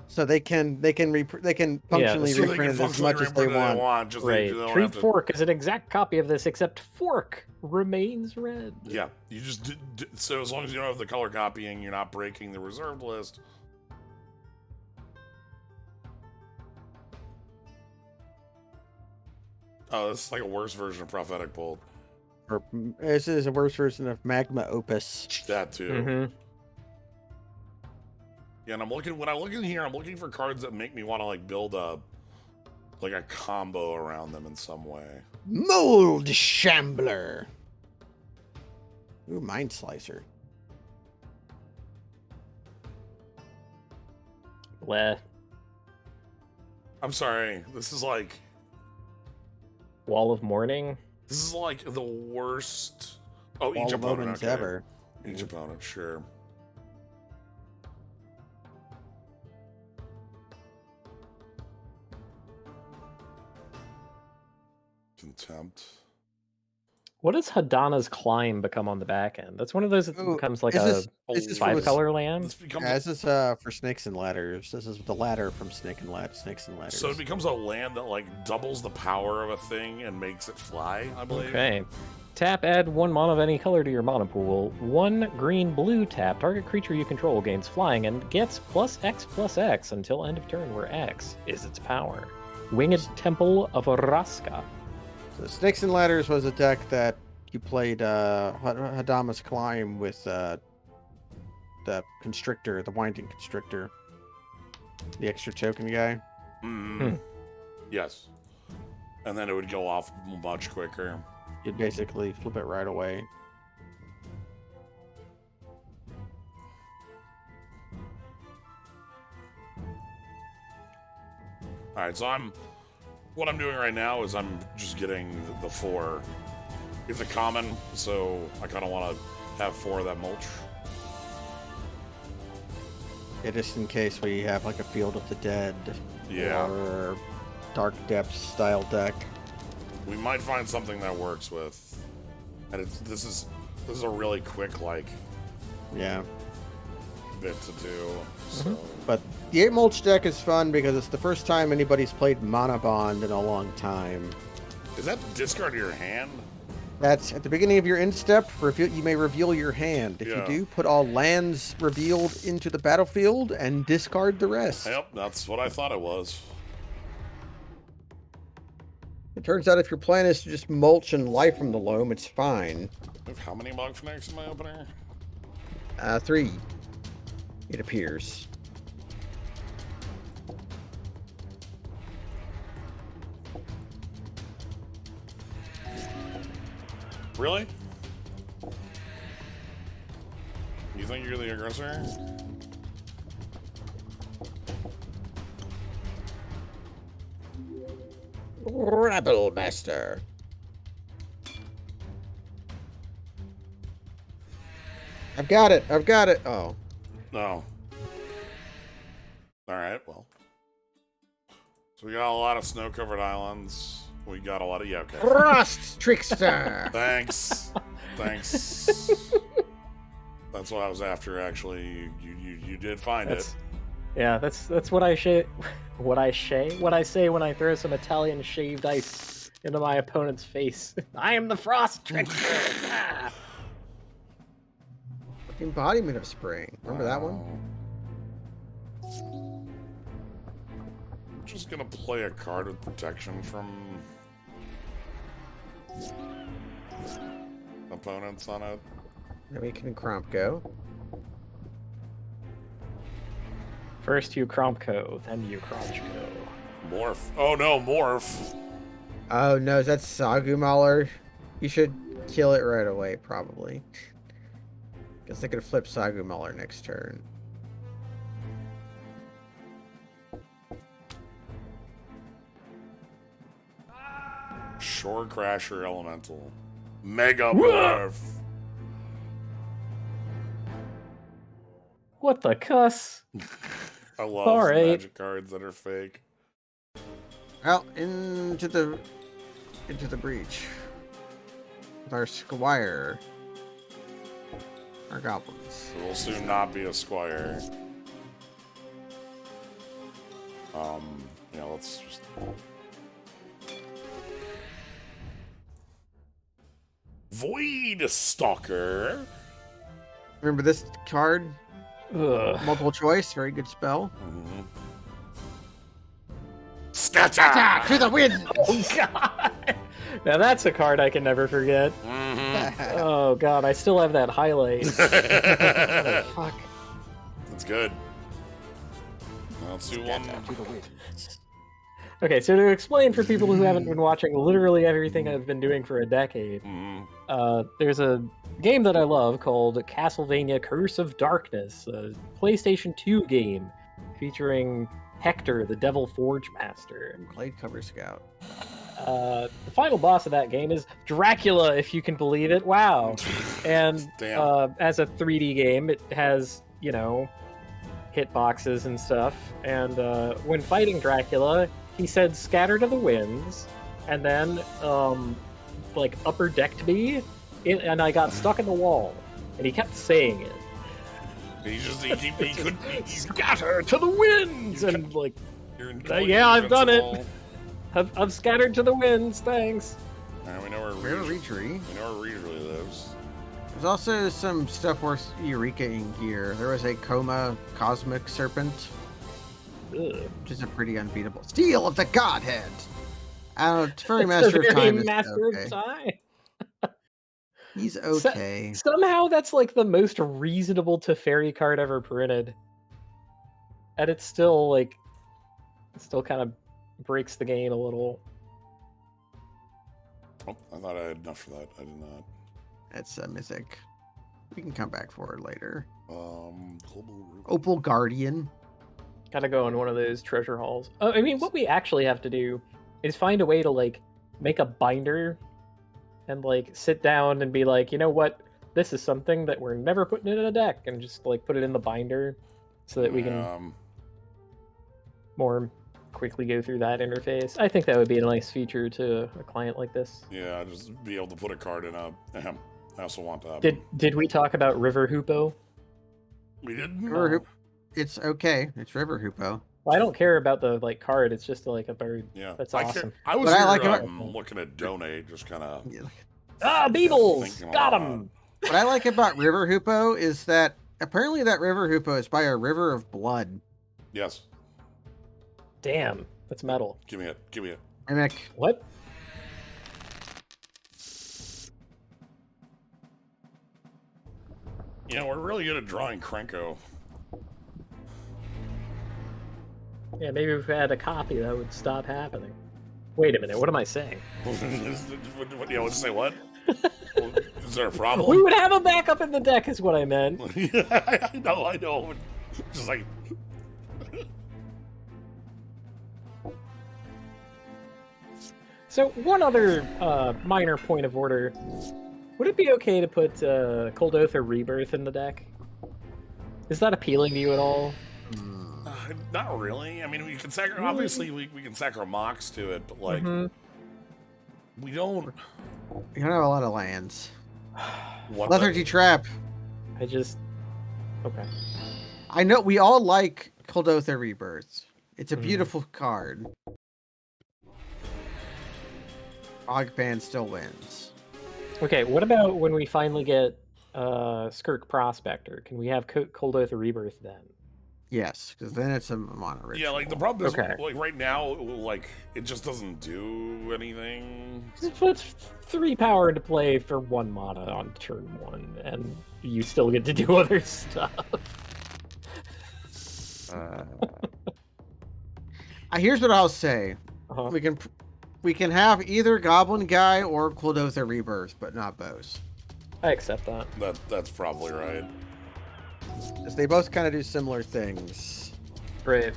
[SPEAKER 3] So they can functionally
[SPEAKER 2] So they
[SPEAKER 3] reprint
[SPEAKER 2] can
[SPEAKER 3] it as much as they want.
[SPEAKER 2] Just
[SPEAKER 1] Right.
[SPEAKER 2] they don't
[SPEAKER 1] Treat
[SPEAKER 2] have to,
[SPEAKER 1] Fork is an exact copy of this, except Fork remains red.
[SPEAKER 2] Yeah, you just so as long as you don't have the color copying, you're not breaking the reserved list. Oh, this is like a worse version of Prophetic Bolt.
[SPEAKER 3] Or this is a worse version of Magma Opus.
[SPEAKER 2] That too.
[SPEAKER 1] Mm-hmm.
[SPEAKER 2] Yeah, and when I look in here, I'm looking for cards that make me want to like build a combo around them in some way.
[SPEAKER 3] Mold Shambler. Ooh, Mind Slicer.
[SPEAKER 1] Bleh.
[SPEAKER 2] I'm sorry. This is like
[SPEAKER 1] Wall of Mourning.
[SPEAKER 2] the worst. Oh,
[SPEAKER 3] Wall
[SPEAKER 2] each
[SPEAKER 3] of
[SPEAKER 2] opponent
[SPEAKER 3] Omens
[SPEAKER 2] okay.
[SPEAKER 3] ever.
[SPEAKER 2] Each opponent, sure. Contempt.
[SPEAKER 1] What does Hadana's Climb become on the back end? That's one of those that
[SPEAKER 3] Ooh,
[SPEAKER 1] becomes like
[SPEAKER 3] this
[SPEAKER 1] a
[SPEAKER 3] is
[SPEAKER 2] five
[SPEAKER 1] 5-color land.
[SPEAKER 2] This becomes
[SPEAKER 3] Yeah, this is for Snakes and Ladders. This is the ladder from Snakes and Ladders.
[SPEAKER 2] so it becomes a land that like doubles the power of a thing and makes it fly, I believe.
[SPEAKER 1] Okay. Tap, add 1 mana of any color to your mana pool. 1 green-blue tap. Target creature you control gains flying and gets +X/+X until end of turn, where X is its power. Winged Temple of Raska.
[SPEAKER 3] So Snakes and Ladders was a deck that you played Hadama's Climb with the Constrictor, the Winding Constrictor. The extra token guy.
[SPEAKER 2] Yes. And then it would go off much quicker.
[SPEAKER 3] You'd basically flip it right away.
[SPEAKER 2] Alright, so what I'm doing right now is I'm just getting the 4. It's a common, so I kind of want to have 4 of that mulch.
[SPEAKER 3] Yeah, just in case we have like a Field of the Dead.
[SPEAKER 2] Yeah.
[SPEAKER 3] Or Dark Depths style deck.
[SPEAKER 2] We might find something that works with, and this is a really quick
[SPEAKER 3] Yeah.
[SPEAKER 2] bit to do. So
[SPEAKER 3] But the 8 Mulch deck is fun because it's the first time anybody's played Mana Bond in a long time.
[SPEAKER 2] is that discard your hand?
[SPEAKER 3] That's at the beginning of your end step. You may reveal your hand. If
[SPEAKER 2] Yeah.
[SPEAKER 3] you do, put all lands revealed into the battlefield and discard the rest.
[SPEAKER 2] Yep, that's what I thought it was.
[SPEAKER 3] It turns out if your plan is to just mulch and life from the loam, it's fine.
[SPEAKER 2] I have how many Mog Fanatics in my opener?
[SPEAKER 3] 3. It appears.
[SPEAKER 2] Really? You think you're the aggressor?
[SPEAKER 3] Rebel Master. I've got it. Oh.
[SPEAKER 2] No. Alright, well. So we got a lot of snow-covered islands. We got a lot of... Yeah, okay.
[SPEAKER 3] Frost Trickster.
[SPEAKER 2] Thanks. Thanks. That's what I was after, actually. You did find it.
[SPEAKER 1] Yeah, that's what I say when I throw some Italian shaved ice into my opponent's face. I am the Frost Trickster. Ah.
[SPEAKER 3] Embodiment of Spring. Remember that one?
[SPEAKER 2] I'm just gonna play a card with protection from opponents on it.
[SPEAKER 3] Then we can Cromp go.
[SPEAKER 1] First you Krompko, then you Crunchko.
[SPEAKER 2] Morph. Oh no, Morph.
[SPEAKER 3] Oh no, is that Sagumauler? You should kill it right away, probably. Guess I could flip Sagumauler next turn.
[SPEAKER 2] Shore Crasher Elemental. Mega Morph.
[SPEAKER 1] What the cuss?
[SPEAKER 2] I love
[SPEAKER 1] All right.
[SPEAKER 2] magic cards that are fake.
[SPEAKER 3] Well, into the breach with our squire, our goblins.
[SPEAKER 2] It will soon not be a squire. Yeah, let's just. Void Stalker.
[SPEAKER 3] Remember this card?
[SPEAKER 1] Ugh.
[SPEAKER 3] Multiple choice, very good spell.
[SPEAKER 2] Mm-hmm. Scatter
[SPEAKER 3] To the wind!
[SPEAKER 1] Oh god! Now that's a card I can never forget.
[SPEAKER 2] Mm-hmm.
[SPEAKER 1] Oh god, I still have that highlight. Oh, fuck.
[SPEAKER 2] That's good. Let's do one.
[SPEAKER 3] To the wind.
[SPEAKER 1] Okay, so to explain for people who haven't been watching literally everything I've been doing for a decade, there's a game that I love called Castlevania Curse of Darkness, a PlayStation 2 game featuring Hector, the Devil Forge Master.
[SPEAKER 3] Blade cover scout.
[SPEAKER 1] The final boss of that game is Dracula, if you can believe it. Wow. And
[SPEAKER 2] Damn.
[SPEAKER 1] as a 3D game, it has, you know, hitboxes and stuff. And when fighting Dracula, he said "scatter to the winds," and then like upper decked me, and I got stuck in the wall. And he kept saying it.
[SPEAKER 2] He couldn't.
[SPEAKER 1] Scatter to the winds, and like,
[SPEAKER 2] You're
[SPEAKER 1] yeah, I've done it.
[SPEAKER 2] invincible.
[SPEAKER 1] I've scattered to the winds. Thanks.
[SPEAKER 2] Alright, we know where
[SPEAKER 3] Where
[SPEAKER 2] Reedry lives.
[SPEAKER 3] There's also some stuff worth Eureka-ing here. There was a Coma Cosmic Serpent,
[SPEAKER 1] Ugh.
[SPEAKER 3] which is a pretty unbeatable. Steel of the Godhead! I don't know, Fairy
[SPEAKER 1] It's
[SPEAKER 3] Master
[SPEAKER 1] the
[SPEAKER 3] of
[SPEAKER 1] very
[SPEAKER 3] Time is
[SPEAKER 1] Master
[SPEAKER 3] okay.
[SPEAKER 1] of Time.
[SPEAKER 3] He's okay.
[SPEAKER 1] Somehow that's like the most reasonable Teferi card ever printed. And it's still like, it still kind of breaks the game a little.
[SPEAKER 2] Oh, I thought I had enough for that. I did not.
[SPEAKER 3] It's a mythic. We can come back for it later.
[SPEAKER 2] Global
[SPEAKER 3] Opal Guardian.
[SPEAKER 1] Gotta go in one of those treasure halls. I mean, what we actually have to do is find a way to like make a binder and like sit down and be like, you know what? This is something that we're never putting in a deck, and just like put it in the binder so that we can more quickly go through that interface. I think that would be a nice feature to a client like this.
[SPEAKER 2] Yeah, just be able to put a card in a. I also want that.
[SPEAKER 1] Did we talk about River Hoopo?
[SPEAKER 2] We didn't.
[SPEAKER 3] River Hoop. It's okay. It's River Hoopo.
[SPEAKER 1] Well, I don't care about the like card. It's just like a bird.
[SPEAKER 2] Yeah,
[SPEAKER 1] That's
[SPEAKER 2] I
[SPEAKER 1] awesome.
[SPEAKER 2] I was
[SPEAKER 3] What I
[SPEAKER 2] here,
[SPEAKER 3] like about-
[SPEAKER 2] looking at donate, just kind of.
[SPEAKER 1] Ah, Beebles!
[SPEAKER 2] Thinking
[SPEAKER 1] Got
[SPEAKER 2] a lot.
[SPEAKER 1] him!
[SPEAKER 3] What I like about River Hoopo is that apparently that River Hoopo is by a river of blood.
[SPEAKER 2] Yes,
[SPEAKER 1] Damn, that's metal.
[SPEAKER 2] give me it. Give me it.
[SPEAKER 3] Mimic.
[SPEAKER 1] What?
[SPEAKER 2] You know, we're really good at drawing Krenko.
[SPEAKER 1] Yeah, maybe if we had a copy, that would stop happening. Wait a minute, what am I saying?
[SPEAKER 2] Yeah, let's say what? Is there a problem?
[SPEAKER 1] We would have a backup in the deck, is what I meant.
[SPEAKER 2] I know. Just like.
[SPEAKER 1] So, one other minor point of order. Would it be okay to put Cold Oath or Rebirth in the deck? Is that appealing to you at all?
[SPEAKER 2] Not really. I mean, we can obviously we can sacro Mox to it, but like we don't.
[SPEAKER 3] You don't have a lot of lands.
[SPEAKER 2] What
[SPEAKER 3] Lethargy Trap.
[SPEAKER 1] I just... Okay.
[SPEAKER 3] I know we all like Cold Oath or Rebirth. It's a beautiful card. Ogban still wins.
[SPEAKER 1] Okay, what about when we finally get Skirk Prospector? Can we have Cold Oath or Rebirth then?
[SPEAKER 3] Yes, because then it's a mono ritual.
[SPEAKER 2] Yeah, like the problem is,
[SPEAKER 1] Okay.
[SPEAKER 2] like right now, like it just doesn't do anything.
[SPEAKER 1] Just put 3 power into play for 1 mana on turn 1, and you still get to do other stuff.
[SPEAKER 3] Here's what I'll say:
[SPEAKER 1] Uh-huh.
[SPEAKER 3] we can have either Goblin Guy or Cold Oath or Rebirth, but not both.
[SPEAKER 1] I accept that.
[SPEAKER 2] That's probably right.
[SPEAKER 3] Because they both kind of do similar things.
[SPEAKER 1] Great.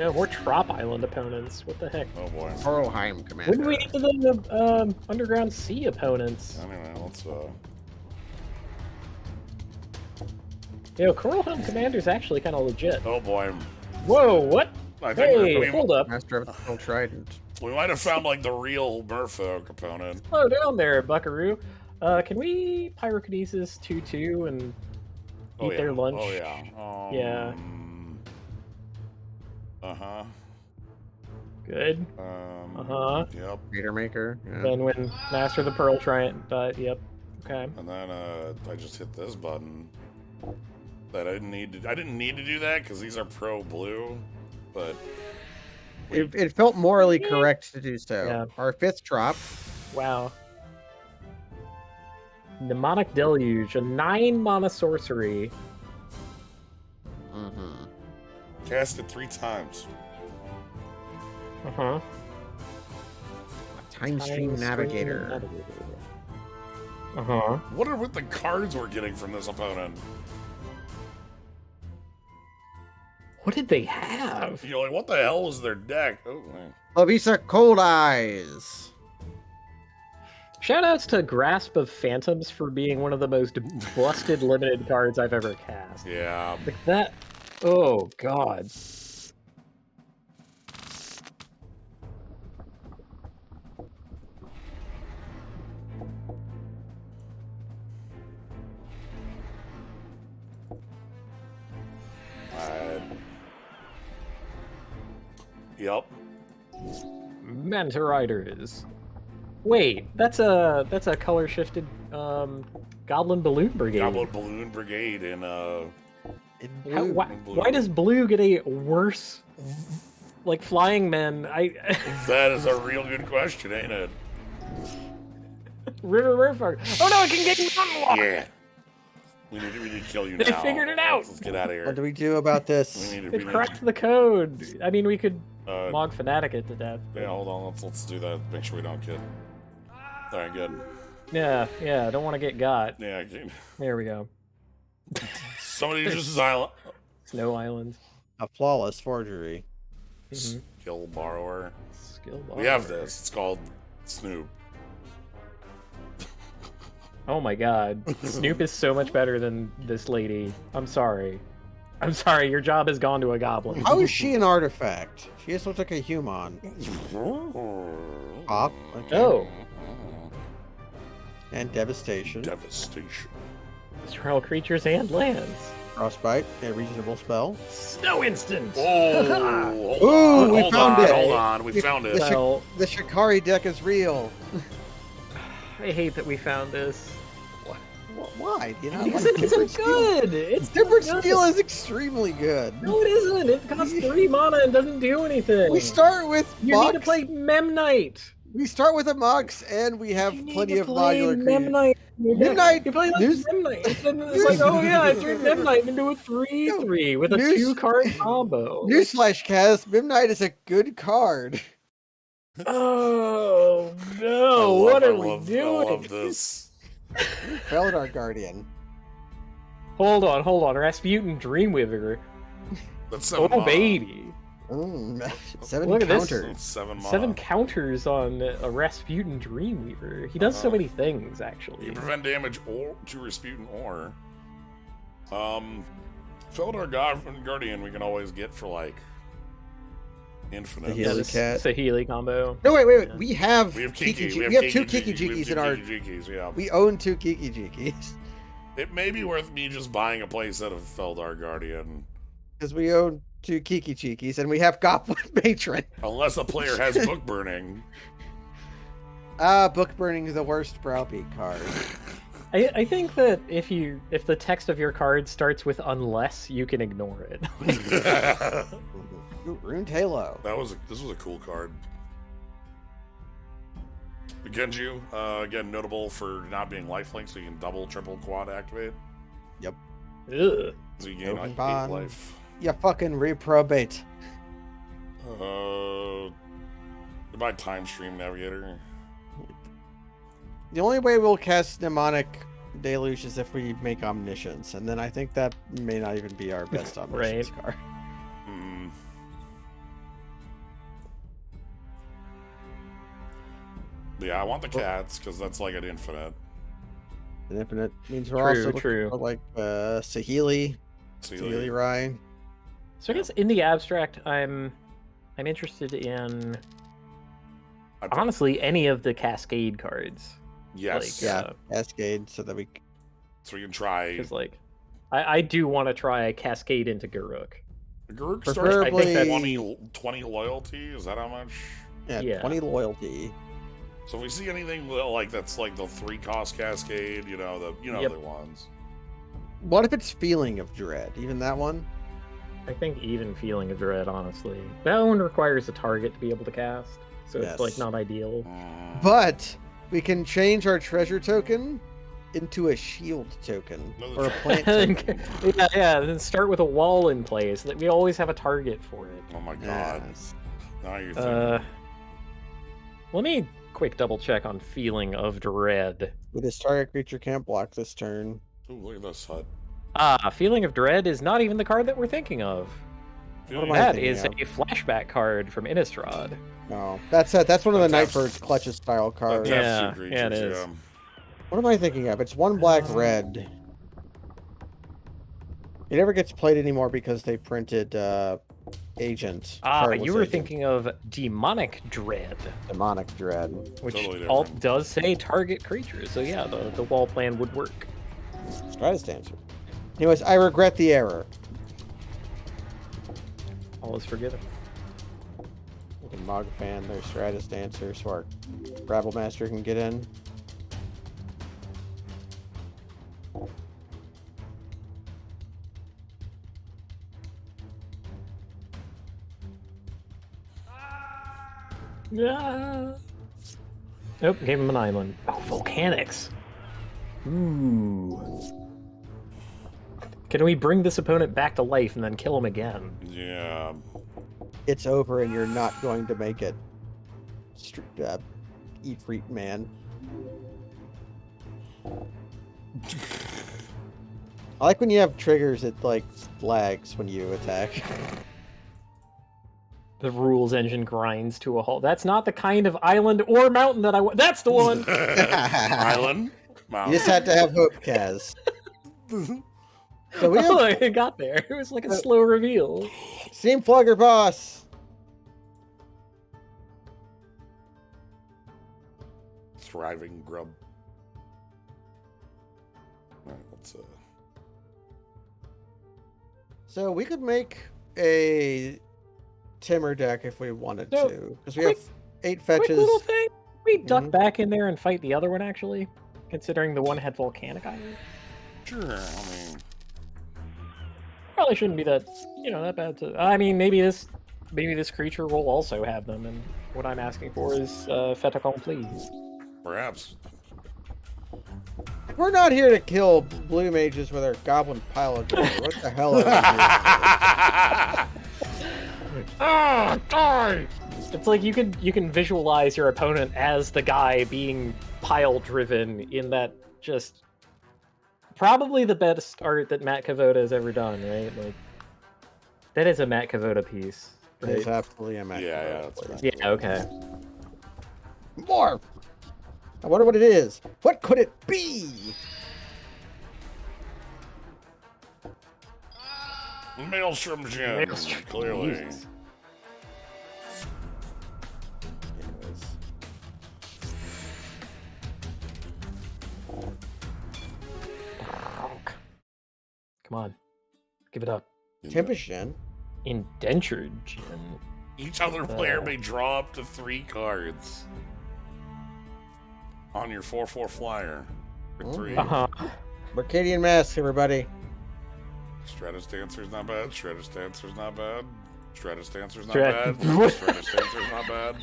[SPEAKER 1] Yeah, more Trop Island opponents. What the heck?
[SPEAKER 2] Oh boy.
[SPEAKER 3] Horrelheim Commander.
[SPEAKER 1] When do we get to the Underground Sea opponents?
[SPEAKER 2] Anyway, let's
[SPEAKER 1] Yo, Coralhelm Commander's actually kind of legit.
[SPEAKER 2] Oh boy.
[SPEAKER 1] Whoa, what?
[SPEAKER 2] I think
[SPEAKER 1] Hey, hold up.
[SPEAKER 3] Master of the Pearl Trident.
[SPEAKER 2] we might have found like the real Merfolk opponent.
[SPEAKER 1] Slow down there, Buckaroo. Can we pyrokinesis 2-2 and eat their lunch?
[SPEAKER 2] Oh yeah.
[SPEAKER 1] Yeah.
[SPEAKER 2] Uh-huh.
[SPEAKER 1] Good.
[SPEAKER 2] Yep.
[SPEAKER 3] Creator Maker. Yeah.
[SPEAKER 1] Then when Master of the Pearl Trident died, yep. Okay.
[SPEAKER 2] And then I just hit this button. That I didn't need to do that because these are pro blue, but
[SPEAKER 3] It felt morally correct to do so.
[SPEAKER 1] Yeah.
[SPEAKER 3] Our 5th drop.
[SPEAKER 1] Wow. Mnemonic Deluge, a 9-mana sorcery.
[SPEAKER 3] Mm-hmm.
[SPEAKER 2] cast it 3 times.
[SPEAKER 1] Uh-huh.
[SPEAKER 3] Time Stream Navigator.
[SPEAKER 1] Uh-huh.
[SPEAKER 2] What are with the cards we're getting from this opponent?
[SPEAKER 1] What did they have?
[SPEAKER 2] You're like, what the hell was their deck? Oh, man.
[SPEAKER 3] Lavisa Cold Eyes.
[SPEAKER 1] Shoutouts to Grasp of Phantoms for being one of the most busted limited cards I've ever cast.
[SPEAKER 2] Yeah.
[SPEAKER 1] Like that. Oh, God.
[SPEAKER 2] Yep.
[SPEAKER 1] Manta Riders. Wait, that's a color shifted Goblin Balloon Brigade.
[SPEAKER 2] Goblin Balloon Brigade in
[SPEAKER 3] In
[SPEAKER 1] How,
[SPEAKER 3] blue.
[SPEAKER 1] why does blue get a worse like flying men?
[SPEAKER 2] that is a real good question, ain't it?
[SPEAKER 1] River Murphy. Oh no, it can get Mountain Walk!
[SPEAKER 2] Yeah. We need to kill you
[SPEAKER 1] They
[SPEAKER 2] now.
[SPEAKER 1] figured it out.
[SPEAKER 2] Let's get out of here.
[SPEAKER 3] What do we do about this?
[SPEAKER 1] It cracked the code. I mean, we could
[SPEAKER 2] Uh,
[SPEAKER 1] Mog Fanatic it to death.
[SPEAKER 2] Yeah, hold on. Let's do that. Make sure we don't get. All right, good.
[SPEAKER 1] Yeah, I don't want to get got.
[SPEAKER 2] Yeah, I can.
[SPEAKER 1] There we go.
[SPEAKER 2] Somebody just silent.
[SPEAKER 1] Snow Island.
[SPEAKER 3] A flawless forgery.
[SPEAKER 1] Mhm.
[SPEAKER 2] Skill borrower.
[SPEAKER 1] Skill
[SPEAKER 2] We have this. It's called Snoop.
[SPEAKER 1] Oh my god. Snoop is so much better than this lady. I'm sorry. I'm sorry, your job has gone to a goblin.
[SPEAKER 3] How is she an artifact? She just looks like a human. Pop. Okay.
[SPEAKER 1] Oh.
[SPEAKER 3] And devastation.
[SPEAKER 2] Devastation.
[SPEAKER 1] Destroy all creatures and lands.
[SPEAKER 3] Frostbite. A reasonable spell.
[SPEAKER 1] Snow Instant!
[SPEAKER 2] Oh,
[SPEAKER 3] Ooh, we found it.
[SPEAKER 2] Hold on, we found it.
[SPEAKER 1] Well,
[SPEAKER 3] The Shikari deck is real.
[SPEAKER 1] I hate that we found this.
[SPEAKER 3] Why? You know,
[SPEAKER 1] Because
[SPEAKER 3] like,
[SPEAKER 1] it's
[SPEAKER 3] Timber
[SPEAKER 1] so
[SPEAKER 3] Steel-
[SPEAKER 1] good! It's
[SPEAKER 3] Timber
[SPEAKER 1] so good.
[SPEAKER 3] Steel is extremely good.
[SPEAKER 1] No, it isn't! It costs 3 mana and doesn't do anything!
[SPEAKER 3] We start with
[SPEAKER 1] You
[SPEAKER 3] Mox.
[SPEAKER 1] need to play Memnite!
[SPEAKER 3] We start with a Mox, and we have
[SPEAKER 1] You need
[SPEAKER 3] plenty
[SPEAKER 1] to
[SPEAKER 3] of
[SPEAKER 1] play
[SPEAKER 3] modular creatures.
[SPEAKER 1] Memnite!
[SPEAKER 3] Memnite!
[SPEAKER 1] You play like
[SPEAKER 3] News-
[SPEAKER 1] Memnite! And it's like, oh yeah, I turned Memnite into a 3/3 with a
[SPEAKER 3] News-
[SPEAKER 1] 2-card combo.
[SPEAKER 3] Newsflash, Kaz. Midnight is a good card.
[SPEAKER 1] Oh no! What are we
[SPEAKER 2] I
[SPEAKER 1] doing?
[SPEAKER 2] love this.
[SPEAKER 3] Felidar Guardian.
[SPEAKER 1] Hold on. Rasputin Dreamweaver.
[SPEAKER 2] That's 7
[SPEAKER 1] Oh
[SPEAKER 2] mana.
[SPEAKER 1] baby!
[SPEAKER 3] 7
[SPEAKER 1] Look at this.
[SPEAKER 3] counters.
[SPEAKER 2] That's 7 mana.
[SPEAKER 1] 7 counters on a Rasputin Dreamweaver. He does so
[SPEAKER 2] Uh-huh.
[SPEAKER 1] many things, actually.
[SPEAKER 2] You prevent damage or to Rasputin or. Feldar Guardian we can always get for like infinite.
[SPEAKER 3] The Healy Cat.
[SPEAKER 1] It's a Healy combo.
[SPEAKER 3] No, wait.
[SPEAKER 1] Yeah.
[SPEAKER 3] We have
[SPEAKER 2] We have Kiki.
[SPEAKER 3] Kiki. We have two
[SPEAKER 2] Kiki
[SPEAKER 3] Kiki
[SPEAKER 2] We have
[SPEAKER 3] Jikis
[SPEAKER 2] two
[SPEAKER 3] in our.
[SPEAKER 2] Kiki Jikis, yeah.
[SPEAKER 3] We own 2 Kiki Jikis
[SPEAKER 2] It may be worth me just buying a playset of Feldar Guardian.
[SPEAKER 3] because we own 2 Kiki Jikis, and we have Goblin Matron.
[SPEAKER 2] Unless a player has book burning.
[SPEAKER 3] Book burning is the worst browbeat card.
[SPEAKER 1] I think that if the text of your card starts with unless, you can ignore it.
[SPEAKER 3] Ooh, Ruined Halo.
[SPEAKER 2] This was a cool card. Genju, again notable for not being lifelink, so you can double, triple, quad activate.
[SPEAKER 1] Ugh.
[SPEAKER 2] So you gain
[SPEAKER 3] Broken
[SPEAKER 2] 8
[SPEAKER 3] bond.
[SPEAKER 2] life.
[SPEAKER 3] You fucking reprobate.
[SPEAKER 2] Goodbye, Time Stream Navigator.
[SPEAKER 3] The only way we'll cast Mnemonic Deluge is if we make Omniscience, and then I think that may not even be our best Omniscience card.
[SPEAKER 2] Hmm. Yeah, I want the cats because that's like an infinite.
[SPEAKER 3] An infinite means we're
[SPEAKER 1] True,
[SPEAKER 3] also looking
[SPEAKER 1] true.
[SPEAKER 3] for like Sahili,
[SPEAKER 2] See,
[SPEAKER 3] Sahili Rai.
[SPEAKER 1] So I guess in the abstract, I'm I'm interested in
[SPEAKER 2] I-
[SPEAKER 1] honestly any of the Cascade cards.
[SPEAKER 2] Yes.
[SPEAKER 3] Yeah, Cascade, so that we.
[SPEAKER 2] So we can try.
[SPEAKER 1] Because like, I do want to try a Cascade into Garruk.
[SPEAKER 2] Garruk starts
[SPEAKER 3] Preferably-
[SPEAKER 2] with 20 loyalty. Is that how much?
[SPEAKER 3] Yeah,
[SPEAKER 1] Yeah.
[SPEAKER 3] 20 loyalty.
[SPEAKER 2] So if we see anything like that's like the 3-cost Cascade, you know the
[SPEAKER 1] Yep.
[SPEAKER 2] the ones.
[SPEAKER 3] What if it's Feeling of Dread? Even that one?
[SPEAKER 1] I think even Feeling of Dread, honestly. That one requires a target to be able to cast, so it's like
[SPEAKER 3] Yes.
[SPEAKER 1] not ideal.
[SPEAKER 3] But we can change our treasure token into a shield token
[SPEAKER 2] No,
[SPEAKER 3] or a
[SPEAKER 2] that's-
[SPEAKER 3] plant token.
[SPEAKER 1] yeah, then start with a wall in place. That we always have a target for it.
[SPEAKER 2] Oh my god!
[SPEAKER 3] Yes.
[SPEAKER 2] Now you're thinking.
[SPEAKER 1] Let me quick double check on Feeling of Dread.
[SPEAKER 3] With this target creature can't block this turn.
[SPEAKER 2] Ooh, look at this hut.
[SPEAKER 1] Feeling of Dread is not even the card that we're thinking of.
[SPEAKER 2] Feeling
[SPEAKER 3] am I
[SPEAKER 1] That
[SPEAKER 3] thinking
[SPEAKER 1] is
[SPEAKER 3] of?
[SPEAKER 1] a flashback card from Innistrad.
[SPEAKER 3] No, that's one of the
[SPEAKER 2] That's
[SPEAKER 3] Nightbird's clutches style cards.
[SPEAKER 2] That's
[SPEAKER 1] Yeah,
[SPEAKER 2] two
[SPEAKER 1] yeah, it
[SPEAKER 2] creatures,
[SPEAKER 1] is.
[SPEAKER 3] What am I thinking of? It's one black red. It never gets played anymore because they printed Agent. Cardless
[SPEAKER 1] You were
[SPEAKER 3] Agent.
[SPEAKER 1] thinking of Demonic Dread,
[SPEAKER 3] Demonic Dread.
[SPEAKER 1] which
[SPEAKER 2] Totally
[SPEAKER 1] all
[SPEAKER 2] different.
[SPEAKER 1] does say target creatures. So yeah, the wall plan would work.
[SPEAKER 3] Stratus Dancer. Anyways, I regret the error.
[SPEAKER 1] All is forgiven.
[SPEAKER 3] We can Mog Fan their Stratus Dancer so our Rabble Master can get in.
[SPEAKER 1] Yeah. Nope, gave him an island. Oh, volcanics. Ooh. Can we bring this opponent back to life and then kill him again?
[SPEAKER 2] Yeah.
[SPEAKER 3] It's over and you're not going to make it. Ifrit man. I like when you have triggers that like lags when you attack.
[SPEAKER 1] The rules engine grinds to a halt. That's not the kind of island or mountain that I want. That's the one!
[SPEAKER 2] Island.
[SPEAKER 3] You just had to have hope, Kaz. So we
[SPEAKER 1] Oh,
[SPEAKER 3] have
[SPEAKER 1] I got there. It was like a slow reveal.
[SPEAKER 3] Steam Flugger Boss.
[SPEAKER 2] Thriving grub. Alright, let's
[SPEAKER 3] So we could make a Timmer deck if we wanted
[SPEAKER 1] So,
[SPEAKER 3] to. Because we have 8
[SPEAKER 1] Quick
[SPEAKER 3] fetches.
[SPEAKER 1] little thing. We duck
[SPEAKER 3] Mhm.
[SPEAKER 1] back in there and fight the other one, actually. Considering the one had volcanic island.
[SPEAKER 2] sure, I mean
[SPEAKER 1] Probably shouldn't be that, that bad to... I mean, maybe this creature will also have them, and what I'm asking for is fait accompli.
[SPEAKER 2] perhaps.
[SPEAKER 3] We're not here to kill blue mages with our goblin pile of gore. What the hell are
[SPEAKER 1] Ah, die! It's like you can visualize your opponent as the guy being pile driven in that just probably the best art that Matt Kavoda has ever done, right? Like that is a Matt Kavoda piece.
[SPEAKER 3] we doing? It's
[SPEAKER 1] Right?
[SPEAKER 3] absolutely a match.
[SPEAKER 2] Yeah, that's right.
[SPEAKER 1] Yeah, okay.
[SPEAKER 3] More! I wonder what it is. What could it be?
[SPEAKER 2] Maelstrom Gem,
[SPEAKER 1] Maelstrom,
[SPEAKER 2] clearly.
[SPEAKER 1] Jesus.
[SPEAKER 3] Anyways.
[SPEAKER 1] Come on. Give it up.
[SPEAKER 3] Tempest Gen.
[SPEAKER 1] Indentured Gin.
[SPEAKER 2] Each other player may draw up to 3 cards on your 4/4 flyer. For 3.
[SPEAKER 1] Uh-huh.
[SPEAKER 3] Mercadian Mask, everybody.
[SPEAKER 2] Stratus Dancer's not bad. Stratus Dancer's not bad. Stratus Dancer's not
[SPEAKER 1] Strat-
[SPEAKER 2] bad. Stratus Dancer's not bad.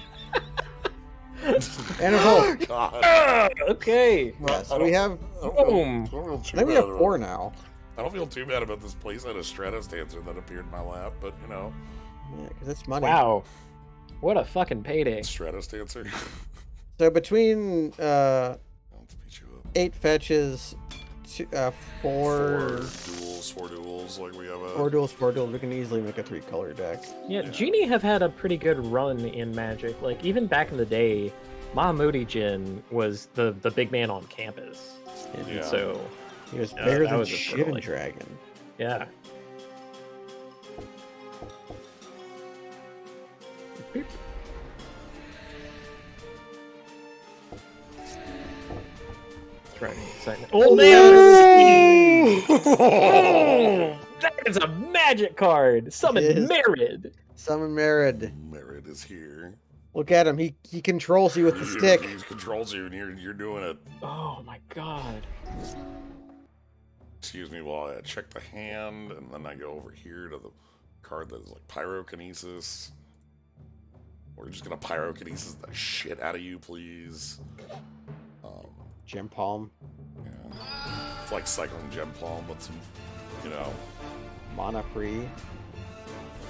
[SPEAKER 3] And a Volt.
[SPEAKER 2] God.
[SPEAKER 1] Ah, okay.
[SPEAKER 3] Yeah, so we have.
[SPEAKER 1] Boom.
[SPEAKER 2] I
[SPEAKER 3] I think we have 4 now.
[SPEAKER 2] I don't feel too bad about this playset of Stratus Dancer that appeared in my lap, but you know,
[SPEAKER 3] Yeah, because it's money.
[SPEAKER 1] Wow. What a fucking payday.
[SPEAKER 2] Stratus Dancer.
[SPEAKER 3] So between
[SPEAKER 2] I'll beat you up.
[SPEAKER 3] 8 fetches, 4
[SPEAKER 2] Four duels, like we have a.
[SPEAKER 3] 4 duels, 4 duels, we can easily make a 3-color deck.
[SPEAKER 1] Yeah, Genie have had a pretty good run in Magic. Like, even back in the day, Mahamudi Jin was the big man on campus. And
[SPEAKER 2] Yeah.
[SPEAKER 1] so,
[SPEAKER 3] He was
[SPEAKER 1] Yeah,
[SPEAKER 3] bigger
[SPEAKER 1] that
[SPEAKER 3] than
[SPEAKER 1] was a
[SPEAKER 3] shit
[SPEAKER 1] sort of
[SPEAKER 3] in
[SPEAKER 1] like-
[SPEAKER 3] Dragon.
[SPEAKER 1] yeah. Beep. Let's try excitement. Oh, man! Oh, that is a magic card! Summon
[SPEAKER 3] It is.
[SPEAKER 1] Merid!
[SPEAKER 3] Summon Merid.
[SPEAKER 2] Merit is here.
[SPEAKER 3] Look at him. He controls you with the stick.
[SPEAKER 2] He controls you, and you're doing it.
[SPEAKER 1] Oh my god.
[SPEAKER 2] Excuse me while I check the hand, and then I go over here to the card that is like pyrokinesis. We're just gonna pyrokinesis the shit out of you, please.
[SPEAKER 3] Gem Palm.
[SPEAKER 2] Yeah. It's like cycling Gem Palm with some, you know.
[SPEAKER 3] Mana free.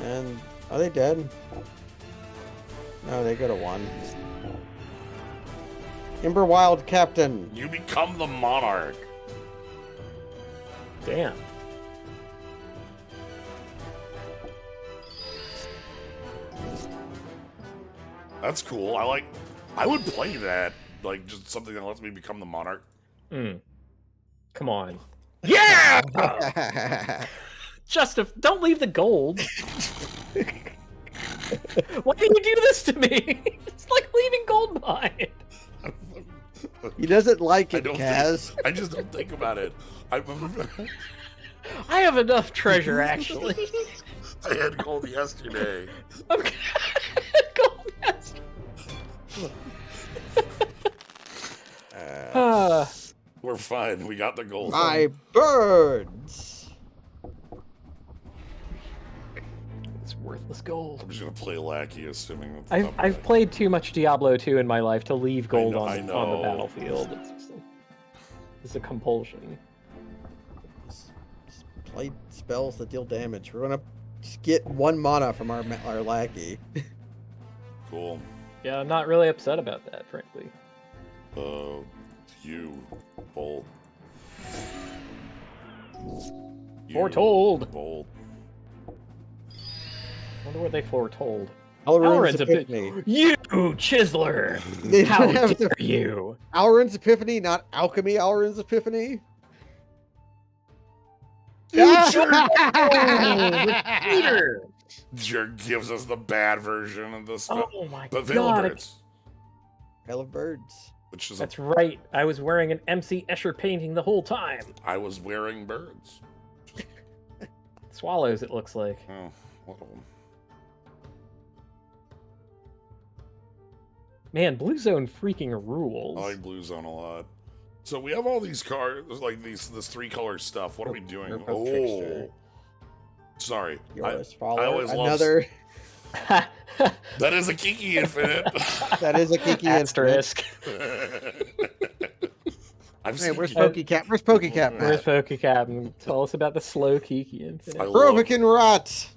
[SPEAKER 3] And are they dead? No, they go to 1. Emberwild Captain.
[SPEAKER 2] You become the monarch.
[SPEAKER 1] Damn.
[SPEAKER 2] That's cool. I would play that. Like, just something that lets me become the monarch.
[SPEAKER 1] Come on. Yeah! Don't leave the gold. Why did you do this to me? It's like leaving gold behind.
[SPEAKER 3] He doesn't like it,
[SPEAKER 2] I
[SPEAKER 3] Kaz.
[SPEAKER 2] I just don't think about it.
[SPEAKER 1] I have enough treasure, actually.
[SPEAKER 2] I had gold yesterday.
[SPEAKER 1] Okay. Gold yesterday.
[SPEAKER 2] We're fine. We got the gold.
[SPEAKER 3] My birds.
[SPEAKER 1] It's worthless gold.
[SPEAKER 2] I'm just gonna play Lackey, assuming that
[SPEAKER 1] I've played too much Diablo 2 in my life to leave gold on the
[SPEAKER 2] know.
[SPEAKER 1] battlefield. It's a compulsion.
[SPEAKER 3] Just play spells that deal damage. We're gonna just get 1 mana from our lackey.
[SPEAKER 2] Cool.
[SPEAKER 1] Yeah, I'm not really upset about that, frankly.
[SPEAKER 2] You, Bolt.
[SPEAKER 1] Foretold.
[SPEAKER 2] Bolt.
[SPEAKER 1] Wonder what they foretold.
[SPEAKER 3] Alrune's
[SPEAKER 1] Alrune's
[SPEAKER 3] Epiphany.
[SPEAKER 1] You, Chiseler!
[SPEAKER 3] They
[SPEAKER 1] How
[SPEAKER 3] don't have
[SPEAKER 1] dare
[SPEAKER 3] to-
[SPEAKER 1] you!
[SPEAKER 3] Alrune's Epiphany, not Alchemy Alrune's Epiphany.
[SPEAKER 1] Peter!
[SPEAKER 2] Jerk gives us the bad version of the spell.
[SPEAKER 1] Oh my
[SPEAKER 2] But Veil of
[SPEAKER 1] god!
[SPEAKER 2] Birds,
[SPEAKER 3] Pile of Birds.
[SPEAKER 2] which is
[SPEAKER 1] That's right. I was wearing an MC Escher painting the whole time.
[SPEAKER 2] I was wearing birds.
[SPEAKER 1] Swallows, it looks like.
[SPEAKER 2] Oh, one of them.
[SPEAKER 1] Man, Blue Zone freaking rules.
[SPEAKER 2] I like Blue Zone a lot. So we have all these cards, like this 3-color stuff. What are we doing?
[SPEAKER 3] Purple
[SPEAKER 2] Oh,
[SPEAKER 3] Trickster.
[SPEAKER 2] sorry.
[SPEAKER 3] Yours,
[SPEAKER 2] I always love
[SPEAKER 3] another.
[SPEAKER 2] that is a Kiki Infinite.
[SPEAKER 3] That is a Kiki
[SPEAKER 1] Asterisk.
[SPEAKER 2] I've
[SPEAKER 3] Hey,
[SPEAKER 2] seen
[SPEAKER 3] where's
[SPEAKER 2] Kiki-
[SPEAKER 3] Pokecap? Where's Pokecap?
[SPEAKER 1] Where's Pokecap? Tell us about the slow Kiki Infinite.
[SPEAKER 2] I love,
[SPEAKER 3] Provoking Rot.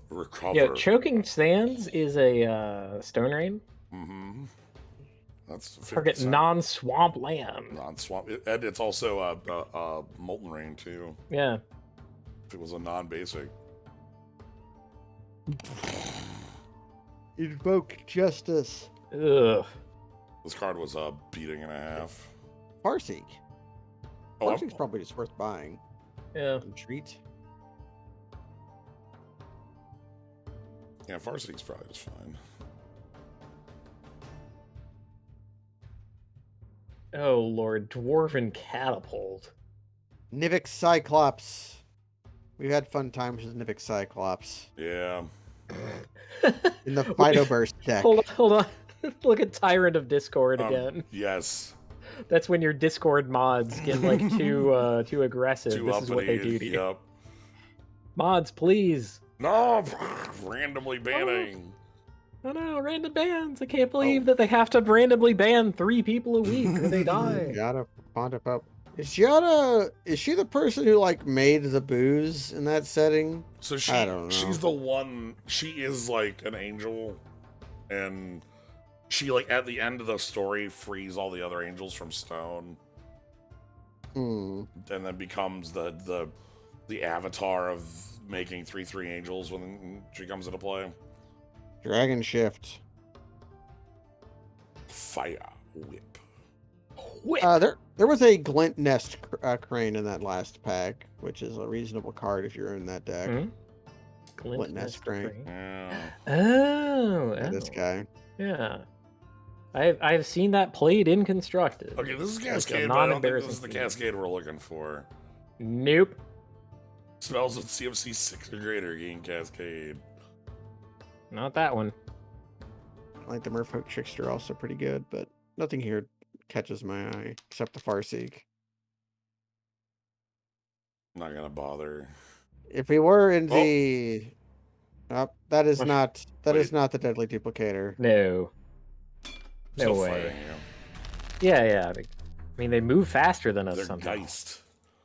[SPEAKER 2] recover.
[SPEAKER 1] Yeah, Choking Sands is a Stone Rain.
[SPEAKER 2] Mm-hmm. That's 50
[SPEAKER 1] Target
[SPEAKER 2] cent.
[SPEAKER 1] non-swamp land.
[SPEAKER 2] Non-swamp, and it's also Molten Rain too.
[SPEAKER 1] Yeah.
[SPEAKER 2] If it was a non-basic.
[SPEAKER 3] Invoke Justice.
[SPEAKER 1] Ugh.
[SPEAKER 2] This card was a beating and a half.
[SPEAKER 3] Farseek.
[SPEAKER 2] Oh,
[SPEAKER 3] Farseek's probably just worth buying.
[SPEAKER 1] Yeah.
[SPEAKER 3] Treat.
[SPEAKER 2] yeah, Farseek's probably just fine.
[SPEAKER 1] Oh lord, Dwarven Catapult.
[SPEAKER 3] Nivik Cyclops. We've had fun times with Nivik Cyclops.
[SPEAKER 2] Yeah.
[SPEAKER 3] In the Phytoburst deck.
[SPEAKER 1] Hold on. Look at Tyrant of Discord again.
[SPEAKER 2] Yes.
[SPEAKER 1] That's when your Discord mods get like too aggressive.
[SPEAKER 2] Too
[SPEAKER 1] This is what they
[SPEAKER 2] uppity,
[SPEAKER 1] do to you.
[SPEAKER 2] Yep.
[SPEAKER 1] Mods, please.
[SPEAKER 2] No, randomly banning.
[SPEAKER 1] Oh no, random bans. I can't believe that they have to randomly ban 3 people a week or they die.
[SPEAKER 3] Giada Pontipup. Is she the person who like made the booze in that setting?
[SPEAKER 2] So
[SPEAKER 3] I don't know.
[SPEAKER 2] she's the one. She is like an angel, and she like at the end of the story frees all the other angels from stone,
[SPEAKER 3] Hmm.
[SPEAKER 2] and then becomes the avatar of making 3/3 angels when she comes into play.
[SPEAKER 3] Dragon Shift.
[SPEAKER 2] Fire whip.
[SPEAKER 1] Whip.
[SPEAKER 3] There was a Glint Nest crane in that last pack, which is a reasonable card if you're in that deck.
[SPEAKER 1] Mhm.
[SPEAKER 3] Glint spray.
[SPEAKER 2] Yeah.
[SPEAKER 1] Oh,
[SPEAKER 3] Yeah, this guy.
[SPEAKER 1] yeah. I've seen that played in constructed.
[SPEAKER 2] Okay, this is
[SPEAKER 1] Like a
[SPEAKER 2] Cascade, but I don't think this
[SPEAKER 1] non-embarrassing
[SPEAKER 2] is the
[SPEAKER 1] feat.
[SPEAKER 2] Cascade we're looking for.
[SPEAKER 1] Nope.
[SPEAKER 2] Spells with CMC 6 or greater gain Cascade.
[SPEAKER 1] Not that one.
[SPEAKER 3] I like the Merfolk Trickster, also pretty good, but nothing here catches my eye except the Farseek.
[SPEAKER 2] I'm not gonna bother.
[SPEAKER 3] If we were in
[SPEAKER 2] Oh.
[SPEAKER 3] the, that is
[SPEAKER 1] Wait.
[SPEAKER 3] not the Deadly Duplicator.
[SPEAKER 1] No. No
[SPEAKER 2] Still
[SPEAKER 1] way.
[SPEAKER 2] fighting you.
[SPEAKER 1] Yeah. I mean, they move faster than us
[SPEAKER 2] They're
[SPEAKER 1] somehow.
[SPEAKER 2] Geist.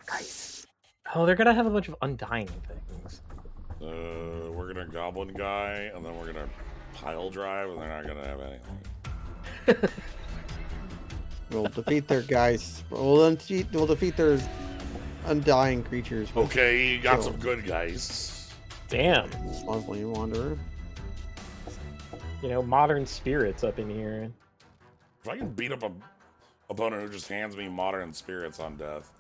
[SPEAKER 1] Geist. Oh, they're gonna have a bunch of undying things.
[SPEAKER 2] We're gonna Goblin guy, and then we're gonna pile drive, and they're not gonna have anything.
[SPEAKER 3] We'll defeat their guys. We'll defeat their undying creatures. with
[SPEAKER 2] Okay, you got
[SPEAKER 3] Kill.
[SPEAKER 2] some good guys.
[SPEAKER 1] Damn.
[SPEAKER 3] Lovely Wanderer.
[SPEAKER 1] You know, modern spirits up in here.
[SPEAKER 2] If I can beat up a opponent who just hands me modern spirits on death.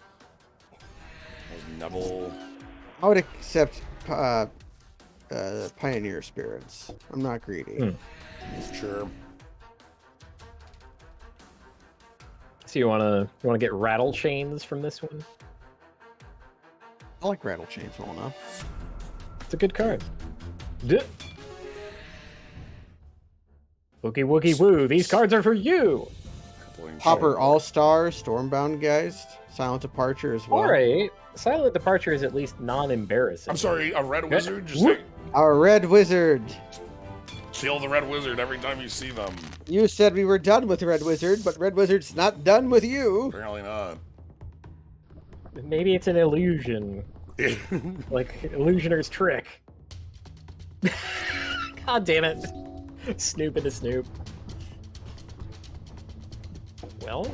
[SPEAKER 2] Those Nebel.
[SPEAKER 3] I would accept Pioneer Spirits. I'm not greedy.
[SPEAKER 2] Sure.
[SPEAKER 1] So you wanna get rattle chains from this one?
[SPEAKER 3] I like Rattle Chains well enough.
[SPEAKER 1] It's a good card. Duh. Wookie wookie woo, these cards are for you!
[SPEAKER 3] Hopper All-Star, Stormbound Geist, Silent Departure as well.
[SPEAKER 1] Alright. Silent Departure is at least non-embarrassing.
[SPEAKER 2] I'm sorry, a red wizard? Just
[SPEAKER 1] Whoop.
[SPEAKER 3] Our Red Wizard.
[SPEAKER 2] kill the red wizard every time you see them.
[SPEAKER 3] You said we were done with Red Wizard, but Red Wizard's not done with you.
[SPEAKER 2] Apparently not.
[SPEAKER 1] Maybe it's an illusion. Like Illusioner's trick. God damn it. Snoop into Snoop. Well.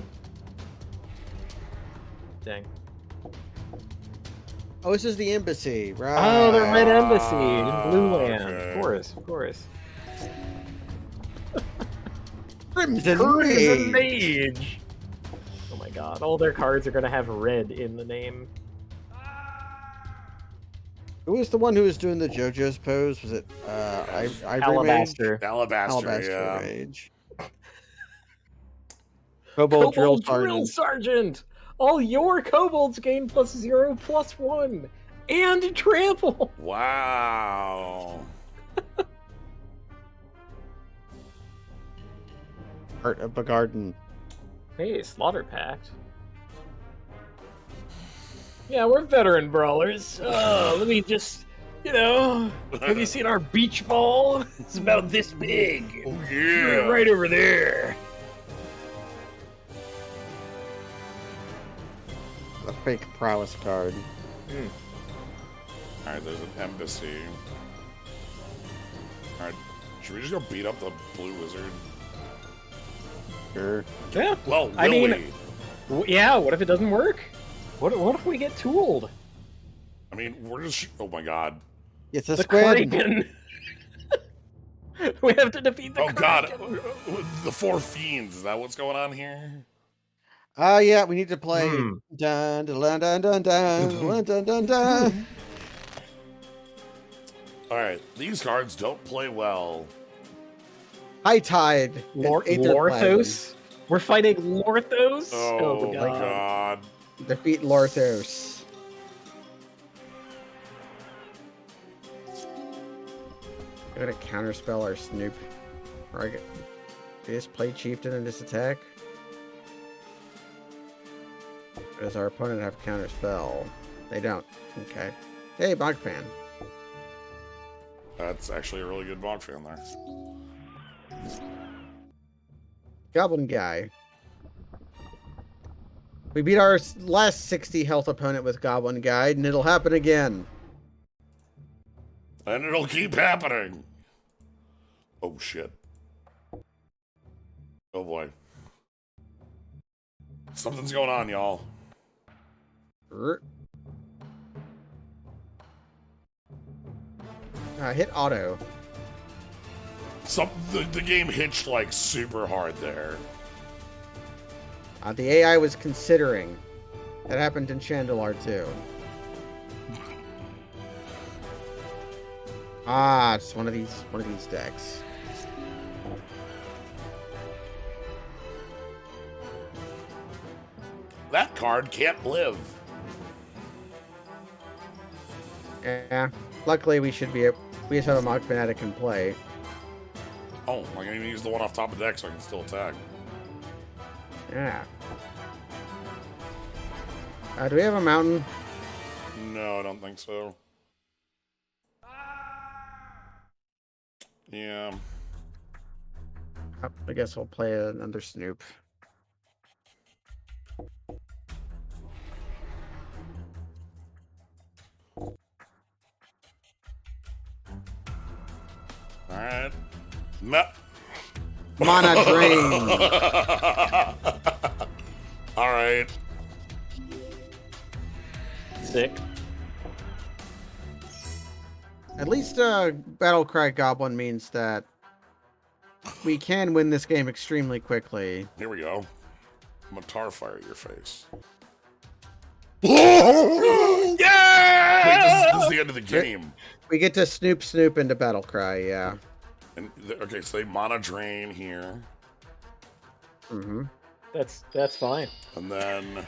[SPEAKER 1] Dang.
[SPEAKER 3] Oh, this is the embassy, right?
[SPEAKER 1] Oh, the Red Embassy in Blue Land.
[SPEAKER 2] Okay.
[SPEAKER 1] Of course.
[SPEAKER 3] Crimson
[SPEAKER 1] Crimson
[SPEAKER 3] Mage.
[SPEAKER 1] Mage! Oh my god, all their cards are gonna have red in the name.
[SPEAKER 3] Who was the one who was doing the JoJo's pose? Was it Ivory
[SPEAKER 1] Alabaster.
[SPEAKER 2] Alabaster,
[SPEAKER 3] Mage?
[SPEAKER 2] yeah.
[SPEAKER 3] Alabaster Mage. Kobold Drill
[SPEAKER 1] Drill
[SPEAKER 3] Sergeant.
[SPEAKER 1] Sergeant! All your kobolds gain +0/+1 and trample!
[SPEAKER 2] Wow.
[SPEAKER 3] Heart of the Garden.
[SPEAKER 1] Hey, Slaughter Pact. Yeah, we're veteran brawlers. Let me just, have you seen our beach ball? It's about this big.
[SPEAKER 2] Oh, yeah.
[SPEAKER 1] Right over there.
[SPEAKER 3] A fake prowess card.
[SPEAKER 2] Alright, there's an embassy. Alright, should we just go beat up the blue wizard?
[SPEAKER 3] Sure.
[SPEAKER 1] Yeah.
[SPEAKER 2] Well, will
[SPEAKER 1] I mean-
[SPEAKER 2] we?
[SPEAKER 1] Yeah, what if it doesn't work? What if we get tooled?
[SPEAKER 2] I mean, we're just... Oh my god.
[SPEAKER 3] It's a
[SPEAKER 1] The
[SPEAKER 3] squid.
[SPEAKER 1] Kraken. We have to defeat the
[SPEAKER 2] Oh god.
[SPEAKER 1] Kraken.
[SPEAKER 2] The four fiends. Is that what's going on here?
[SPEAKER 3] Yeah, we need to play.
[SPEAKER 1] Hmm.
[SPEAKER 3] Dun dun dun dun dun dun dun dun dun.
[SPEAKER 2] Alright, these cards don't play well.
[SPEAKER 3] High Tide. and Aether
[SPEAKER 1] Lorthos? We're fighting Lorthos?
[SPEAKER 2] Oh my god.
[SPEAKER 3] Plague. Defeat Lorthos. I'm gonna counterspell our Snoop. Or I get this play Chieftain in this attack. Does our opponent have counterspell? They don't. Okay. Hey, Bog Fan.
[SPEAKER 2] That's actually a really good Bog fan there.
[SPEAKER 3] Goblin guy. We beat our last 60 health opponent with Goblin guy, and it'll happen again.
[SPEAKER 2] And it'll keep happening. Oh shit. Oh boy. Something's going on, y'all.
[SPEAKER 3] Hit auto.
[SPEAKER 2] The game hitched like super hard there.
[SPEAKER 3] The AI was considering. That happened in Chandelar too. Ah, it's one of these decks.
[SPEAKER 2] That card can't live.
[SPEAKER 3] Yeah. Luckily, we just have a Mog Fanatic in play.
[SPEAKER 2] Oh, I can even use the one off top of the deck so I can still attack.
[SPEAKER 3] Yeah. Do we have a mountain?
[SPEAKER 2] No, I don't think so. Yeah.
[SPEAKER 3] Oh, I guess we'll play another Snoop.
[SPEAKER 2] Alright.
[SPEAKER 3] Mana Drain!
[SPEAKER 2] Alright.
[SPEAKER 1] Sick.
[SPEAKER 3] At least Battlecry Goblin means that we can win this game extremely quickly.
[SPEAKER 2] Here we go. I'm gonna tar fire your face. Yeah! Wait, this is the end of the game.
[SPEAKER 3] We get to Snoop into Battlecry, yeah.
[SPEAKER 2] And okay, so they mana drain here.
[SPEAKER 3] Mm-hmm.
[SPEAKER 1] That's fine.
[SPEAKER 2] And then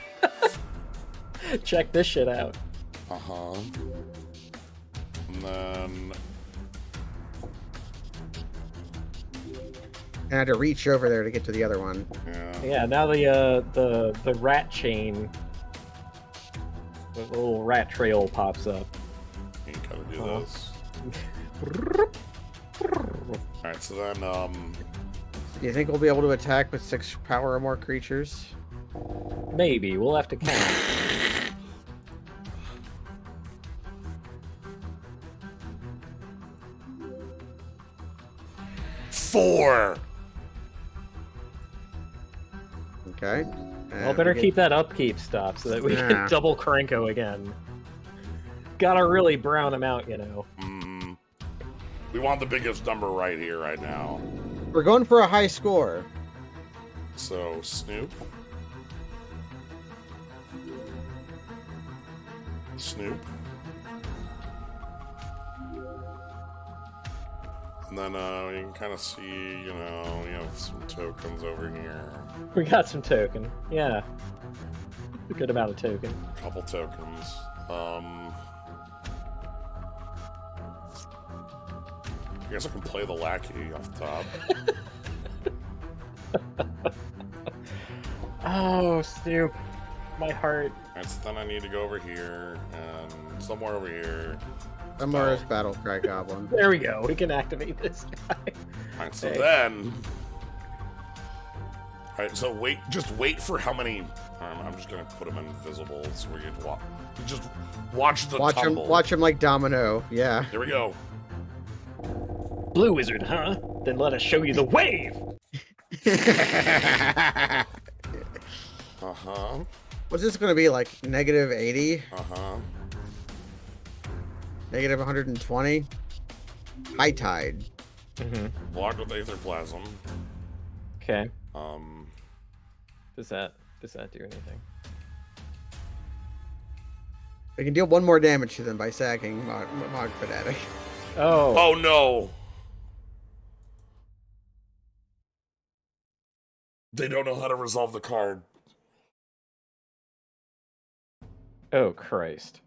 [SPEAKER 1] Check this shit out.
[SPEAKER 2] uh-huh. And then
[SPEAKER 3] And I had to reach over there to get to the other one.
[SPEAKER 2] yeah.
[SPEAKER 1] Yeah, now the rat chain, the little rat trail pops up.
[SPEAKER 2] You can kind of do
[SPEAKER 1] Uh-huh.
[SPEAKER 2] this. Alright, so then
[SPEAKER 3] Do you think we'll be able to attack with 6 power or more creatures?
[SPEAKER 1] Maybe we'll have to count.
[SPEAKER 2] four.
[SPEAKER 3] Okay.
[SPEAKER 1] Well, better keep that upkeep stuff so that we
[SPEAKER 3] Yeah.
[SPEAKER 1] can double Krenko again. Gotta really brown him out, you know.
[SPEAKER 2] We want the biggest number right here, right now.
[SPEAKER 3] We're going for a high score.
[SPEAKER 2] So, Snoop. Snoop. And then you can kind of see, you know, we have some tokens over here.
[SPEAKER 1] We got some token. Yeah. A good amount of token.
[SPEAKER 2] A couple tokens. I guess I can play the lackey off the top.
[SPEAKER 1] Oh, Snoop. My heart.
[SPEAKER 2] Alright, so then I need to go over here and somewhere over here.
[SPEAKER 3] Somewhere is Battlecry Goblin.
[SPEAKER 1] There we go. We can activate this guy.
[SPEAKER 2] Alright, so
[SPEAKER 1] Hey.
[SPEAKER 2] then. Alright, so just wait for how many. I'm just gonna put them invisible so we can just watch the tumble.
[SPEAKER 3] Watch him like Domino. Yeah.
[SPEAKER 2] Here we go.
[SPEAKER 1] Blue wizard, huh? Then let us show you the wave.
[SPEAKER 2] Uh-huh.
[SPEAKER 3] What's this going to be like? Negative 80?
[SPEAKER 2] Uh-huh.
[SPEAKER 3] Negative 120? High tide.
[SPEAKER 2] Blocked with Aetherplasm.
[SPEAKER 1] Okay. Does that do anything?
[SPEAKER 3] We can deal 1 more damage to them by sacking Mog Fanatic.
[SPEAKER 1] Oh.
[SPEAKER 2] Oh no! They don't know how to resolve the card.
[SPEAKER 1] Oh, Christ.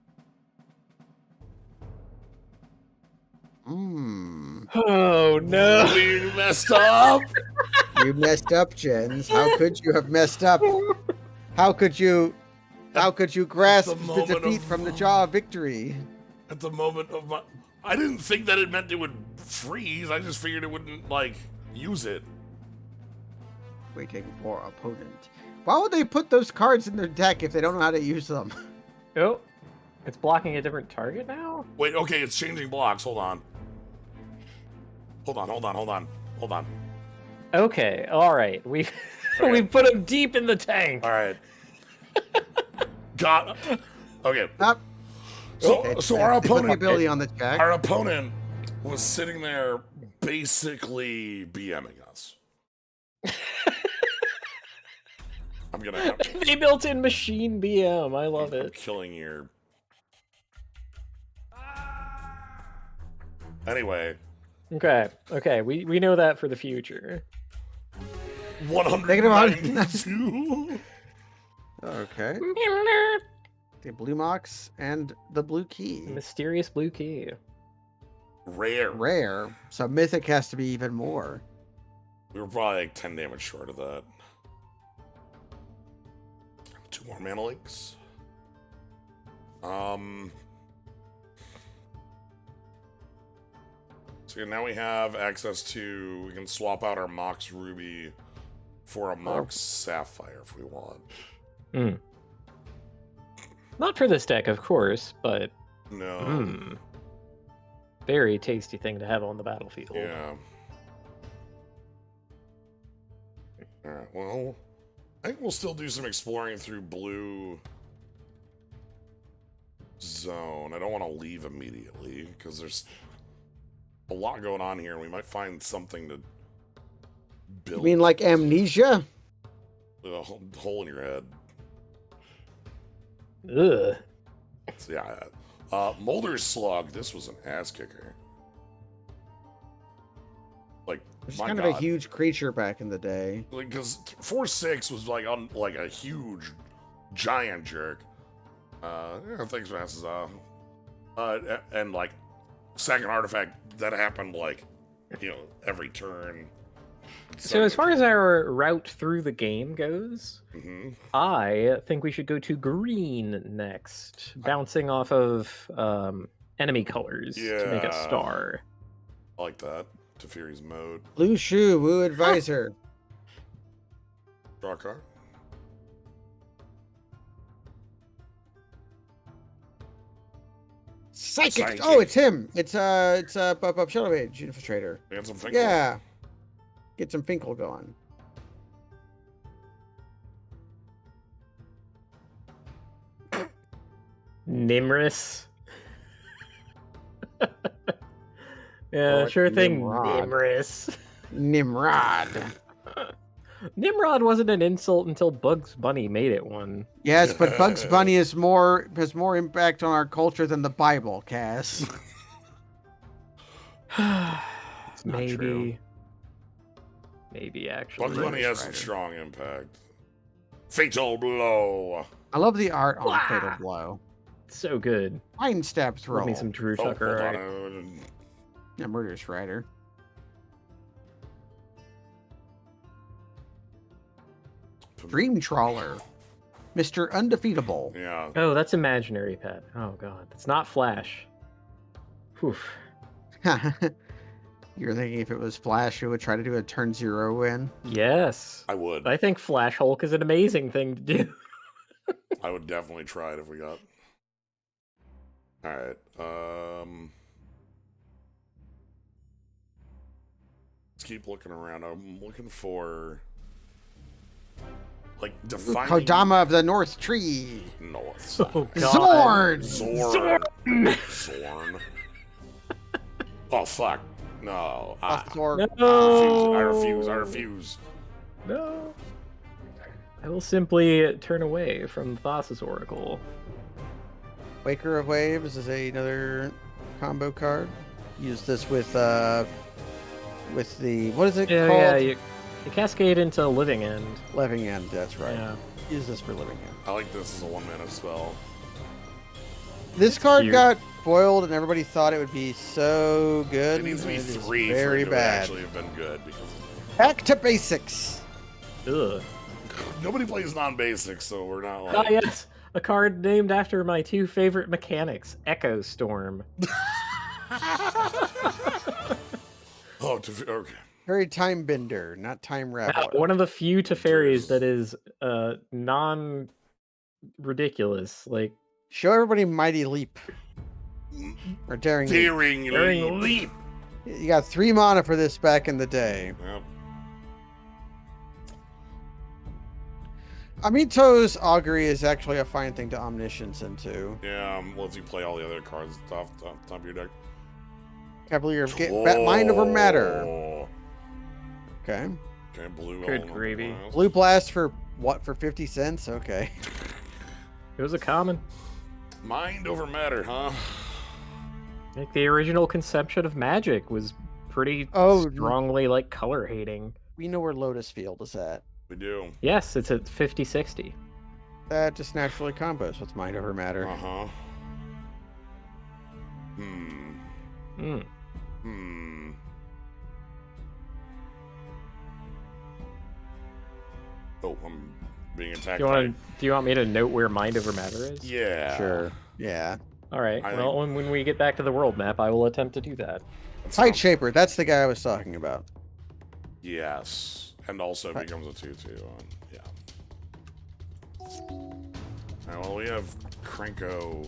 [SPEAKER 1] Oh, no.
[SPEAKER 2] We messed up!
[SPEAKER 3] You messed up, Jens. How could you have messed up? How could you grasp the defeat from the jaw of victory?
[SPEAKER 2] At the moment of my... I didn't think that it meant it would freeze. I just figured it wouldn't, like, use it.
[SPEAKER 3] Waiting for opponent. Why would they put those cards in their deck if they don't know how to use them?
[SPEAKER 1] Oh. It's blocking a different target now?
[SPEAKER 2] Wait, okay, it's changing blocks. Hold on. Hold on.
[SPEAKER 1] Okay, alright. We
[SPEAKER 2] Okay.
[SPEAKER 1] we put him deep in the tank.
[SPEAKER 2] All right. Got... Okay.
[SPEAKER 3] Up.
[SPEAKER 2] So our opponent...
[SPEAKER 3] ability on the check.
[SPEAKER 2] Our opponent was sitting there basically BMing us. I'm gonna have to...
[SPEAKER 1] They built in machine BM. I love
[SPEAKER 2] I'm
[SPEAKER 1] it.
[SPEAKER 2] killing your... Anyway,
[SPEAKER 1] Okay, we know that for the future.
[SPEAKER 2] 192.
[SPEAKER 3] Okay. The blue mox and the blue key.
[SPEAKER 1] Mysterious blue key.
[SPEAKER 2] Rare.
[SPEAKER 3] Rare. So mythic has to be even more.
[SPEAKER 2] We were probably like 10 damage short of that. 2 more mana links. So now we have access to, we can swap out our Mox Ruby for a Mox Sapphire if we want.
[SPEAKER 1] Not for this deck, of course, but
[SPEAKER 2] No.
[SPEAKER 1] very tasty thing to have on the battlefield.
[SPEAKER 2] Yeah. Alright, well, I think we'll still do some exploring through blue zone. I don't want to leave immediately because there's a lot going on here and we might find something to build.
[SPEAKER 3] You mean like amnesia?
[SPEAKER 2] A hole in your head.
[SPEAKER 1] Ugh.
[SPEAKER 2] So, yeah. Molder's Slug, this was an ass kicker. Like,
[SPEAKER 3] It's
[SPEAKER 2] my
[SPEAKER 3] kind
[SPEAKER 2] God.
[SPEAKER 3] of a huge creature back in the day.
[SPEAKER 2] Like, because 4/6 was like on like a huge, giant jerk. Yeah, thanks, Masses. And like, second artifact that happened like, every turn.
[SPEAKER 1] So as far as our route through the game goes, I think we should go to green next, bouncing off of enemy colors to make a
[SPEAKER 2] Yeah.
[SPEAKER 1] star.
[SPEAKER 2] I like that. Teferi's mode.
[SPEAKER 3] Blue shoe, woo advisor.
[SPEAKER 2] Draw a card.
[SPEAKER 3] Psychic. Oh, it's him. It's Shadow Age Infiltrator.
[SPEAKER 2] We got some things.
[SPEAKER 3] Yeah. Get some Finkel going.
[SPEAKER 1] Nimrus. Yeah,
[SPEAKER 3] Or
[SPEAKER 1] sure thing,
[SPEAKER 3] Nimrod.
[SPEAKER 1] Nimrus.
[SPEAKER 3] Nimrod.
[SPEAKER 1] Nimrod wasn't an insult until Bugs Bunny made it one.
[SPEAKER 3] Yes, but Bugs Bunny has more impact on our culture than the Bible, Cass. It's not
[SPEAKER 1] Maybe.
[SPEAKER 3] true.
[SPEAKER 1] Maybe, actually.
[SPEAKER 2] Bugs Bunny has some strong impact. Fatal blow.
[SPEAKER 3] I love the art on
[SPEAKER 1] Wah!
[SPEAKER 3] Fatal Blow.
[SPEAKER 1] So good.
[SPEAKER 3] Mind Stab
[SPEAKER 1] Love
[SPEAKER 3] Throw.
[SPEAKER 1] me some Drew
[SPEAKER 2] Oh,
[SPEAKER 1] Tucker.
[SPEAKER 2] hold
[SPEAKER 1] art.
[SPEAKER 2] on.
[SPEAKER 3] Yeah, Murderous Rider. Dream Trawler. Mr. Undefeatable.
[SPEAKER 2] Yeah.
[SPEAKER 1] Oh, that's imaginary, Pat. Oh, God. That's not Flash. Whew.
[SPEAKER 3] You're thinking if it was Flash, it would try to do a turn 0 win?
[SPEAKER 1] Yes.
[SPEAKER 2] I would.
[SPEAKER 1] I think Flash Hulk is an amazing thing to do.
[SPEAKER 2] I would definitely try it if we got. Alright. Let's keep looking around. I'm looking for like defining
[SPEAKER 3] Kodama of the North Tree.
[SPEAKER 2] North.
[SPEAKER 1] Oh, God.
[SPEAKER 3] Zorn!
[SPEAKER 2] Zorn. Oh fuck. No.
[SPEAKER 3] Zorn.
[SPEAKER 2] I refuse.
[SPEAKER 1] No. I will simply turn away from Thassa's Oracle.
[SPEAKER 3] Waker of Waves is another combo card. Use this with the what is it called?
[SPEAKER 1] Yeah, you cascade into Living End.
[SPEAKER 3] Living End, that's right.
[SPEAKER 1] Yeah.
[SPEAKER 3] Use this for Living End.
[SPEAKER 2] I like this as a 1-mana spell.
[SPEAKER 3] This card
[SPEAKER 1] cute.
[SPEAKER 3] got foiled and everybody thought it would be so good.
[SPEAKER 2] It needs to be
[SPEAKER 3] and is
[SPEAKER 2] 3
[SPEAKER 3] very
[SPEAKER 2] for it to
[SPEAKER 3] bad.
[SPEAKER 2] actually have been good because
[SPEAKER 3] Back to basics.
[SPEAKER 1] Ugh.
[SPEAKER 2] nobody plays non-basic, so we're not like.
[SPEAKER 1] Ah, yes. A card named after my 2 favorite mechanics, Echo Storm.
[SPEAKER 2] Okay.
[SPEAKER 3] Very time bender, not time wrap.
[SPEAKER 1] One of the few Teferis that is non-ridiculous. Like,
[SPEAKER 3] Show everybody Mighty Leap. Or Daring Leap.
[SPEAKER 2] Daring leap.
[SPEAKER 3] You got 3 mana for this back in the day.
[SPEAKER 2] Yep.
[SPEAKER 3] Amito's Augury is actually a fine thing to Omniscience into.
[SPEAKER 2] Yeah, lets you play all the other cards off the top of your deck.
[SPEAKER 3] Cavalier of Mind Over Matter.
[SPEAKER 2] Oh.
[SPEAKER 3] Okay.
[SPEAKER 2] Okay, blue.
[SPEAKER 1] Good
[SPEAKER 2] element
[SPEAKER 1] gravy.
[SPEAKER 2] blast.
[SPEAKER 3] Blue Blast for what? For 50 cents? Okay.
[SPEAKER 1] it was a common.
[SPEAKER 2] Mind over matter, huh?
[SPEAKER 1] Like the original conception of magic was pretty
[SPEAKER 3] Oh,
[SPEAKER 1] strongly like color hating.
[SPEAKER 3] we know where Lotus Field is at.
[SPEAKER 2] We do.
[SPEAKER 1] Yes, it's at 50-60.
[SPEAKER 3] That just naturally combos with mind over matter.
[SPEAKER 2] Uh-huh.
[SPEAKER 1] Hmm.
[SPEAKER 2] Oh, I'm being attacked.
[SPEAKER 1] Do you want me to note where mind over matter is?
[SPEAKER 2] Yeah.
[SPEAKER 3] Sure. Yeah.
[SPEAKER 1] All right.
[SPEAKER 2] I
[SPEAKER 1] Well, when we get back to the world map, I will attempt to do that.
[SPEAKER 3] Tide Shaper, that's the guy I was talking about.
[SPEAKER 2] Yes. And also
[SPEAKER 3] Right.
[SPEAKER 2] becomes a 2/2. Yeah. Well, we have Krenko.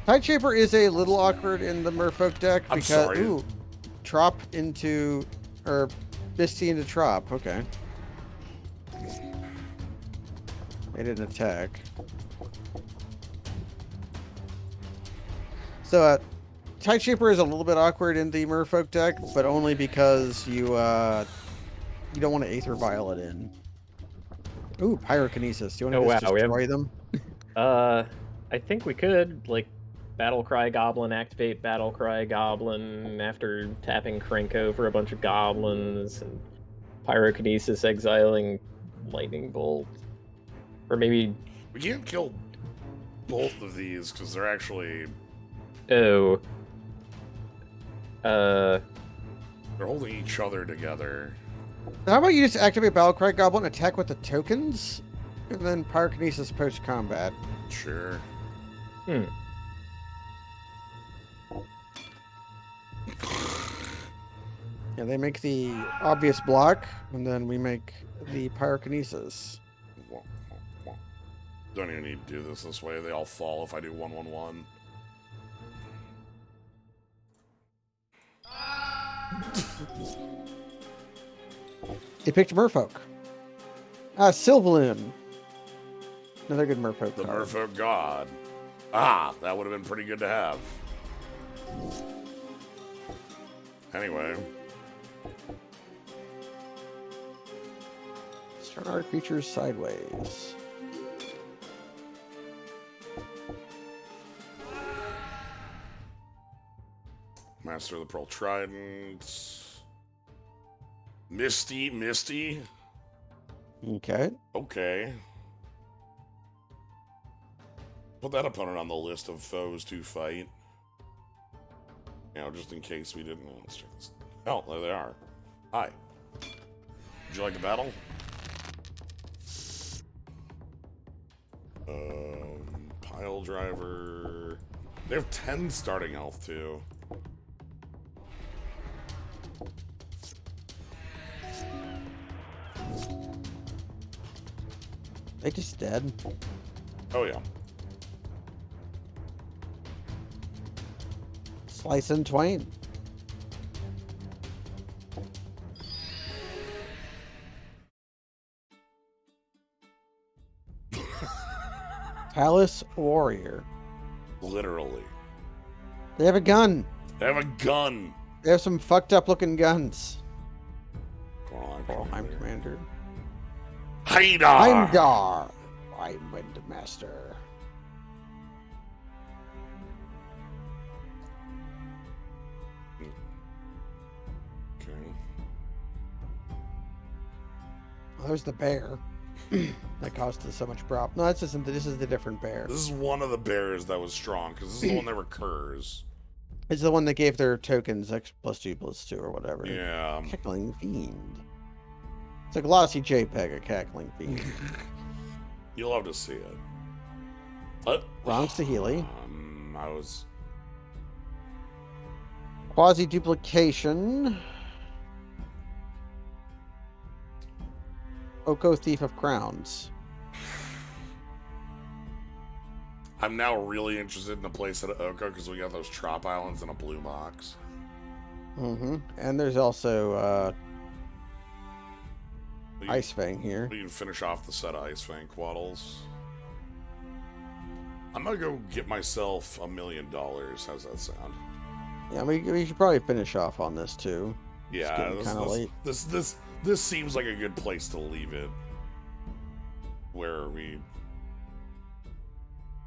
[SPEAKER 3] Tide Shaper is a little awkward in the Merfolk deck
[SPEAKER 2] I'm
[SPEAKER 3] because
[SPEAKER 2] sorry.
[SPEAKER 3] ooh, Trop into or Misty into Trop. Okay. They didn't attack. So Tide Shaper is a little bit awkward in the Merfolk deck, but only because you don't want to Aether Violet in. Ooh, Pyrokinesis. Do you want to just destroy them?
[SPEAKER 1] I think we could like Battlecry Goblin, activate Battlecry Goblin after tapping Krenko for a bunch of goblins, and Pyrokinesis exiling Lightning Bolt, or maybe
[SPEAKER 2] We can't kill both of these because they're actually
[SPEAKER 1] they're
[SPEAKER 2] holding each other together.
[SPEAKER 3] How about you just activate Battlecry Goblin, attack with the tokens, and then Pyrokinesis post combat?
[SPEAKER 2] Sure.
[SPEAKER 3] Yeah, they make the obvious block, and then we make the Pyrokinesis.
[SPEAKER 2] Don't even need to do this way. They all fall if I do 1/1/1.
[SPEAKER 3] They picked Merfolk. Sylvalin. Another good Merfolk
[SPEAKER 2] The
[SPEAKER 3] card.
[SPEAKER 2] Merfolk God. Ah, that would have been pretty good to have. Anyway.
[SPEAKER 3] Turn our creatures sideways.
[SPEAKER 2] Master of the Pearl Trident. Misty.
[SPEAKER 3] Okay.
[SPEAKER 2] Okay. Put that opponent on the list of foes to fight. You know, just in case we didn't. Let's check this. Oh, there they are. Hi. Would you like to battle? Pile driver. They have 10 starting health too.
[SPEAKER 3] They just dead.
[SPEAKER 2] Oh yeah.
[SPEAKER 3] Slice and twain. Palace Warrior.
[SPEAKER 2] Literally.
[SPEAKER 3] They have a gun.
[SPEAKER 2] They have a gun.
[SPEAKER 3] They have some fucked up looking guns.
[SPEAKER 2] Oh,
[SPEAKER 3] I'm Commander.
[SPEAKER 2] Haidar.
[SPEAKER 3] I'm Dar. I'm Windmaster.
[SPEAKER 2] Okay.
[SPEAKER 3] Oh, there's the bear. That caused us so much prop. No, this isn't. This is the different bear.
[SPEAKER 2] This is one of the bears that was strong because this is the one that recurs.
[SPEAKER 3] It's the one that gave their tokens X+2/+2 or whatever.
[SPEAKER 2] Yeah.
[SPEAKER 3] Cackling Fiend. It's a glossy JPEG of Cackling Fiend.
[SPEAKER 2] You'll have to see it. What?
[SPEAKER 3] Bronx to Healy.
[SPEAKER 2] I was.
[SPEAKER 3] Quasi duplication. Oko Thief of Crowns.
[SPEAKER 2] I'm now really interested in a place at Oko because we got those Trop Islands in a blue box.
[SPEAKER 3] Mm-hmm. And there's also Ice Fang here.
[SPEAKER 2] We can finish off the set of Ice Fang Quaddles. I'm gonna go get myself $1 million. How's that sound?
[SPEAKER 3] Yeah, we should probably finish off on this too.
[SPEAKER 2] Yeah,
[SPEAKER 3] kind of late.
[SPEAKER 2] This seems like a good place to leave it. Where are we?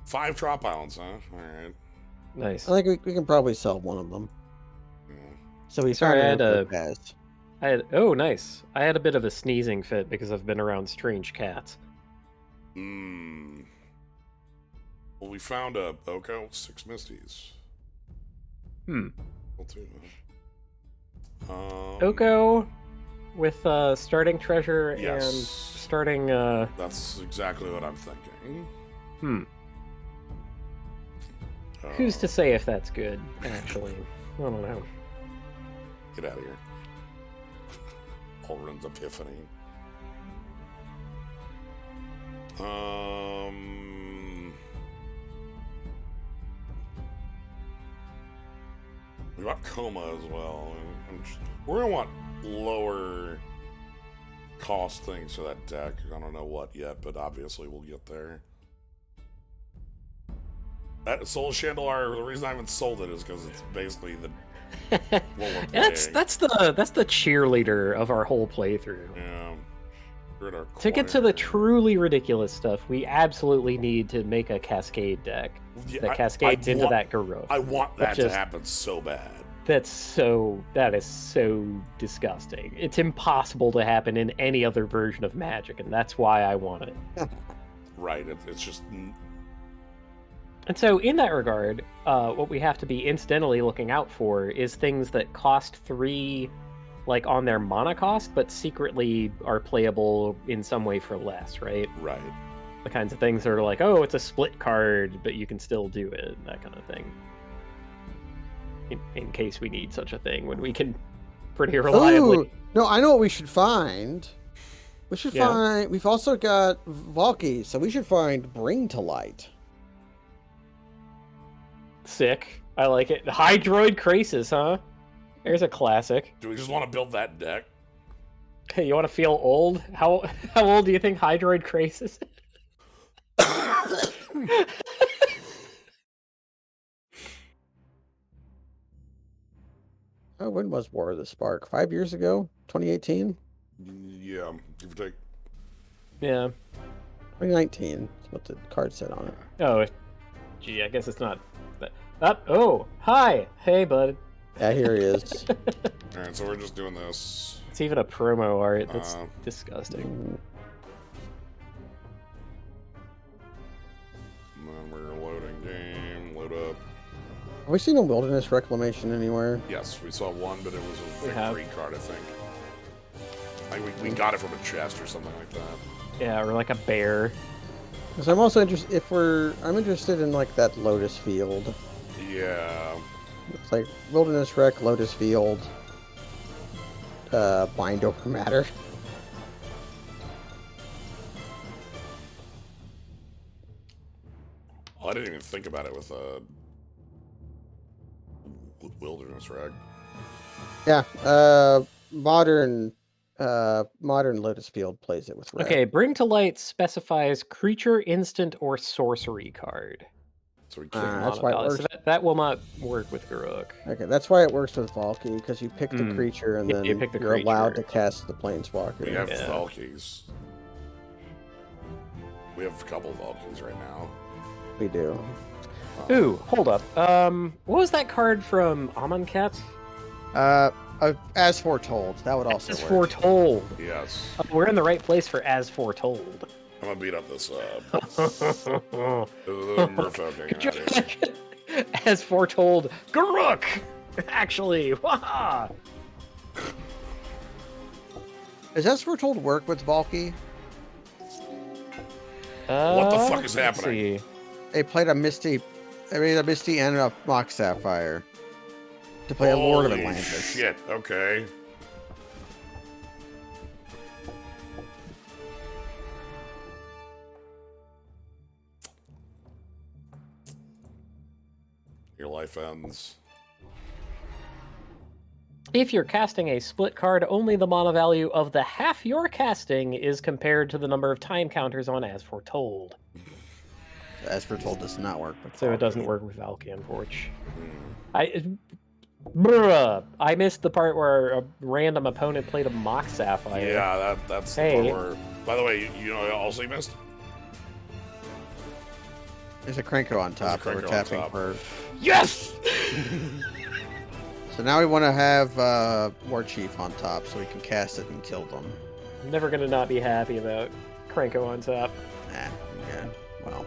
[SPEAKER 2] 5 Trop Islands, huh? Alright.
[SPEAKER 1] Nice.
[SPEAKER 3] I think we can probably sell one of them.
[SPEAKER 2] Mm.
[SPEAKER 3] So we
[SPEAKER 1] Sorry,
[SPEAKER 3] found
[SPEAKER 1] I had
[SPEAKER 3] another
[SPEAKER 1] a-
[SPEAKER 3] pass.
[SPEAKER 1] Oh, nice. I had a bit of a sneezing fit because I've been around strange cats.
[SPEAKER 2] Mm. Well, we found a Oko, 6 Misties.
[SPEAKER 1] Hmm.
[SPEAKER 2] Well, too.
[SPEAKER 1] Oko with starting treasure and
[SPEAKER 2] Yes.
[SPEAKER 1] starting.
[SPEAKER 2] That's exactly what I'm thinking.
[SPEAKER 1] Who's to say if that's good? Actually, I don't know.
[SPEAKER 2] Get out of here. Ulrin's Epiphany. We got Coma as well. We're gonna want lower cost things for that deck. I don't know what yet, but obviously we'll get there. That Soul Chandelier, the reason I haven't sold it is because it's basically the what we're
[SPEAKER 1] that's
[SPEAKER 2] playing.
[SPEAKER 1] that's the cheerleader of our whole playthrough.
[SPEAKER 2] Yeah. We're in our
[SPEAKER 1] To get to the
[SPEAKER 2] corner.
[SPEAKER 1] truly ridiculous stuff, we absolutely need to make a Cascade deck
[SPEAKER 2] Yeah,
[SPEAKER 1] that cascades into
[SPEAKER 2] want-
[SPEAKER 1] that Garou.
[SPEAKER 2] I want that to
[SPEAKER 1] just-
[SPEAKER 2] happen so bad.
[SPEAKER 1] That is so disgusting. It's impossible to happen in any other version of Magic, and that's why I want it.
[SPEAKER 2] Right. It's just.
[SPEAKER 1] And so, in that regard, what we have to be incidentally looking out for is things that cost 3, like on their mana cost, but secretly are playable in some way for less, right?
[SPEAKER 2] Right.
[SPEAKER 1] The kinds of things that are like, oh, it's a split card, but you can still do it, that kind of thing. In case we need such a thing, when we can pretty reliably.
[SPEAKER 3] Ooh, no, I know what we should find. We should
[SPEAKER 1] Yeah.
[SPEAKER 3] find. We've also got Valky, so we should find Bring to Light.
[SPEAKER 1] Sick. I like it. Hydroid Crisis, huh? There's a classic.
[SPEAKER 2] Do we just want to build that deck?
[SPEAKER 1] Hey, you want to feel old? How old do you think Hydroid Crisis is?
[SPEAKER 3] Oh, when was War of the Spark? 5 years ago? 2018?
[SPEAKER 2] Yeah, give or take.
[SPEAKER 1] Yeah.
[SPEAKER 3] 2019 is what the card said on it.
[SPEAKER 1] Oh, gee, I guess it's not that. Oh, hi. Hey, bud.
[SPEAKER 3] Yeah, here he is.
[SPEAKER 2] Alright, so we're just doing this.
[SPEAKER 1] It's even a promo art. That's
[SPEAKER 2] Uh,
[SPEAKER 1] disgusting.
[SPEAKER 2] And then we're loading game, load up.
[SPEAKER 3] Have we seen a Wilderness Reclamation anywhere?
[SPEAKER 2] Yes, we saw one, but it was a
[SPEAKER 1] We have.
[SPEAKER 2] victory card, I think. Like we got it from a chest or something like that.
[SPEAKER 1] Yeah, or like a bear.
[SPEAKER 3] Because I'm also interested. I'm interested in like that Lotus Field.
[SPEAKER 2] Yeah.
[SPEAKER 3] It's like Wilderness Rec, Lotus Field, Bind Over Matter.
[SPEAKER 2] Oh, I didn't even think about it with Wilderness Rag.
[SPEAKER 3] Yeah, modern Lotus Field plays it with red.
[SPEAKER 1] Okay, Bring to Light specifies creature, instant, or sorcery card.
[SPEAKER 2] So we
[SPEAKER 3] Ah,
[SPEAKER 2] can't.
[SPEAKER 3] that's why it
[SPEAKER 1] Mana value. So
[SPEAKER 3] works.
[SPEAKER 1] that will not work with Garuk.
[SPEAKER 3] Okay, that's why it works with Valky, because you pick the
[SPEAKER 1] Mm.
[SPEAKER 3] creature and
[SPEAKER 1] Yeah,
[SPEAKER 3] then
[SPEAKER 1] you pick the
[SPEAKER 3] you're allowed to
[SPEAKER 1] creature.
[SPEAKER 3] cast the Planeswalker.
[SPEAKER 2] we have
[SPEAKER 1] Yeah.
[SPEAKER 2] Valkyries. We have a couple Valkyries right now.
[SPEAKER 3] We do.
[SPEAKER 1] Ooh, hold up. What was that card from Amonkhet?
[SPEAKER 3] As Foretold, that would also
[SPEAKER 1] As
[SPEAKER 3] work.
[SPEAKER 1] Foretold.
[SPEAKER 2] Yes.
[SPEAKER 1] We're in the right place for As Foretold.
[SPEAKER 2] I'm gonna beat up this
[SPEAKER 1] Could
[SPEAKER 2] merfolk
[SPEAKER 1] you
[SPEAKER 2] hanging out here.
[SPEAKER 1] imagine? As Foretold, Garuk! Actually, waha!
[SPEAKER 3] Does As Foretold work with Valky?
[SPEAKER 2] What the fuck is
[SPEAKER 1] let's
[SPEAKER 2] happening?
[SPEAKER 1] see.
[SPEAKER 3] They played a Misty and a Mox Sapphire to play a Lord of
[SPEAKER 2] Holy
[SPEAKER 3] Atlantis.
[SPEAKER 2] shit, okay. Your life ends.
[SPEAKER 1] If you're casting a split card, only the mana value of the half you're casting is compared to the number of time counters on As Foretold.
[SPEAKER 3] As Foretold does not work with
[SPEAKER 1] So it
[SPEAKER 3] Valky.
[SPEAKER 1] doesn't work with Valky, unfortunately.
[SPEAKER 2] Hmm.
[SPEAKER 1] I missed the part where a random opponent played a Mock Sapphire.
[SPEAKER 2] Yeah, that's the
[SPEAKER 1] Hey.
[SPEAKER 2] part where. By the way, you know, also you missed.
[SPEAKER 3] There's a Krenko on top.
[SPEAKER 2] There's a
[SPEAKER 3] We're
[SPEAKER 2] Krenko on
[SPEAKER 3] tapping
[SPEAKER 2] top.
[SPEAKER 3] for
[SPEAKER 1] Yes!
[SPEAKER 3] So now we want to have War Chief on top so we can cast it and kill them.
[SPEAKER 1] I'm never gonna not be happy about Krenko on top.
[SPEAKER 3] Nah, yeah, well.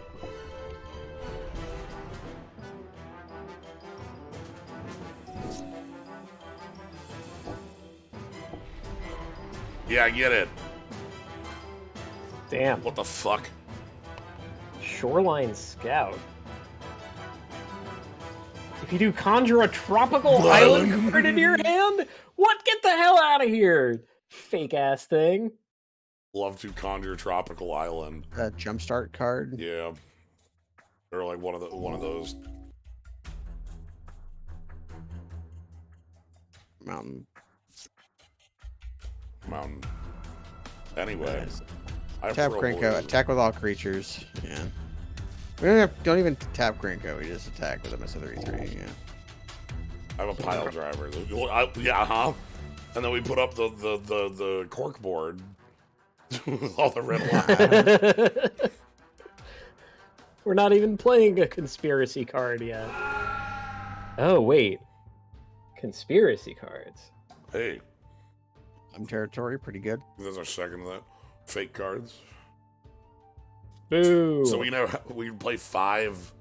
[SPEAKER 2] Yeah, I get it.
[SPEAKER 1] Damn.
[SPEAKER 2] What the fuck?
[SPEAKER 1] Shoreline Scout. If you do conjure a tropical island card in your hand, what? Get the hell out of here, fake ass thing.
[SPEAKER 2] Love to conjure tropical island.
[SPEAKER 3] Jumpstart card.
[SPEAKER 2] Yeah, or like one of those.
[SPEAKER 3] Mountain.
[SPEAKER 2] Anyway, I
[SPEAKER 3] Tap
[SPEAKER 2] probably-
[SPEAKER 3] Krenko. Attack with all creatures. Yeah. We don't even tap Krenko. We just attack with a miss of 3/3. Yeah.
[SPEAKER 2] I have a pile driver. Yeah, huh? And then we put up the cork board with all the red lines.
[SPEAKER 1] We're not even playing a conspiracy card yet. Oh, wait. Conspiracy cards.
[SPEAKER 2] Hey,
[SPEAKER 3] I'm territory. Pretty good.
[SPEAKER 2] there's our second of that. Fake cards.
[SPEAKER 1] Boo.
[SPEAKER 2] So we play 5.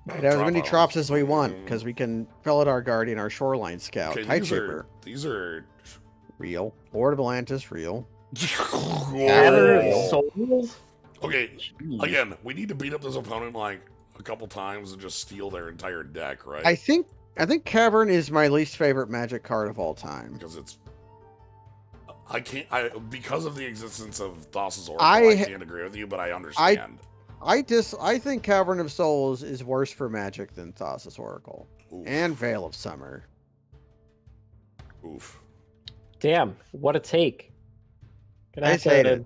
[SPEAKER 3] We have as many
[SPEAKER 2] Drop
[SPEAKER 3] drops as we want because we can Felidar Guardian, our Shoreline Scout.
[SPEAKER 2] Okay,
[SPEAKER 3] Tide
[SPEAKER 2] these
[SPEAKER 3] Shaper.
[SPEAKER 2] these are
[SPEAKER 3] Real. Lord of Atlantis. Real.
[SPEAKER 1] Cavern of Souls?
[SPEAKER 2] Okay,
[SPEAKER 1] Jeez.
[SPEAKER 2] again, we need to beat up this opponent like a couple times and just steal their entire deck, right?
[SPEAKER 3] I think Cavern is my least favorite Magic card of all time.
[SPEAKER 2] Because it's because of the existence of Thassa's Oracle, I can't agree with you, but I understand.
[SPEAKER 3] I think Cavern of Souls is worse for Magic than Thassa's Oracle.
[SPEAKER 2] Oof.
[SPEAKER 3] And Veil of Summer.
[SPEAKER 2] Oof.
[SPEAKER 1] Damn, what a take. Can I
[SPEAKER 3] hate
[SPEAKER 1] say
[SPEAKER 3] it.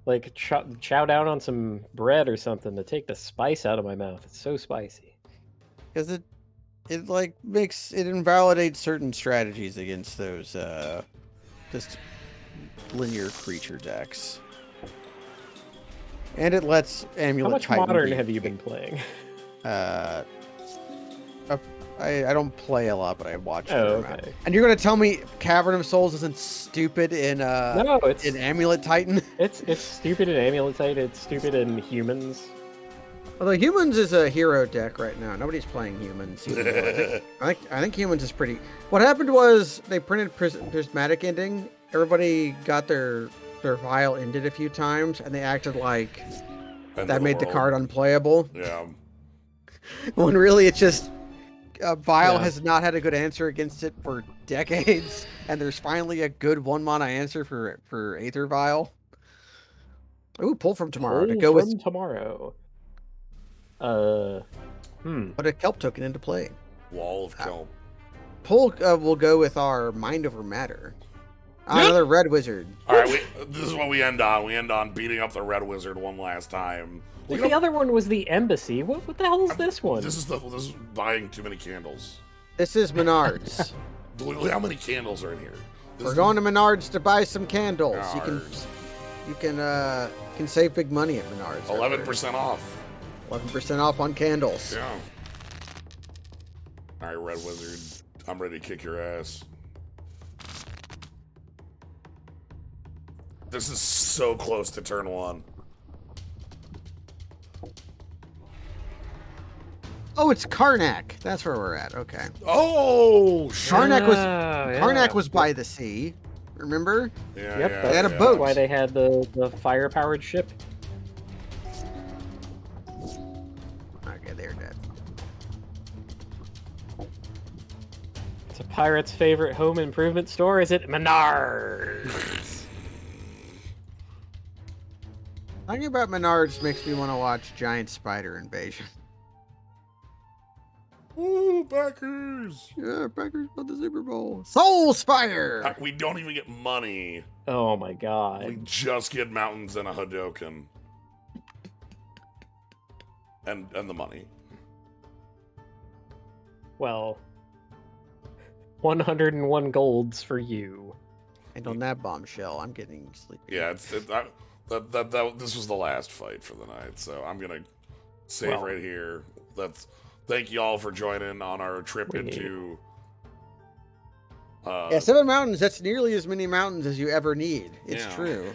[SPEAKER 1] like chow down on some bread or something to take the spice out of my mouth? It's so spicy.
[SPEAKER 3] Because it like makes it invalidates certain strategies against those just linear creature decks. And it lets Amulet
[SPEAKER 1] How much
[SPEAKER 3] Titan
[SPEAKER 1] Modern
[SPEAKER 3] be-
[SPEAKER 1] have you been playing?
[SPEAKER 3] I don't play a lot, but I watch. a
[SPEAKER 1] Oh,
[SPEAKER 3] fair amount.
[SPEAKER 1] okay.
[SPEAKER 3] And you're gonna tell me Cavern of Souls isn't stupid in
[SPEAKER 1] No, it's
[SPEAKER 3] in Amulet Titan?
[SPEAKER 1] it's stupid in Amuletite. It's stupid in Humans.
[SPEAKER 3] Although Humans is a hero deck right now. Nobody's playing Humans. even though I think Humans is pretty. What happened was they printed Prismatic Ending. Everybody got their vial ended a few times, and they acted like
[SPEAKER 2] End
[SPEAKER 3] that
[SPEAKER 2] of
[SPEAKER 3] made the
[SPEAKER 2] world.
[SPEAKER 3] card unplayable.
[SPEAKER 2] Yeah.
[SPEAKER 3] When really it's just Vial
[SPEAKER 1] Yeah.
[SPEAKER 3] has not had a good answer against it for decades, and there's finally a good 1-mana answer for Aether Vial. Ooh, pull from tomorrow to
[SPEAKER 1] Pull
[SPEAKER 3] go
[SPEAKER 1] from
[SPEAKER 3] with
[SPEAKER 1] tomorrow.
[SPEAKER 3] put a kelp token into play.
[SPEAKER 2] Wall of Kelp.
[SPEAKER 3] Pull will go with our Mind Over Matter. Another red wizard.
[SPEAKER 2] All right, this is what we end on. We end on beating up the Red Wizard one last time.
[SPEAKER 1] Well, the other one was the Embassy. What the hell is this one?
[SPEAKER 2] This is buying too many candles.
[SPEAKER 3] This is Menards.
[SPEAKER 2] Look how many candles are in here.
[SPEAKER 3] We're going to Menards to buy some candles.
[SPEAKER 2] Menards.
[SPEAKER 3] You can save big money at Menards.
[SPEAKER 2] 11% off.
[SPEAKER 3] 11% off on candles.
[SPEAKER 2] Yeah. All right, Red Wizard. I'm ready to kick your ass. This is so close to turn 1.
[SPEAKER 3] Oh, it's Karnak. That's where we're at. Okay.
[SPEAKER 2] Oh, shit.
[SPEAKER 3] Karnak was by the sea. Remember?
[SPEAKER 2] Yeah,
[SPEAKER 1] Yep,
[SPEAKER 2] yeah,
[SPEAKER 3] they had a
[SPEAKER 2] yeah.
[SPEAKER 3] boat.
[SPEAKER 1] That's why they had the fire-powered ship.
[SPEAKER 3] Okay, they're dead.
[SPEAKER 1] It's a pirate's favorite home improvement store. Is it Menards?
[SPEAKER 3] Talking about Menards makes me want to watch Giant Spider Invasion.
[SPEAKER 2] Ooh, backers.
[SPEAKER 3] Yeah, Packers won the Super Bowl. Soul Spire!
[SPEAKER 2] We don't even get money.
[SPEAKER 1] Oh my
[SPEAKER 2] We
[SPEAKER 1] god.
[SPEAKER 2] just get mountains and a Hadoken. And the money.
[SPEAKER 1] Well, 101 golds for you.
[SPEAKER 3] And on that bombshell, I'm getting sleepy.
[SPEAKER 2] Yeah, this was the last fight for the night, so I'm gonna save
[SPEAKER 1] Well.
[SPEAKER 2] right here. thank you all for joining on our trip
[SPEAKER 1] We-
[SPEAKER 2] into.
[SPEAKER 3] Yeah, 7 mountains, that's nearly as many mountains as you ever need. It's
[SPEAKER 2] Yeah.
[SPEAKER 3] true.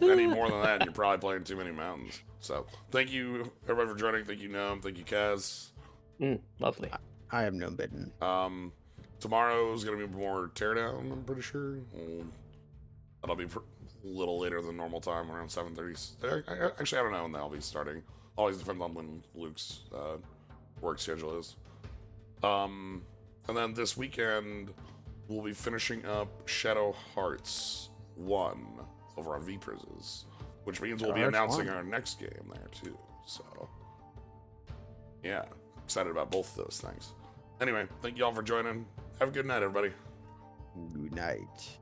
[SPEAKER 2] Any more than that, and you're probably playing too many mountains. So, thank you everybody for joining. Thank you, Gnome. Thank you, Kaz.
[SPEAKER 1] Lovely.
[SPEAKER 3] I am Gnomebitten.
[SPEAKER 2] Tomorrow's gonna be more teardown. I'm pretty sure. That'll be a little later than normal time, around 7:30. Actually, I don't know when that'll be starting. Always depends on when Luke's work schedule is. And then this weekend we'll be finishing up Shadow Hearts 1 over on V-Prizes, which means we'll be
[SPEAKER 3] Shadow Hearts
[SPEAKER 2] announcing
[SPEAKER 3] 1.
[SPEAKER 2] our next game there too. So, yeah, excited about both of those things. Anyway, thank you all for joining. Have a good night, everybody.
[SPEAKER 3] Good night.